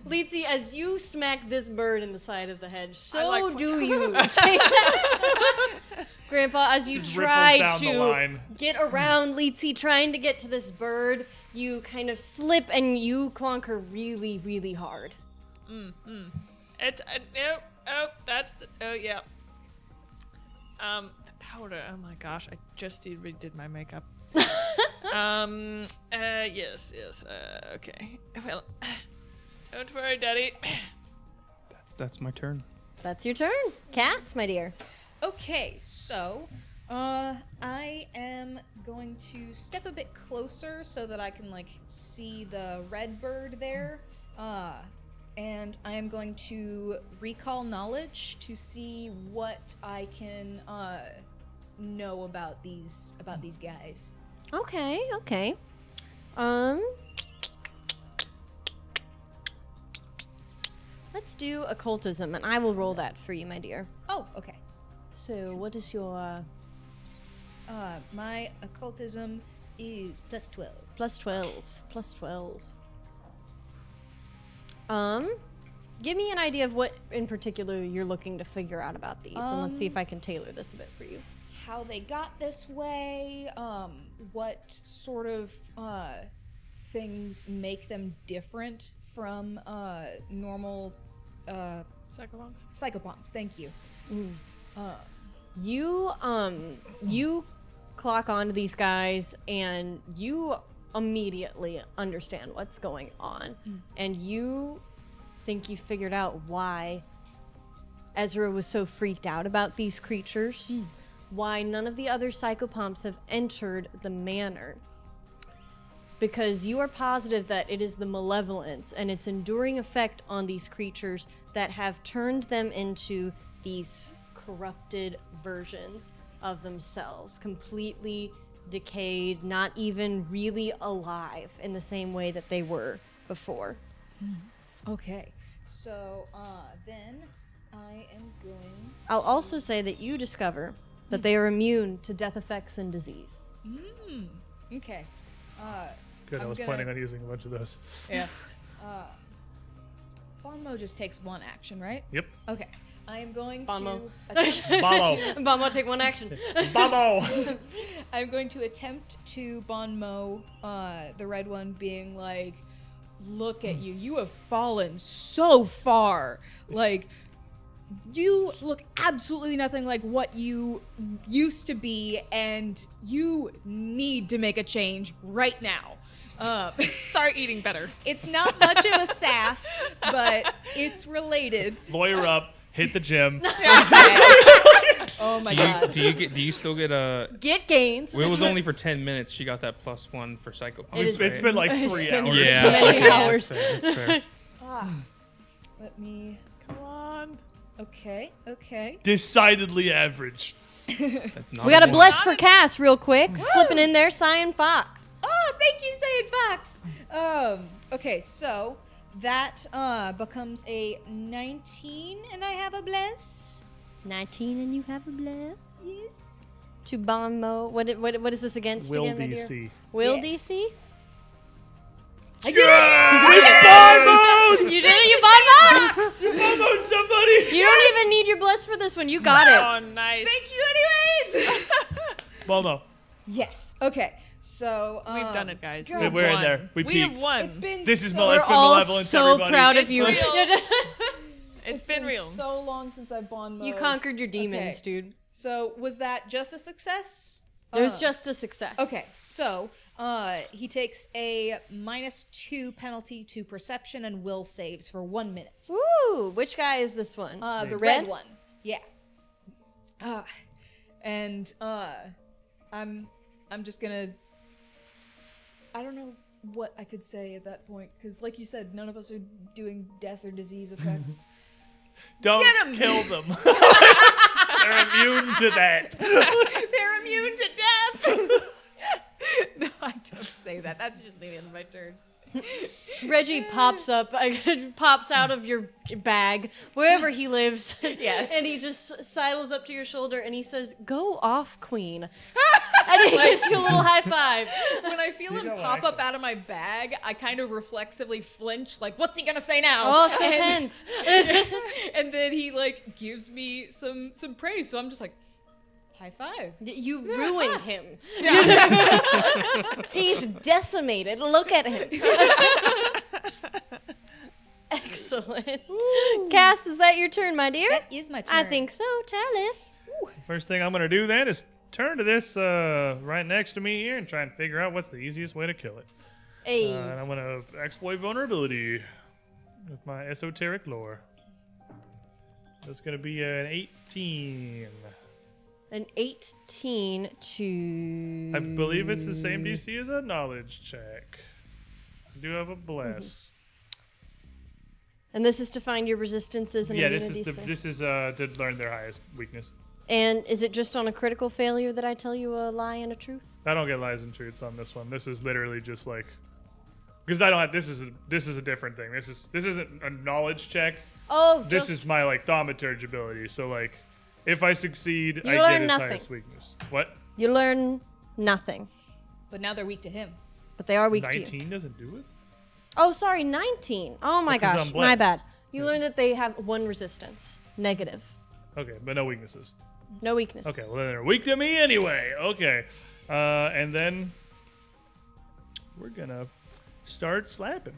Lizzie, as you smack this bird in the side of the head, so like do you. Take that. Grandpa, as you Just try ripples down the to line. get around Lizzie, trying to get to this bird, you kind of slip and you clonk her really, really hard. It's no. Oh, that's oh yeah. The powder. Oh my gosh, I just redid my makeup. Yes. Okay. Well, don't worry, Daddy. That's my turn. That's your turn. Cass, my dear. Okay, so I am going to step a bit closer so that I can like see the red bird there. And I am going to recall knowledge to see what I can know about these guys. Okay. Let's do occultism, and I will roll that for you, my dear. Oh, okay. So, what is your My occultism is plus 12. plus 12? Give me an idea of what in particular you're looking to figure out about these, and let's see if I can tailor this a bit for you. How they got this way, what sort of things make them different from normal psychobombs. Thank you. You clock onto these guys, and you immediately understand what's going on, and you think you figured out why Ezra was so freaked out about these creatures, why none of the other psychopomps have entered the manor. Because you are positive that it is the malevolence and its enduring effect on these creatures that have turned them into these corrupted versions of themselves, completely decayed, not even really alive in the same way that they were before. Okay. So, then I am going. I'll also say that you discover that they are immune to death effects and disease. Okay. Good, I I'm was gonna- planning on using a bunch of those. Yeah. Bonmo just takes one action, right? Yep. Okay. I am going Bonmo. to attempt Bonmo. Bonmo, take one action. Bonmo! I'm going to attempt to Bonmo, the red one, being like, look at you. You have fallen so far. Like, you look absolutely nothing like what you used to be, and you need to make a change right now. Start eating better. It's not much of a sass, but it's related. Lawyer up, hit the gym. Oh my god. Do you still get a? Get gains. Well, it was only for 10 minutes. She got that +1 for psychopath. It is- It's been like It's 3 been- hours. Yeah, many okay, hours. That's fair. Let me. Come on. Okay. Decidedly average. That's not. We got a one. bless for Cass real quick. Slipping in there, Cyan Fox. Oh, thank you, Saying Fox. Okay, so that becomes a 19, and I have a bless. 19 and you have a bless. Yes. To Bonmo. What is this against Will again, my dear? DC. Will Yeah. DC? Yeah! Bonmo! You did it, you Bonmo! Bonmo somebody! You don't even need your bless for this one. You got it. Oh, nice. Thank you, anyways. Bonmo. Yes. Okay. So We've done it, guys. God. We've We're in won. there. We have peaked. won. it's been This is so, It's We're been all Malevolence, so everybody. proud of It's you. real. it's been real. so long since I've Bon You mode. conquered your demons, Okay. dude. So was that just a success? There's just a success. Okay, so he takes a -2 penalty to perception and will saves for 1 minute. Ooh, which guy is this one? The Red? red one. Yeah. And I'm just gonna. I don't know what I could say at that point because, like you said, none of us are doing death or disease effects. Don't Get 'em! kill them. They're immune to that. They're immune to death. No, I don't say that. That's just the end of my turn. Reggie pops out of your bag, wherever he lives. Yes. And he just sidles up to your shoulder and he says, "Go off, queen." And he gives you a little high five. When I feel him know pop what? up out of my bag, I kind of reflexively flinch, like, what's he gonna say now? Oh, so And- tense. And then he like gives me some praise, so I'm just like, high five. You ruined him. He's decimated. Look at him. Excellent. Cass, is that your turn, my dear? That is my turn. I think so. Talus. First thing I'm going to do then is turn to this right next to me here and try and figure out what's the easiest way to kill it. Hey. And I'm going to exploit vulnerability with my esoteric lore. That's going to be an 18. An 18 to... I believe it's the same DC as a knowledge check. I do have a bless. And this is to find your resistances and Yeah, this immunities. is to learn their highest weakness. And is it just on a critical failure that I tell you a lie and a truth? I don't get lies and truths on this one. This is literally just like, because I don't have. This is a different thing. This isn't a knowledge check. Oh, This just is my like thaumaturge ability. So like, if I succeed, You I learn get his nothing. highest weakness. What? you learn nothing, But now they're weak to him. but they are weak to you. 19 doesn't do it. Oh, sorry, 19. Oh my Because gosh, I'm my blessed. bad. You learn that they have one resistance, negative, Okay, but no weaknesses. no weakness. Okay, well then they're weak to me anyway. Okay, and then we're gonna start slapping.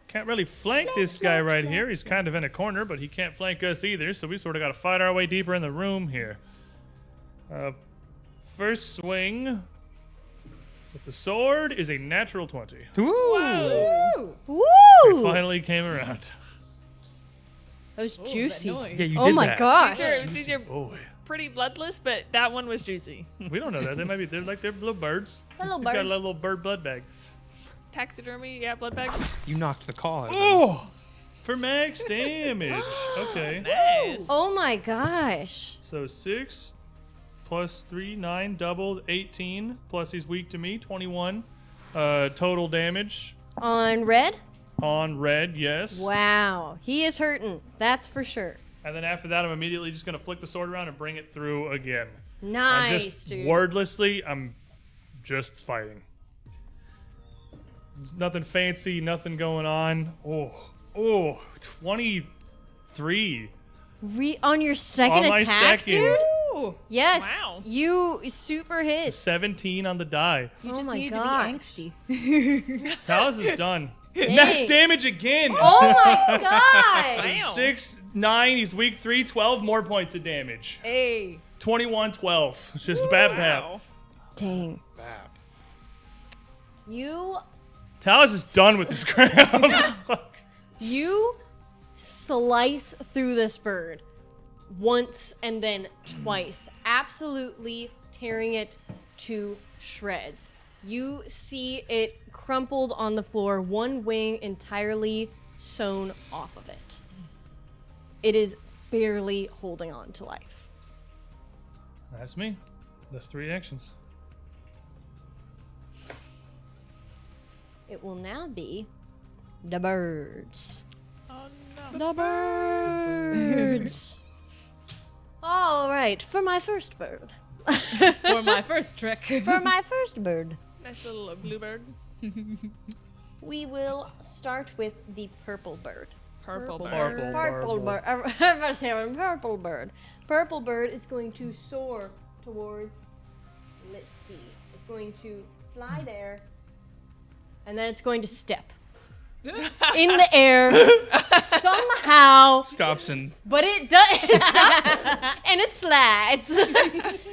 Can't really flank this guy right here. He's kind of in a corner, but he can't flank us either. So we sort of got to fight our way deeper in the room here. First swing with the sword is a natural 20. Ooh. Woo! Finally came around. That was juicy. Yeah, you Oh did my that. gosh. These are Boy, pretty bloodless, but that one was juicy. we don't know that. They're little birds. Little He's got a bird. little bird blood bag. Taxidermy, yeah, blood bag. You knocked the call out of him. Oh, for max damage. Okay. Nice. Oh my gosh. So 6 plus 3, 9, doubled, 18. Plus he's weak to me, 21. Total damage On red? on red, yes. Wow. He is hurting. That's for sure. And then after that, I'm immediately just going to flick the sword around and bring it through again. Nice, dude. Wordlessly, I'm just fighting. There's nothing fancy, nothing going on. Oh, 23. On your second On my attack, second. dude? Ooh, Yes. Wow. You super hit. 17 on the die. you Oh just my need gosh. to be angsty. Talus is done. Dang. Max damage again. Oh my god. Wow. 6, 9, he's weak 3, 12 more points of damage. Hey. 21, 12. It's just bap bap. Wow. Dang. Bap. You Talus is done with this crap. You slice through this bird once and then twice, absolutely tearing it to shreds. You see it crumpled on the floor, one wing entirely sewn off of it. It is barely holding on to life. That's me. That's 3 actions. It will now be the birds. Oh no. The birds. All right, for my first bird. For my first trick. For my first bird, Nice little bluebird. we will start with the purple bird. Purple bird. Purple. Bird. I'm about to say a purple bird. Purple bird is going to soar towards. Let's see. It's going to fly there, and then it's going to step in the air somehow. Stops and But it does, it stops, and it slides,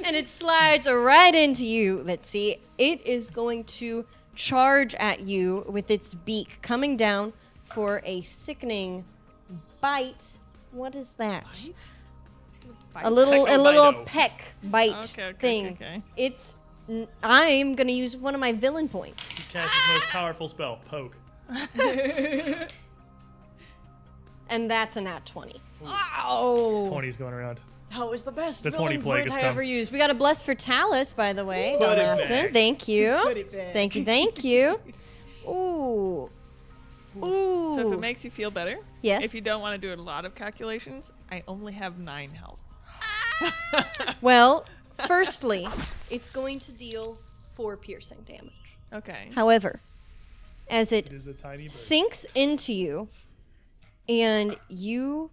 and it slides right into you. Let's see. It is going to charge at you with its beak, coming down for a sickening bite. What is that? A little Peck-o-bito. peck bite Okay. thing. It's. I'm gonna use one of my villain points. Cast his most powerful spell, Poke. And that's a nat 20. Oh. 20's going around. That was the best The 20 villain plague point has I come. ever used. We got a bless for Talus, by the way. Put it Dawson. back. Thank you. Put it back. Thank you, thank you. Ooh. Ooh. So if it makes you feel better, Yes. if you don't want to do a lot of calculations, I only have 9 health. Well, firstly, it's going to deal 4 piercing damage. Okay. However, as it It is a tiny bird. sinks into you and you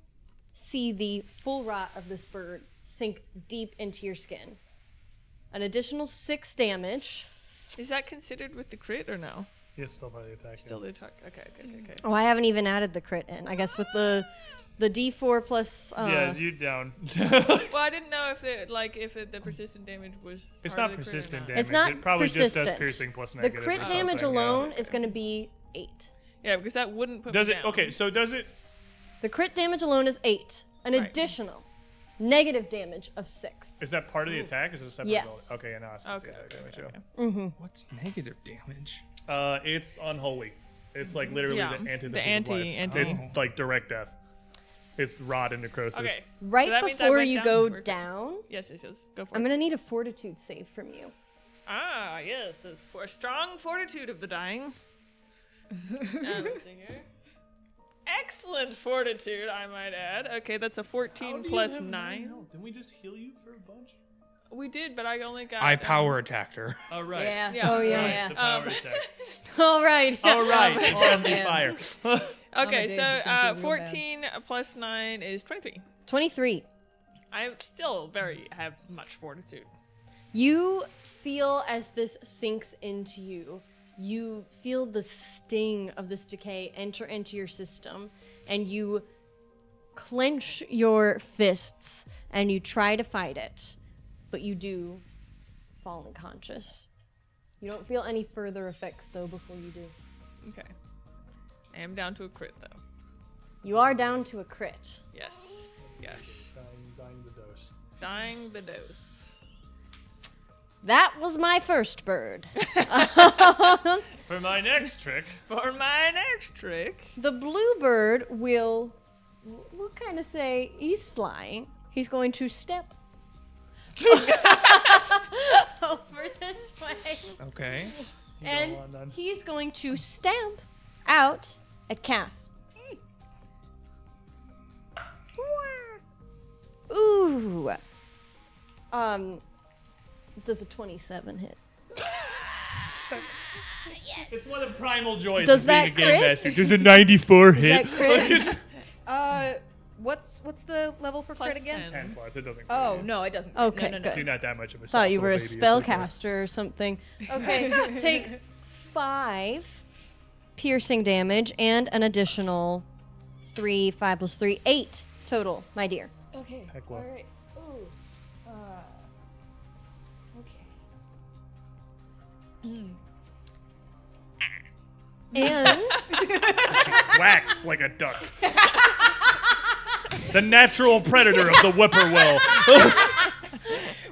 see the full rot of this bird sink deep into your skin, an additional 6 damage. Is that considered with the crit or no? It's still by the attack. Still the attack. Okay. Oh, I haven't even added the crit in. I guess with the D4 plus. Yeah, you down. Well, I didn't know if the persistent damage was. It's part not of the crit or persistent not. damage. It's not It probably just does persistent. piercing plus The negative. crit or damage something, yeah. alone is going to be 8. Yeah, because that wouldn't put Does me it? down. Okay, so does it? The crit damage alone is 8. An Right. additional negative damage of 6. Is that part of the attack? Is it a separate? Yes. roll? Okay, yeah, no, it's just the attack damage. okay. what's negative damage? Yeah. It's unholy. It's like literally Yeah, the antithesis the of life. anti- It's Oh. like direct death. It's rot and necrosis. Okay. Right So that means I before went you down go for- down, Yes. Go for I'm it. going to need a fortitude save from you. Ah, yes, there's for strong fortitude of the dying. Let's see here. Excellent fortitude, I might add. Okay, that's a 14 plus 9. Didn't we just heal you for a bunch? We did, but I only got. I power attacked her. Oh right. Yeah. Oh, Right, yeah. the power attack. All right. All right. Oh, Friendly man. fire. Okay, days, so it's gonna feel real bad. 14 plus 9 is 23. 23. I still have much fortitude. You feel as this sinks into you, you feel the sting of this decay enter into your system, and you clench your fists and you try to fight it, but you do fall unconscious. You don't feel any further effects, though, before you do. Okay. I am down to a crit, though. You are down to a crit. Yes. Dying the dose. Dying the dose. That was my first bird. For my next trick, For my next trick. The blue bird we'll kind of say he's flying. He's going to step over this way. Okay. And go on then. he's going to stamp out at Cass. Ooh. Does a 27 hit? It's one of the primal joys Does of being a that game crit? master. Does a 94 hit? That crit? What's the level for Plus crit again? 10. 10 plus. It doesn't. Oh crit. no, it doesn't. Okay, no. good. You're not that much of a. Thought you soft were a little baby, it's okay. spellcaster or something. Okay, take 5 piercing damage and an additional 3, 5 plus 3, 8 total, my dear. Okay. Heck well. All right. Ooh. Okay. And Wax like a duck. The natural predator of the whippoorwill.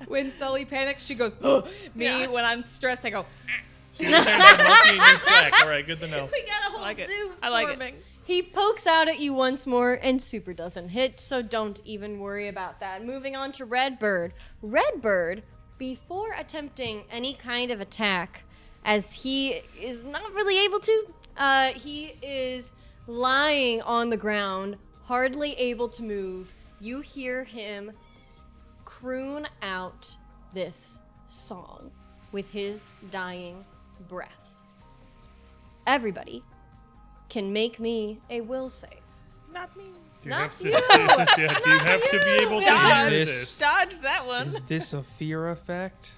When Sully panics, she goes, "Oh, me." Yeah. When I'm stressed, I go, She turned that monkey and you quack. All right, good to know. we got a whole like it. zoo I like it. forming. He pokes out at you once more and super doesn't hit, so don't even worry about that. Moving on to Redbird. Redbird, before attempting any kind of attack, as he is not really able to, he is lying on the ground, hardly able to move. You hear him croon out this song with his dying breaths. Everybody can make me a will save. Not me. Do you Not have to, you. do you have to be able to Dodge. hear This- this? Dodge that one. Is this a fear effect?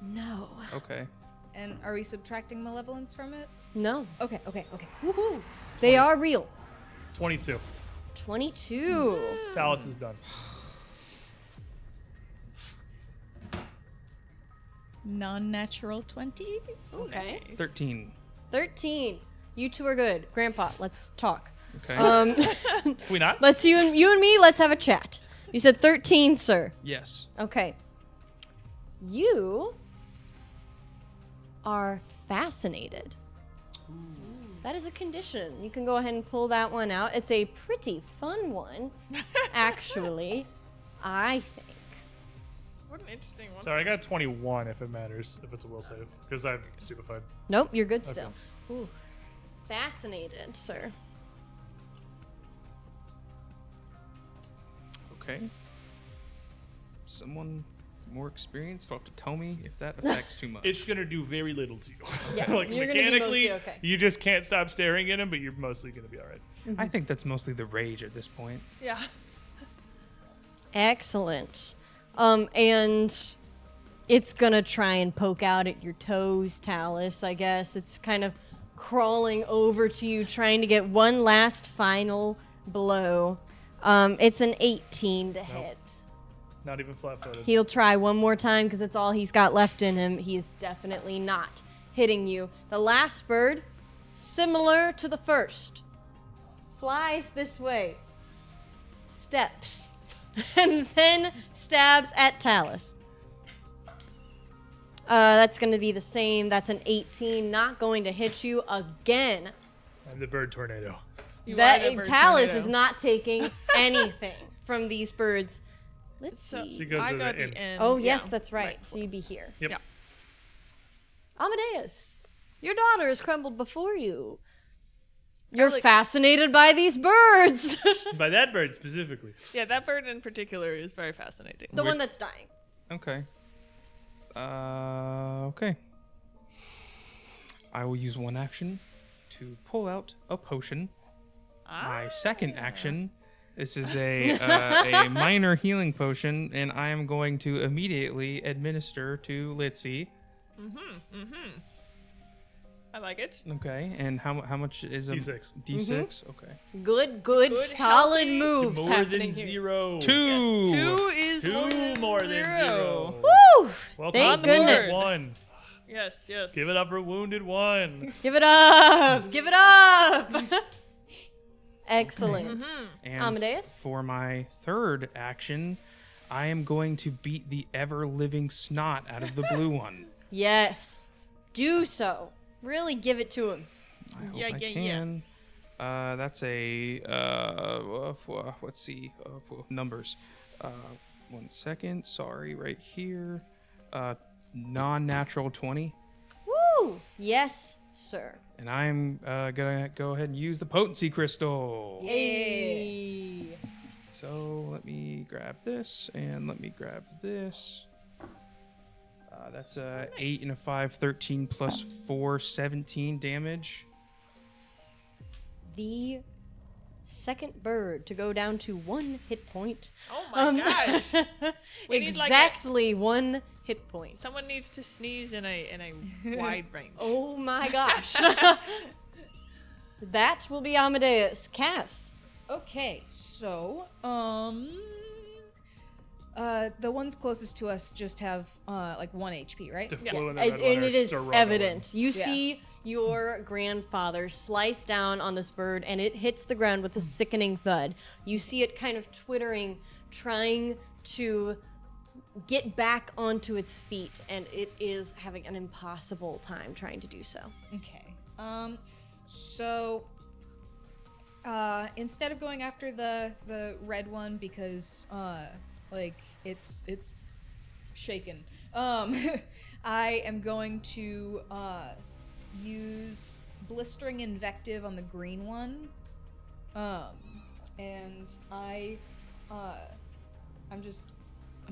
No. Okay. and are we subtracting malevolence from it? No. Okay. Woohoo. They are real. 22. 22. Dallas is done. Non-natural 20. Okay. 13. 13. You two are good. Grandpa, let's talk. Okay. Can we not? Let's you and me, let's have a chat. You said 13, sir. Yes. Okay. You are fascinated. That is a condition. You can go ahead and pull that one out. It's a pretty fun one, actually, I think. What an interesting one. Sorry, I got 21 if it matters, if it's a will save, because I'm stupefied. Nope, you're good Okay. still. Ooh. Fascinated, sir. Okay. Someone more experienced will have to tell me if that affects too much. It's gonna do very little to you. Yeah, like you're gonna be mechanically, mostly okay. you just can't stop staring at him, but you're mostly gonna be all right. I think that's mostly the rage at this point. Yeah. Excellent. And it's gonna try and poke out at your toes, Talus, I guess. It's kind of crawling over to you, trying to get one last final blow. It's an 18 to hit. Not even flat-footed. He'll try one more time because it's all he's got left in him. He's definitely not hitting you. The last bird, similar to the first, flies this way, steps, and then stabs at Talus. That's going to be the same. That's an 18, not going to hit you again. I'm the bird tornado. You are That the bird Talus tornado. is not taking anything from these birds. Let's So see. She goes I to got the end. the end. Oh, yeah. yes, that's right. So you'd be here. Yep. Yeah. Amadeus, your daughter has crumbled before you. You're like- fascinated by these birds. By that bird specifically. Yeah, that bird in particular is very fascinating. The one that's dying. Okay. Okay. I will use one action to pull out a potion. My second action, this is a minor healing potion, and I am going to immediately administer to Litzy. I like it. Okay, and how much is a D6. D6? Okay. Good, solid healthy- moves More happening than here. 0. 2. 2 is Two more than 0. Woo! Welcome Thank to goodness. Wounded One. Yes, yes. Give it up for Wounded One. Give it up! Give it up! Excellent. And Amadeus? for my third action, I am going to beat the ever-living snot out of the blue one. Yes. Do so. Really give it to him. I hope Yeah, I yeah, yeah. can. That's a let's see, numbers. 1 second. Sorry, right here. Non-natural 20, Woo! Yes, sir. and I'm gonna go ahead and use the potency crystal. Hey. So let me grab this and let me grab this. That's a 8 and a 5, 13 plus 4, 17 damage. The second bird to go down to 1 hit point. Oh my gosh. We need, like, exactly 1 hit point. Someone needs to sneeze in a wide range. Oh my gosh. That will be Amadeus. Cass. Okay, so the ones closest to us just have like 1 HP, right? The Yeah. blue and the And, red one and are it is struggling. evident. You Yeah. see your grandfather slice down on this bird, and it hits the ground with a sickening thud. You see it kind of twittering, trying to get back onto its feet, and it is having an impossible time trying to do so. Okay. So instead of going after the red one because like it's shaken, I am going to use blistering invective on the green one. And I'm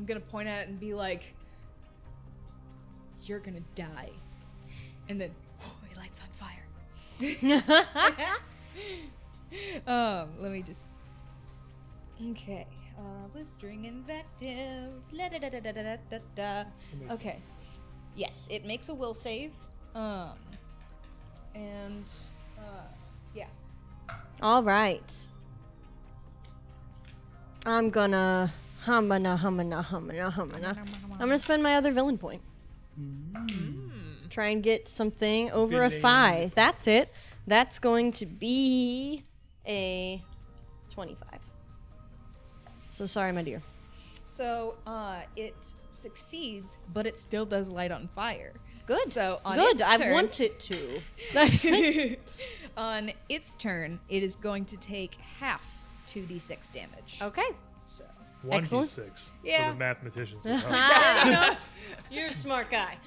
gonna point at it and be like, "You're gonna die," and then it lights on fire. Let me just. Okay. Blistering invective. La-da-da-da-da-da-da-da. Okay. Yes, it makes a will save. And yeah. All right. I'm gonna I'm gonna spend my other villain point. Try and get something over a 5. That's it. That's going to be a 25. So sorry, my dear. So it succeeds, but it still does light on fire. Good. So on Good. its I turn, want it to. on its turn, it is going to take half 2d6 damage. Okay. So 1d6 Yeah. for the mathematicians. at home. You're a smart guy.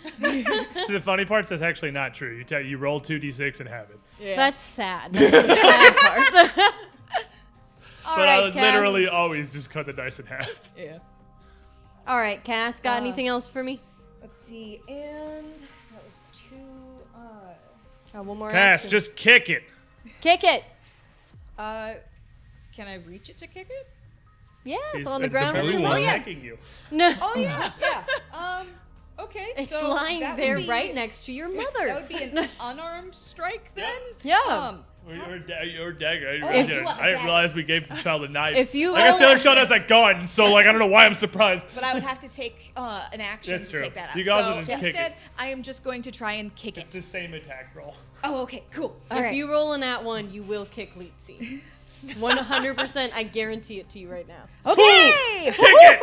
So the funny part is that's actually not true. You roll 2d6 and have it. yeah. That's sad. That's the sad part. All But I right, would Cass. literally always just cut the dice in half. yeah. All right, Cass. Got anything else for me? Let's see, and that was 2. One more Cass, action. just kick it. Kick it. Can I reach it to kick it? Yeah, it's He's- on the ground. The with blue your one's mother. kicking you. No. Oh yeah, yeah. Okay. It's so lying that would there be- right next to your mother. That would be an unarmed strike then. Yeah. Or dagger. If I you didn't want a dagger. realize we gave the child a knife. If you I guess the roll- other child has a gun, so like I don't know why I'm surprised. But I would have to take an action That's to true. take that out. You guys so will just kick instead, it. I am just going to try and kick It's it. the same attack roll. Oh, okay, cool. All If right. you roll in that one, you will kick Leetsy. 100%, I guarantee it to you right now. Okay. Kick it!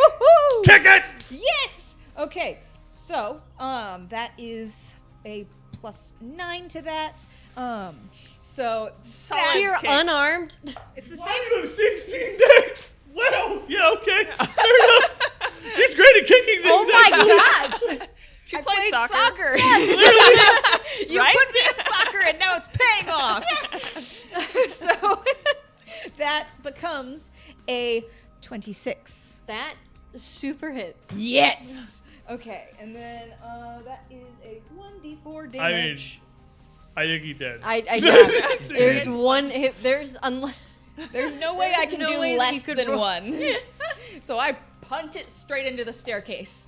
Kick it! Yes. Okay. So, that is a +9 to that. So Solid that, You're kick. unarmed. it's the Why same. do you have 16 decks? Well, yeah, okay. Fair enough. She's great at kicking things. Oh my actually. gosh! She I played played soccer. You Right? put me in soccer, and now it's paying off. So that becomes a 26. That super hits. Yes. Okay, and then that is a 1d4 I mean, damage. I think he did. Yeah. There's one hit. There's unless. There's no way I There's can no do way that you less could than roll. 1. So I punt it straight into the staircase.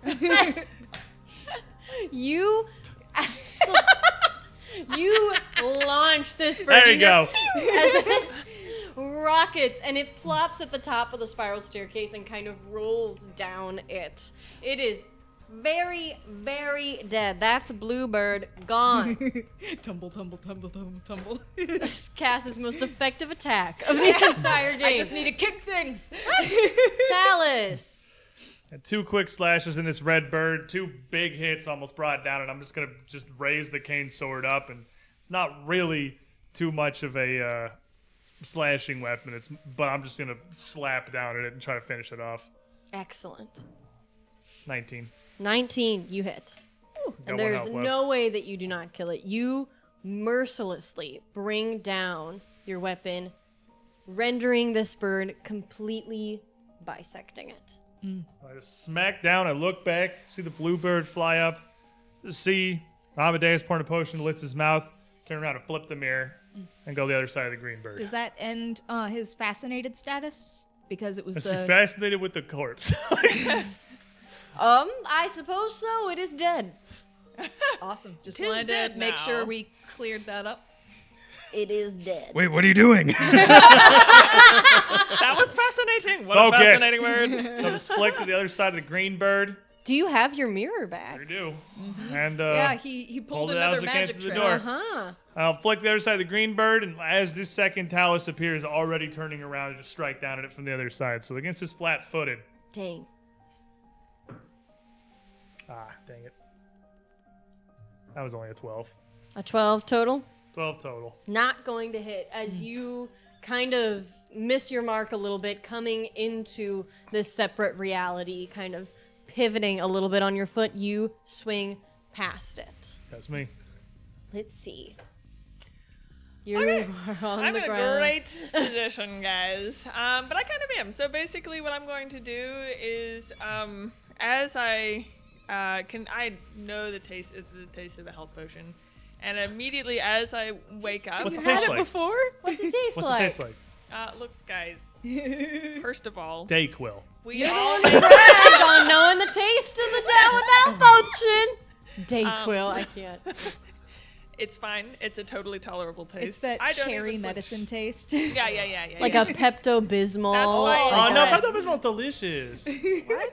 You. You launch this bird. There you go. As it rockets, and it plops at the top of the spiral staircase and kind of rolls down it. It is very, very dead. That's Bluebird gone. Tumble, tumble, tumble, tumble, tumble. This Cass's most effective attack of the entire game. I just need to kick things. Talus. And 2 quick slashes in this red bird, 2 big hits almost brought it down, and I'm just gonna raise the cane sword up, and it's not really too much of a slashing weapon. But I'm just gonna slap down at it and try to finish it off. Excellent. 19. 19, you hit. Got And one there's health left. no way that you do not kill it. You mercilessly bring down your weapon, rendering this bird completely bisecting it. I just smack down. I look back, see the bluebird fly up. see Amadeus pouring a potion, licks his mouth, turn around and flip the mirror, and go the other side of the green bird. Does that end his fascinated status? Because it was Is she the... fascinated with the corpse? I suppose so. It is dead. Awesome. Just Tis wanted to dead make now. sure we cleared that up. It is dead. Wait, what are you doing? That was fascinating. What Focus. a fascinating word. I'll just flick to the other side of the green bird. Do you have your mirror back? I do. And Yeah, he pulled hold it out another as I can magic through the trick. door. Uh-huh. I'll flick the other side of the green bird, and as this second talus appears, already turning around to just strike down at it from the other side. So against this flat-footed. Dang. Dang it. That was only a 12. A 12 total? 12 total. Not going to hit as you kind of miss your mark a little bit, coming into this separate reality, kind of pivoting a little bit on your foot. You swing past it. That's me. Let's see. You Okay. are on I'm the in a ground. great position, guys. But I kind of am. So basically, what I'm going to do is, as I know the taste of the health potion, and immediately as I wake up, What's You it had taste it like? before? What's it taste What's like? it taste like? look, guys. First of all, Dayquil. we all know Bragged on knowing the taste of the down potion. Dayquil, I can't. it's fine. It's a totally tolerable taste. It's that I don't cherry even flinch. medicine taste. Yeah. Like a Pepto-Bismol. That's why- Oh, like no, a- Pepto-Bismol's delicious.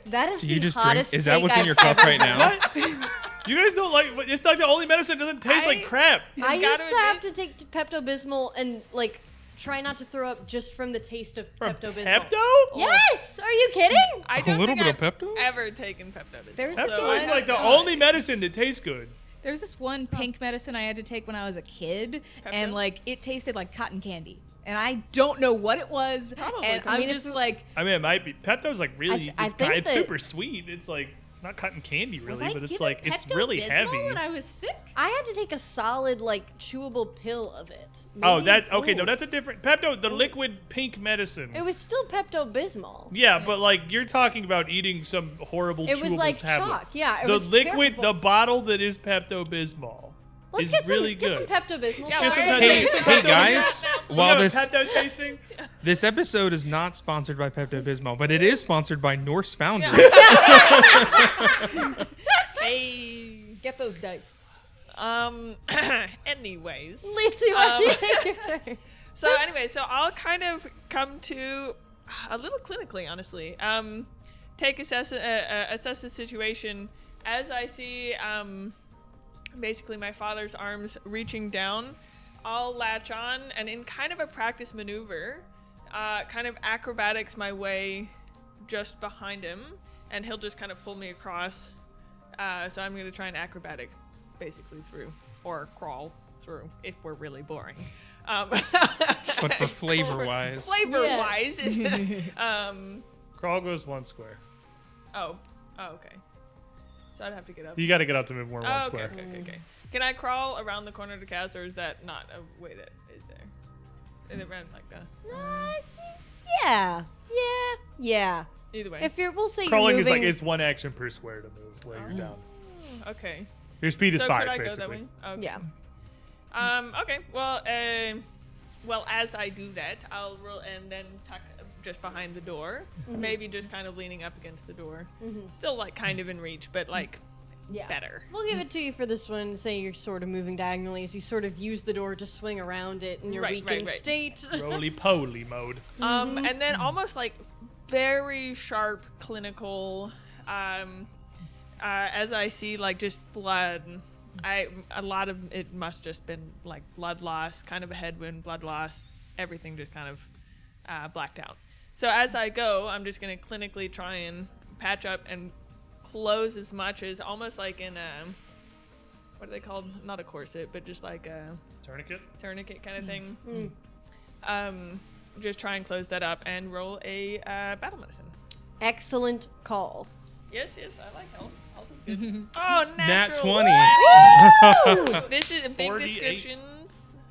That is Do you the just drink? hottest Is that steak what's in I've your cup ever right now? What? You guys don't like, it's like the only medicine that doesn't taste like crap. I Gotta used to have admit- to take Pepto-Bismol and like try not to throw up just from the taste of From Pepto-Bismol. Pepto? Yes! Are you kidding? I A don't little think bit I've of Pepto? ever taken Pepto-Bismol. There's That's this always one- like the only medicine that tastes good. There's this one pink medicine I had to take when I was a kid, and Pepto? like it tasted like cotton candy, and I don't know what it was. Probably and cotton I'm candy. just like, I mean, it might be. Pepto's like really, I it's, think it's that- super sweet. It's like not cotton candy was really, I but it's given like, it's really Pepto-Bismol heavy. when I was sick? I had to take a solid like chewable pill of it. Oh, Maybe- that, okay, no, Ooh. that's a different, Pepto, the liquid pink medicine. It was still Pepto-Bismol. Yeah, but like you're talking about eating some horrible It chewable was like tablet. chalk. Yeah, it The was liquid, terrible. the bottle that is Pepto-Bismol Let's is get some, really get some good. Pepto-Bismol. Yeah, Just where- some Hey, Pepto- hey guys, while Yeah, this Pepto tasting. this episode is not sponsored by Pepto-Bismol, but it is sponsored by Norse Foundry. Hey. get those dice. Anyways. Lindsay, why don't you take your turn? So anyway, so I'll kind of come to a little clinically, honestly. Assess the situation as I see basically my father's arms reaching down. I'll latch on and in kind of a practice maneuver, kind of acrobatics my way just behind him, and he'll just kind of pull me across. So I'm going to try and acrobatics basically through, or crawl through if we're really boring. But for flavor-wise, Flavor-wise, Crawl goes 1 square. oh, okay. So I'd have to get up. You got to get up to move more 1 Oh, okay, square. okay. Can I crawl around the corner of the cast, or is that not a way that is there? Is it ran like that? Yeah. Either way. If you're, we'll say Crawling you're is moving. like, it's 1 action per square to move while you're down. Okay. Your speed is So 5, could I basically. go that way? Okay. Yeah. Okay. Well, as I do that, I'll roll and then tuck just behind the door, maybe just kind of leaning up against the door. Still like kind of in reach, but like Yeah. better. We'll give it to you for this one. Say you're sort of moving diagonally as you sort of use the door to swing around it in your Right, weakened right. state. Roly-poly mode. And then almost like very sharp clinical, as I see like just blood. A lot of it must just been like blood loss, kind of a headwind, blood loss, everything just kind of blacked out. So as I go, I'm just gonna clinically try and patch up and close as much as almost like in a, what are they called? Not a corset, but just like a Tourniquet? tourniquet kind of thing. Just try and close that up and roll a battle medicine. Excellent call. Yes, I like health. Health is good. Oh, Nat natural. 20. This is a big 48. description.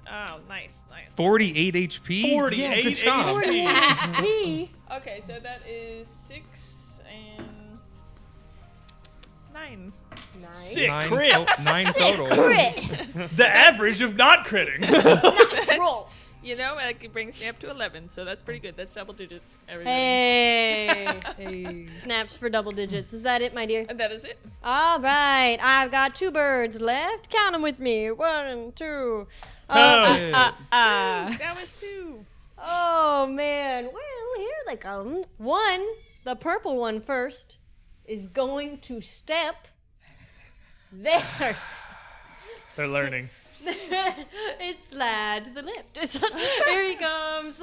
Oh, nice. 48 HP. 48 Yeah, good job. HP. Okay, so that is 6 and 9. Nice. Sick crit. 9 total. The average of not critting. Nice roll. You know, like, it brings me up to 11, so that's pretty good. That's double digits, everybody. Hey. Snaps for double digits. Is that it, my dear? And that is it. All right. I've got 2 birds left. Count them with me. 1, 2. That was 2. Oh, man. Well, here they come. One, the purple one first, is going to step there. They're learning. It's slide to the left. Here he comes.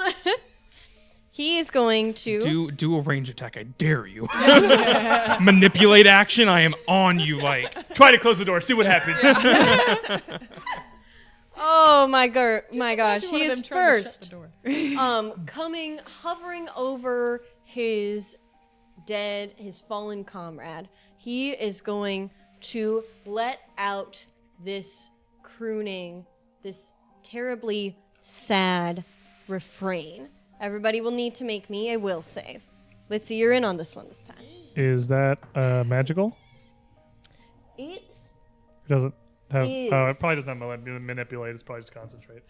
He is going to Do a range attack. I dare you. Manipulate action. I am on you like. Try to close the door. See what happens. Oh my gosh, he is first. Hovering over his fallen comrade. He is going to let out this crooning, this terribly sad refrain. Everybody will need to make me a will save. Let's see, you're in on this one this time. Is that magical? It doesn't have. Is. Oh, it probably doesn't have manipulate. It's probably just concentrate.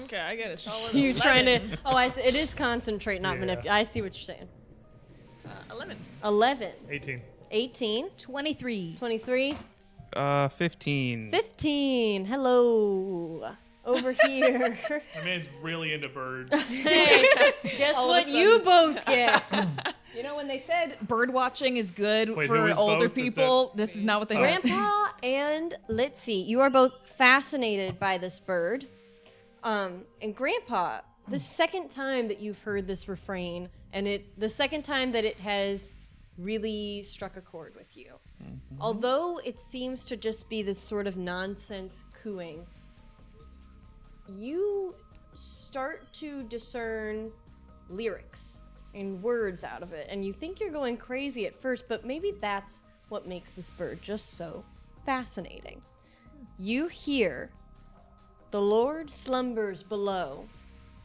Okay, I get a solid you 11. trying to? Oh, I see. It is concentrate, not Yeah. manipulate. I see what you're saying. 11. 11, 18. 18, 23. 23, 15. 15. Hello, over here. My man's really into birds. Hey, guess All of what a you both get? You know, when they said bird watching is good Wait, who for is older both? Is people, this is not what they meant. Grandpa and Litzy, you are both fascinated by this bird. And Grandpa, the second time that you've heard this refrain, and the second time that it has really struck a chord with you. Although it seems to just be this sort of nonsense cooing, you start to discern lyrics and words out of it, and you think you're going crazy at first, but maybe that's what makes this bird just so fascinating. You hear, "The Lord slumbers below.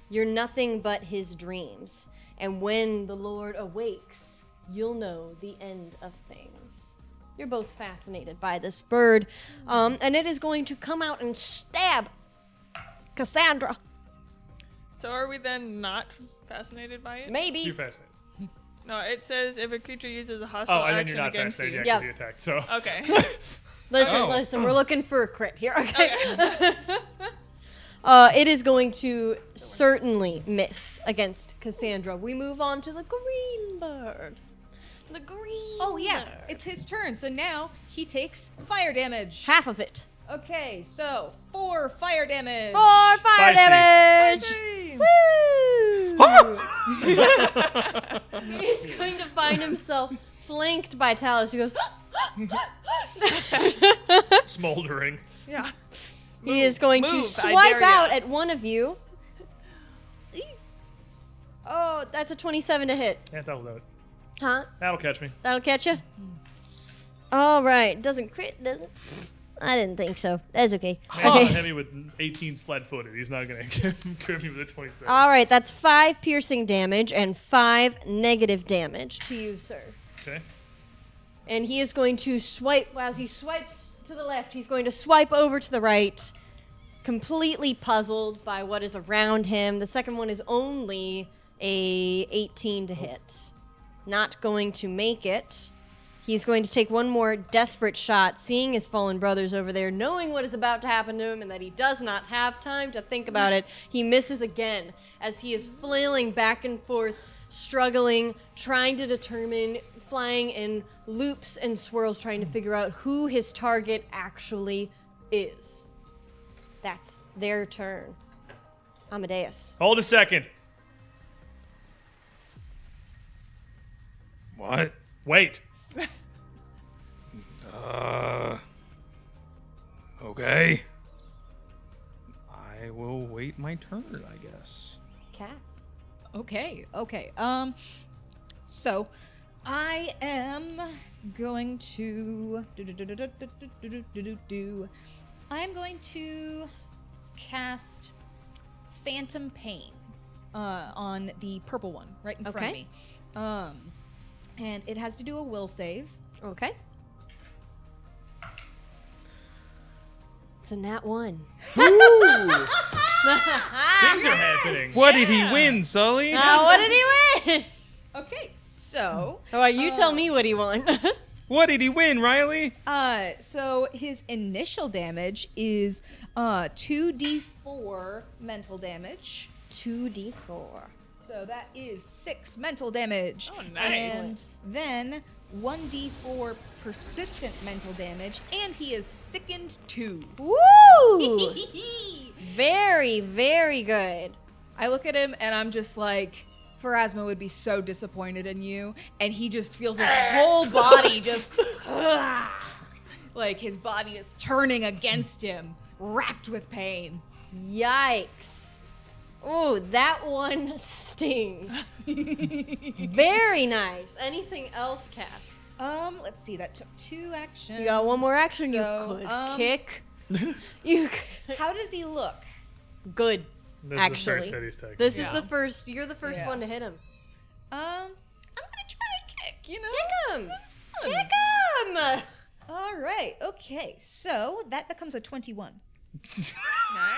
You're nothing but his dreams. And when the Lord awakes, you'll know the end of things." You're both fascinated by this bird, and it is going to come out and stab Cassandra. So are we then not fascinated by it? Maybe. You're fascinated. No, it says if a creature uses a hostile Oh, and then action you're not against you. fascinated. Yeah. Yeah, 'cause he attacked. So. Okay. Listen, we're looking for a crit here, okay? Okay. It is going to certainly miss against Cassandra. We move on to the green bird. The green Oh, yeah. bird. It's his turn. So now he takes fire damage. Half of it. Okay, so 4 fire damage. 4 fire Spicy. damage! Woo! He's going to find himself flanked by Talus, who goes, Smoldering. Yeah. he is going to Move, I swipe dare ya. out at one of you. Oh, that's a 27 to hit. Yeah, that'll do it. Huh? That'll catch me. That'll catch you? All right. Doesn't crit, does it? I didn't think so. That's okay. Man's Okay. not heavy with 18 flat-footed. He's not going to crit me with a 27. All right. That's 5 piercing damage and 5 negative damage to you, sir. Okay. And he is going to swipe. Well, as he swipes to the left, he's going to swipe over to the right, completely puzzled by what is around him. The second one is only a 18 to hit. Not going to make it. He's going to take one more desperate shot, seeing his fallen brothers over there, knowing what is about to happen to him and that he does not have time to think about it. He misses again as he is flailing back and forth, struggling, trying to determine, flying in loops and swirls, trying to figure out who his target actually is. That's their turn. Amadeus. Hold a second. What? Wait. Okay. I will wait my turn, I guess. Cass. Okay. So I am going to I'm going to cast Phantom Pain on the purple one right in front of Okay. me. And it has to do a will save. Okay. It's a nat 1. Things are happening. What did he win, Sully? What did he win? Okay, so Well, you tell me what he won. What did he win, Riley? so his initial damage is 2d4 mental damage. 2d4. So that is 6 mental damage. Oh, nice. And then 1d4 persistent mental damage, and he is sickened 2. Woo! Very, very good. I look at him and I'm just like, Pharasma would be so disappointed in you, and he just feels his whole body just like his body is turning against him, racked with pain. Yikes. Ooh, that one stings. Very nice. Anything else, Kath? Let's see, that took 2 actions. You got one more action. So, you could kick. You could. How does he look? Good. This Actually, is the first that he's taken. This is the first. You're the first Yeah. one to hit him. I'm gonna try to kick, you know? Kick him. fun. Kick him. All right, okay, so that becomes a 21.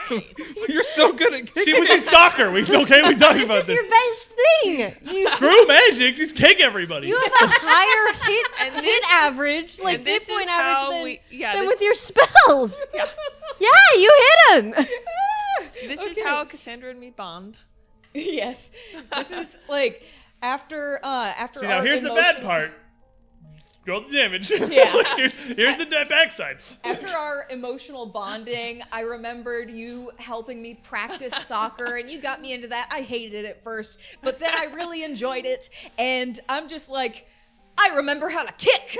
Nice. You're so good at kicking. See, which is soccer. We okay? We talking about This is this. your best thing. You Screw magic. Just kick everybody. you have a higher hit And hit this- average, like and this hit point is average how than, we- yeah, than this- with your spells. Yeah. Yeah, you hit him. This Okay. is how Cassandra and me bond. Yes, this is like after See, now here's the bad part. Roll the damage. Yeah. here's the backside. After our emotional bonding, I remembered you helping me practice soccer, and you got me into that. I hated it at first, but then I really enjoyed it, and I'm just like, I remember how to kick.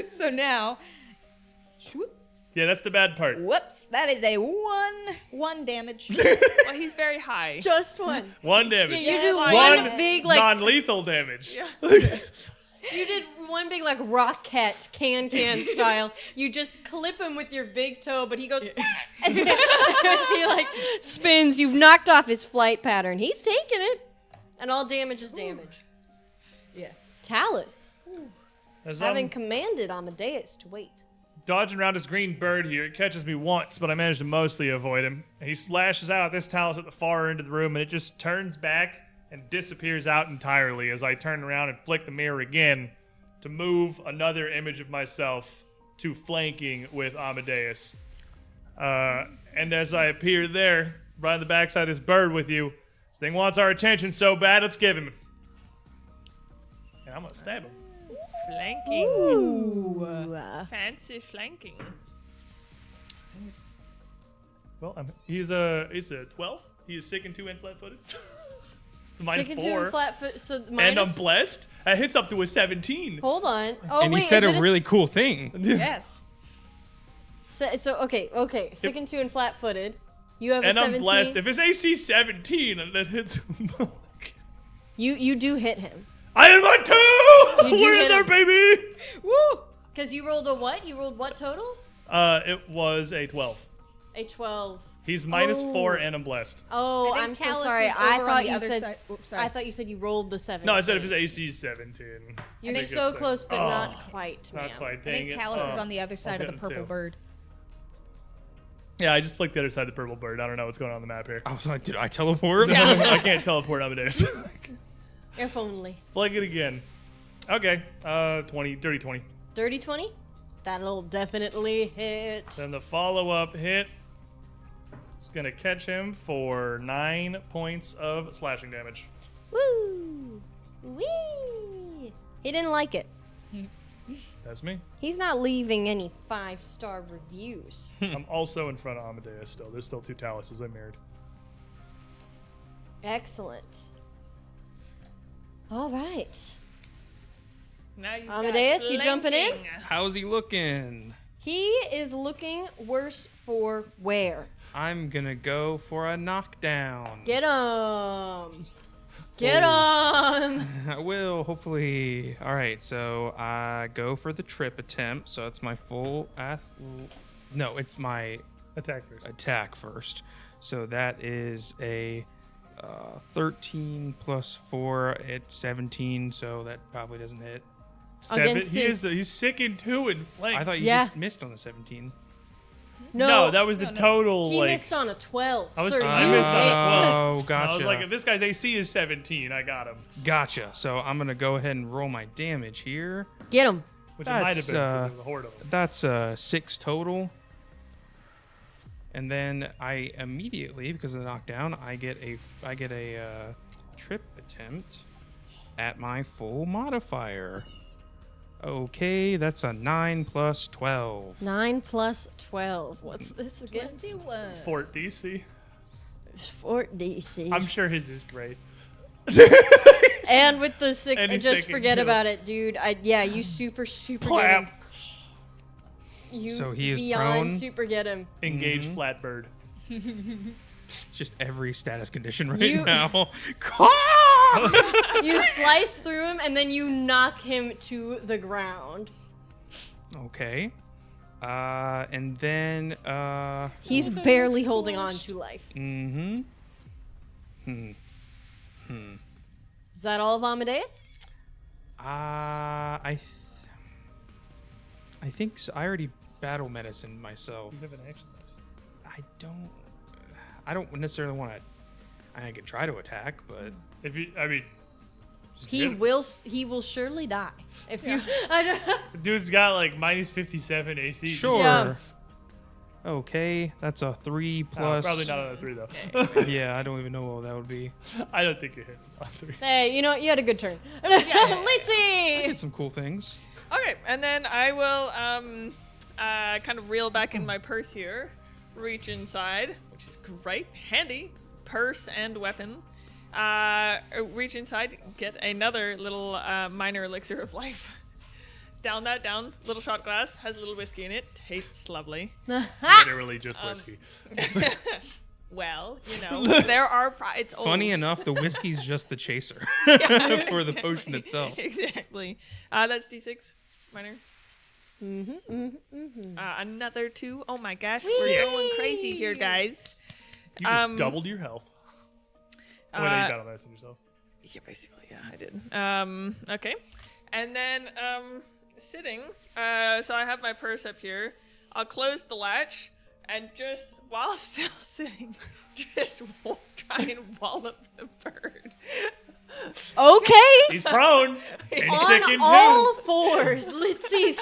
So now, swoop, Yeah, that's the bad part. whoops, that is a one damage. Well, he's very high. Just one. 1 damage. You do One one big like non-lethal damage. you did one big like rocket can style. You just clip him with your big toe, but he goes as he like spins. You've knocked off his flight pattern. He's taking it, and all damage is damage. Yes. Talus, As having I'm commanded Amadeus to wait. dodging around his green bird here, it catches me once, but I manage to mostly avoid him. He slashes out at this talus at the far end of the room, and it just turns back and disappears out entirely as I turn around and flick the mirror again to move another image of myself to flanking with Amadeus. And as I appear there, right on the backside of this bird with you, this thing wants our attention so bad, let's give him. And I'm gonna stab him. Flanking. Ooh. Fancy flanking. Well, he's a 12. He is sick and 2 and flat-footed. Minus Sick and 4. two flat foot. So And minus, I'm blessed. That hits up to a 17. Hold on. Oh And wait, you said is a it really cool thing. Yes. So okay. Sick and 2 and flat-footed. You have And a I'm 17. blessed. If it's AC 17, and that hits him. You do hit him. I am my 2! You do We're in hit there, him. baby! Woo! Because you rolled a what? You rolled what total? It was a 12. A 12. He's minus Oh. 4, and I'm blessed. Oh, I think I'm so Talus sorry. is I over on thought the you other said. side. Oops, sorry. I thought you said you rolled the 17. No, I said if it's AC 17. You're Big so thing. close, but Oh, not quite, Not ma'am. quite. I Dang think it. Talus is Oh. on the other side of the getting purple two. bird. Yeah, I just flicked the other side of the purple bird. I don't know what's going on the map here. I was like, did I teleport? I can't teleport Amadeus. If only. Flick it again. Okay. 20. Dirty 20. Dirty 20? That'll definitely hit. Then the follow-up hit is going to catch him for 9 points of slashing damage. Woo! Wee! He didn't like it. That's me. He's not leaving any 5-star reviews. I'm also in front of Amadeus still. There's still 2 Taluses I married. Excellent. All right. Now you got Amadeus, you jumping in? flanking. How's he looking? He is looking worse for wear. I'm gonna go for a knockdown. Get him! Get him! I will, hopefully. All right, so I go for the trip attempt. So it's my full No, it's my Attack first. attack first. So that is a 13 plus 4 at 17, so that probably doesn't hit. Against He's sick in 2 and flank. I thought you Yeah. just missed on the 17. No, that was the total. he like, missed on a 12. I was- sir. I You missed on a hit. 12. Oh, I gotcha. was like, if this guy's AC is 17, I got him. Gotcha. So I'm going to go ahead and roll my damage here. Get him. Which it might have That's, been because there was a horde of them. That's 6 total. And then I immediately, because of the knockdown, I get a trip attempt at my full modifier. Okay, that's a 9 plus 12. 9 plus 12. What's this again? 21. Fort DC. Fort DC. I'm sure his is great. And with the sick, And he's just taking forget two. about it, dude. You super get him. Clap. You So he is beyond prone? super get him. Engage Flatbird. Just every status condition right You- now. You slice through him and then you knock him to the ground. Okay. And then, He's barely holding on to life. Is that all of Amadeus? I think so. I already battle medicine myself. You have an action. I don't necessarily want to. I can try to attack, but If you, I mean, just He hit him. will surely die. If you I don't The dude's got like minus 57 AC. sure. Yeah. Okay, that's a 3 plus. Probably not on a 3 though. Yeah, I don't even know what that would be. I don't think you hit on 3. Hey, you know what? You had a good turn. Let's see. Did some cool things. Okay, and then I will kind of reel back in my purse here, reach inside, which is great, handy, purse and weapon. Reach inside, get another little minor elixir of life. Down, little shot glass, has a little whiskey in it, tastes lovely. Literally just whiskey. Well, you know, there are, it's old. Funny enough, the whiskey's just the chaser for the potion itself. Exactly. That's D6, minor. Another 2. Oh my gosh, we're going crazy here, guys. You just doubled your health. Oh, wait, no, you battle medicine yourself. Yeah, basically, yeah, I did. Okay. And then, sitting, so I have my purse up here. I'll close the latch, and just, while still sitting, just try and wallop the bird. Okay. He's prone. And he's sick in On all 2. fours, let's see,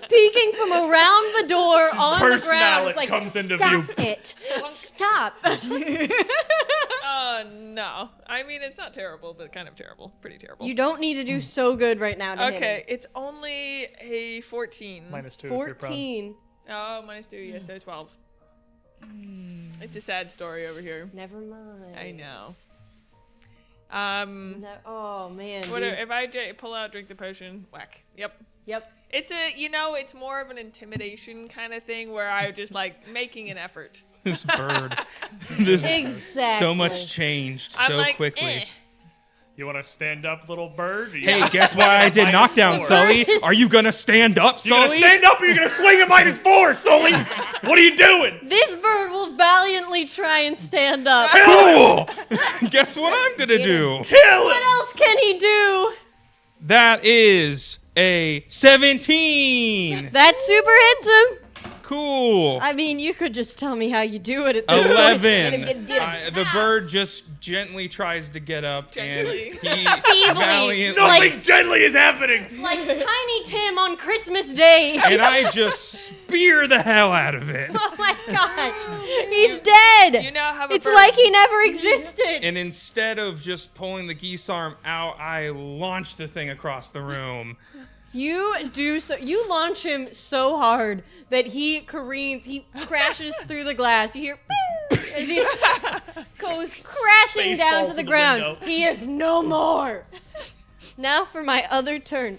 peeking from around the door on the purse ground. mallet It's like, comes into stop view. it. Stop. No. I mean, it's not terrible, but kind of terrible. Pretty terrible. You don't need to do so good right now to hit Okay, him. it's only a 14. Minus 2 if you're prone. 14. Oh, minus 2, yeah, so 12. It's a sad story over here. Never mind. I know. No, oh, man. What dude. if I pull out, drink the potion, whack. Yep. Yep. It's it's more of an intimidation kind of thing where I just like making an effort. This bird. This Exactly. so much changed I'm so like, quickly. eh. You want to stand up, little bird? Hey, guess why I did Minus knockdown, 4. Sully? Are you gonna stand up, You gonna Sully? stand up or you gonna swing a minus 4, Sully? What are you doing? This bird will valiantly try and stand up. Cool. Guess what I'm gonna do? Kill What him! else can he do? That is a 17. That super hits him. Cool. I mean, you could just tell me how you do it at this point. 11. The bird just gently tries to get up, Gently. and he Feebly. valiantly. Nothing gently is happening! Like Tiny Tim on Christmas Day. And I just spear the hell out of it. Oh my gosh. He's dead. You now have a It's bird. like he never existed. And instead of just pulling the geese arm out, I launch the thing across the room. You launch him so hard that he careens, he crashes through the glass. You hear as he goes crashing Face down fall to the to the ground. window. He is no more. Now for my other turn.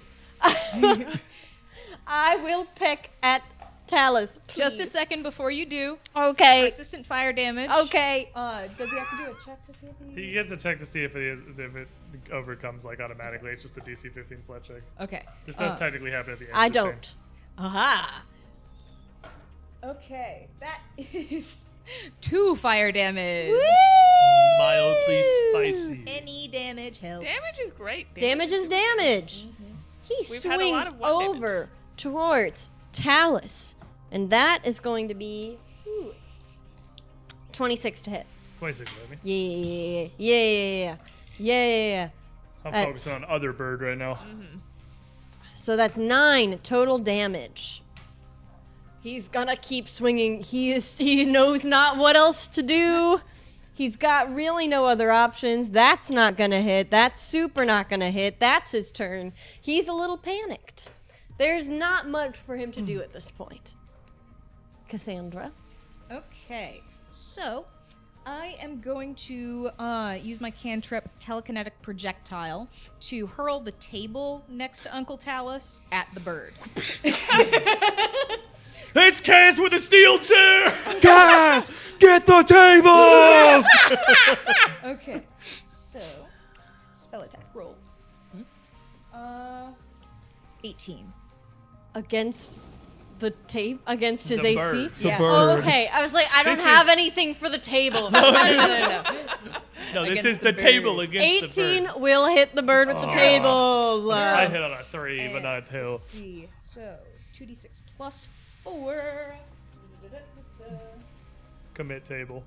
I will pick at Talus. Just a please. second before you do. Okay. Persistent fire damage. Okay. Does he have to do a check to see if he... He gets to check to see if it overcomes like automatically. It's just a DC 15 flat check. Okay. This does technically happen at the end. I of the turn. don't. Aha. Okay. That is 2 fire damage. Mild simply spicy. Any damage helps. Damage is great. Damage is damage. He We've had a lot swings of one damage. over towards Talus, and that is going to be 26 to hit. 26, baby. Yeah. I'm That's- focusing on other bird right now. So that's 9 total damage. He's gonna keep swinging. He knows not what else to do. He's got really no other options. That's not gonna hit. That's super not gonna hit. That's his turn. He's a little panicked. There's not much for him to do at this point. Cassandra. Okay, so I am going to use my cantrip telekinetic projectile to hurl the table next to Uncle Talus at the bird. It's Cass with a steel chair! Guys, get the tables! Okay, so spell attack roll. 18. Against the tape? Against his The AC? bird. The Yeah. bird. Oh, okay. I was like, I don't This have is- anything for the table. No. No, this Against is the the bird. table against the 18 bird. will hit the bird with the table. I hit on a 3, but And not a 2. Let's see. So 2d6 plus 4. Commit table.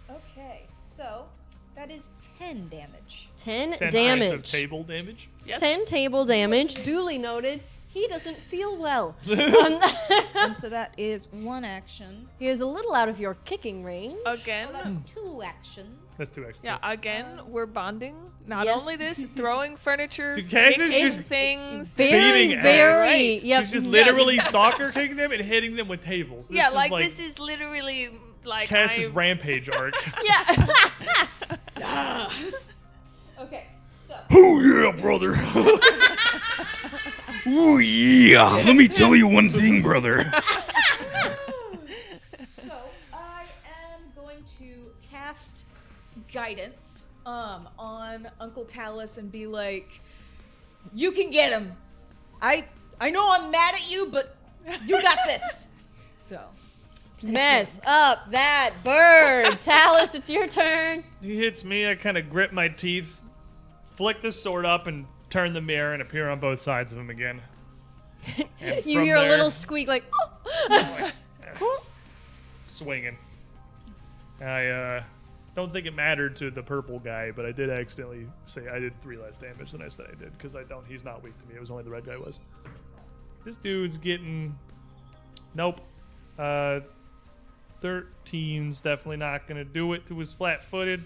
Okay, so that is 10 damage. 10 10 points of damage. table damage. Yes. 10 table damage. Duly noted. He doesn't feel well. And so that is one action. He is a little out of your kicking range. Again. So that's 2 actions. That's 2 extra. Yeah, again, we're bonding. Not Yes. only this, throwing furniture, So Cass is kicking just things. Very, beating ass. very. Yep. She's just literally soccer kicking them and hitting them with tables. This Yeah, is like this is literally like Cass's rampage arc. Yeah. Okay, so Oh yeah, brother. Oh yeah. Let me tell you one thing, brother. So I am going to cast guidance on Uncle Talus and be like, "You can get him. I know I'm mad at you, but you got this." So Mess up that bird. Talus, it's your turn. He hits me, I kind of grip my teeth, flick the sword up, and turn the mirror and appear on both sides of him again. And You from hear a there, little squeak like, swinging. I don't think it mattered to the purple guy, but I did accidentally say I did 3 less damage than I said I did, because he's not weak to me, it was only the red guy was. This dude's getting, nope. 13's definitely not gonna do it to his flat-footed.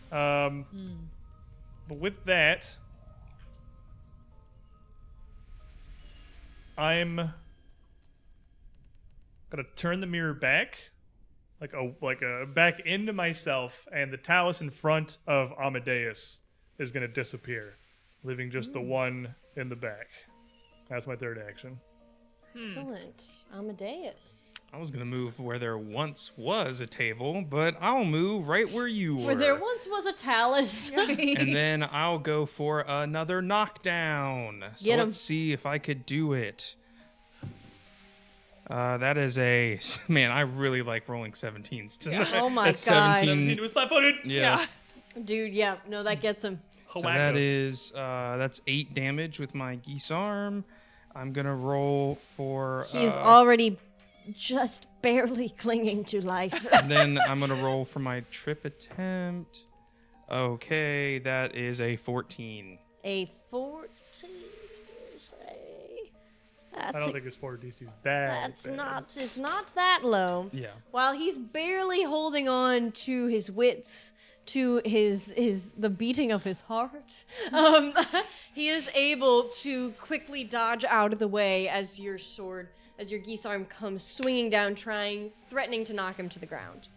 But with that, I'm gonna turn the mirror back, like a back into myself, and the talus in front of Amadeus is gonna disappear, leaving just the one in the back. That's my third action. excellent. Amadeus. I was gonna move where there once was a table, but I'll move right where you were. Where there once was a Talus. And then I'll go for another knockdown. So Get 'em. let's see if I could do it. That is a man. I really like rolling 17s tonight. Oh my That's God. 17. He was flat-footed. Yeah. Dude, yeah. No, that gets him. So that is that's 8 damage with my geese arm. I'm gonna roll for. He's already just barely clinging to life. And then I'm gonna roll for my trip attempt. Okay, that is a 14. A 14. I don't think his 4 DC's that That's bad. it's not that low. Yeah. While he's barely holding on to his wits, to the beating of his heart, he is able to quickly dodge out of the way as your geese arm comes swinging down, threatening to knock him to the ground.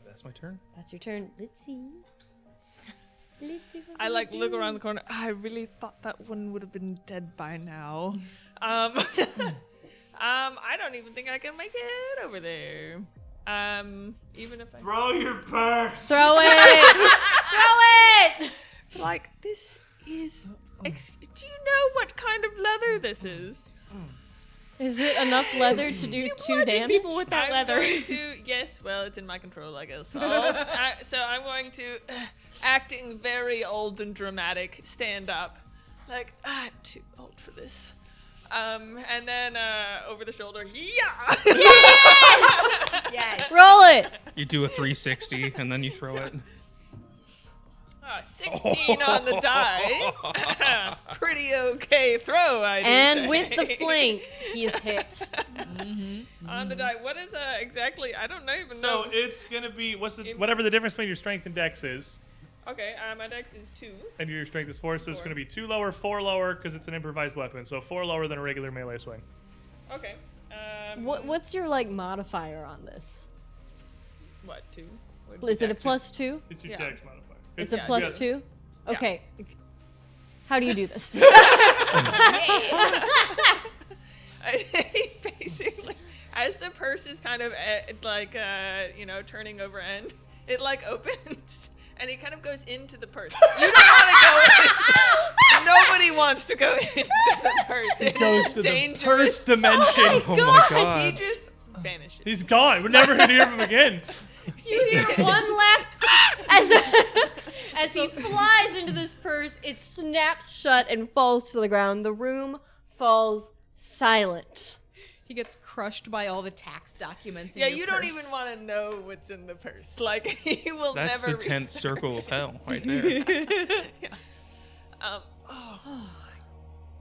That's my turn. That's your turn. Let's see. I look around the corner. I really thought that one would have been dead by now. I don't even think I can make it over there. Even if I Throw your purse. Throw it! Throw it! like this is. Do you know what kind of leather this is? Is it enough leather to do 2 damage? people with that I'm leather. going to, yes, well, it's in my control, I guess. So I'm going to, acting very old and dramatic, stand up. Like, I'm too old for this. And then over the shoulder, yeah! Yes. Roll it. You do a 360 and then you throw it. 16 on the die. Pretty okay throw, I do And say. with the flank, he is hit. On the die. What is exactly? I don't even So know. it's gonna be whatever the difference between your strength and dex is, Okay, my dex is 2. and your strength is 4. So it's 4. gonna be 2 lower, 4 lower, because it's an improvised weapon. So 4 lower than a regular melee swing. Okay. What's your like modifier on this? What, 2? What Is it a dex +2? It's your Yeah. dex modifier. It's a Yeah, +2? Yeah. Okay. How do you do this? Basically, as the purse is kind of turning over end, it like opens and he kind of goes into the purse. You don't want to go in. Nobody wants to go into the purse. It Goes is to the dangerous. purse dimension. Oh my He god. just vanishes. He's gone. We're never gonna hear from him again. You hear one last as he flies into this purse, it snaps shut and falls to the ground. The room falls silent. He gets crushed by all the tax documents. In Yeah, your you don't purse. even want to know what's in the purse. Like he will That's never. the 10th reach circle of hell right there. Yeah. Oh.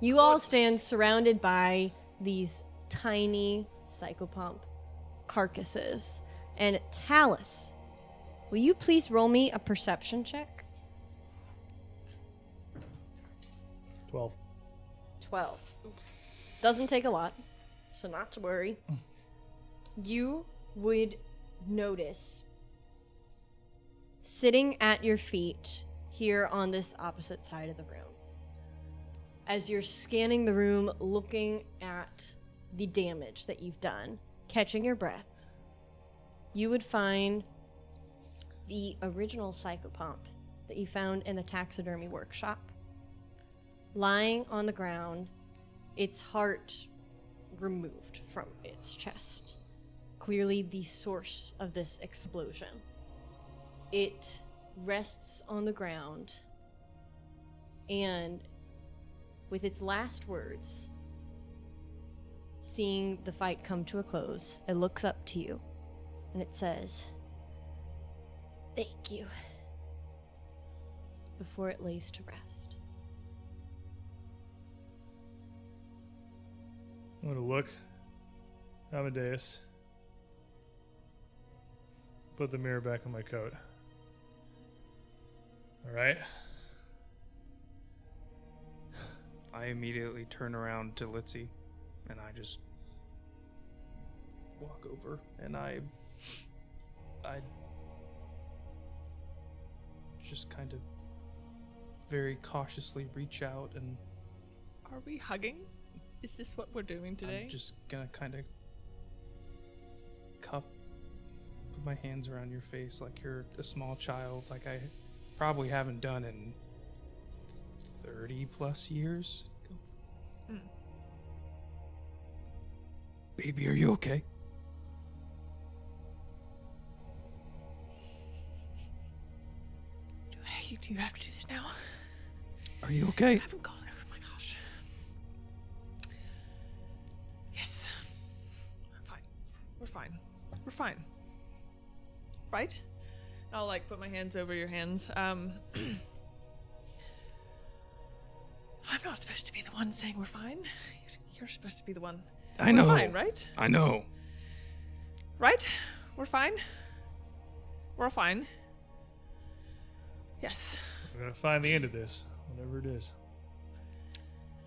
You all stand surrounded by these tiny psychopomp carcasses. And Talus, will you please roll me a perception check? 12. 12. Doesn't take a lot, so not to worry. You would notice sitting at your feet here on this opposite side of the room. As you're scanning the room, looking at the damage that you've done, catching your breath, you would find the original psychopomp that you found in the taxidermy workshop lying on the ground, its heart removed from its chest. Clearly the source of this explosion. It rests on the ground, and with its last words, seeing the fight come to a close, it looks up to you and it says, "Thank you," before it lays to rest. I'm gonna look. Amadeus. Put the mirror back on my coat. Alright. I immediately turn around to Litzy and I just walk over and I just kind of very cautiously reach out and Are we hugging? Is this what we're doing today? I'm just gonna kind of put my hands around your face like you're a small child, like I probably haven't done in 30 plus years. Baby, are you okay? Do you have to do this now? Are you okay? I haven't called it. Oh my gosh. Yes. I'm fine. We're fine. We're fine. Right? I'll like put my hands over your hands. I'm not supposed to be the one saying we're fine. You're supposed to be the one. I know. We're fine, right? I know. Right? We're fine. We're all fine. Yes. We're gonna find the end of this, whatever it is.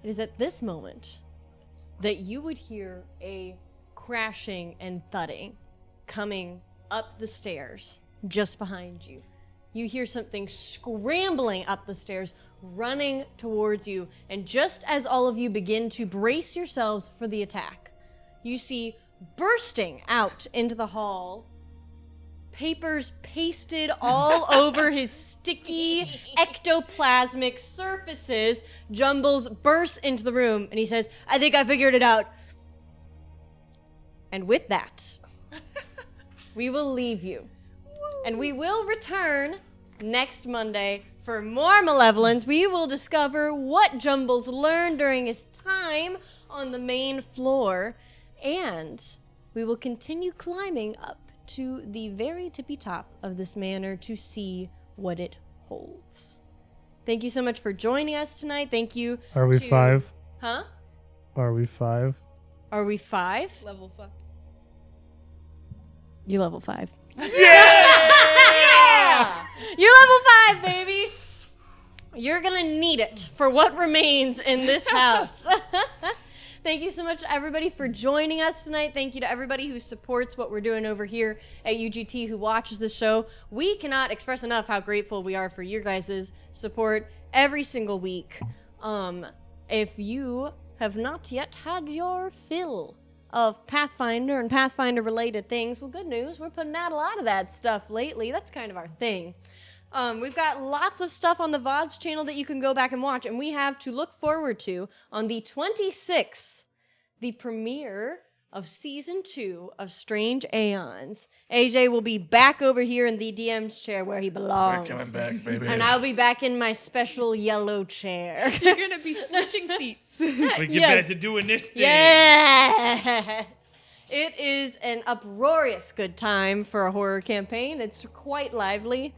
It is at this moment that you would hear a crashing and thudding coming up the stairs just behind you. You hear something scrambling up the stairs, running towards you, and just as all of you begin to brace yourselves for the attack, you see bursting out into the hall, papers pasted all over his sticky ectoplasmic surfaces. Jumbles bursts into the room and he says, "I think I figured it out. And with that, we will leave you. And we will return next Monday for more Malevolence. We will discover what Jumbles learned during his time on the main floor. And we will continue climbing up to the very tippy top of this manor to see what it holds. Thank you so much for joining us tonight. Thank you. Are we 5? Huh? Are we 5? Are we 5? Level 5. You level 5. Yeah! You level 5, baby! You're gonna need it for what remains in this house. Thank you so much to everybody for joining us tonight. Thank you to everybody who supports what we're doing over here at UGT, who watches the show. We cannot express enough how grateful we are for your guys' support every single week. If you have not yet had your fill of Pathfinder and Pathfinder related things, well, good news, we're putting out a lot of that stuff lately. That's kind of our thing. We've got lots of stuff on the VODs channel that you can go back and watch, and we have to look forward to on the 26th, the premiere of Season 2 of Strange Aeons. AJ will be back over here in the DM's chair where he belongs. We're coming back, baby. And I'll be back in my special yellow chair. You're gonna be switching seats. We get Yeah. back to doing this thing. Yeah! It is an uproarious good time for a horror campaign. It's quite lively.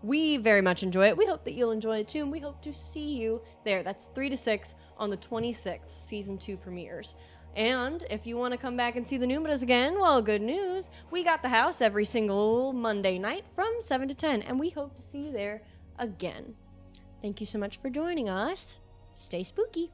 We very much enjoy it. We hope that you'll enjoy it too, and we hope to see you there. That's 3 to 6 on the 26th, Season 2 premieres. And if you want to come back and see the Numidas again, well, good news. We got the house every single Monday night from 7 to 10, and we hope to see you there again. Thank you so much for joining us. Stay spooky.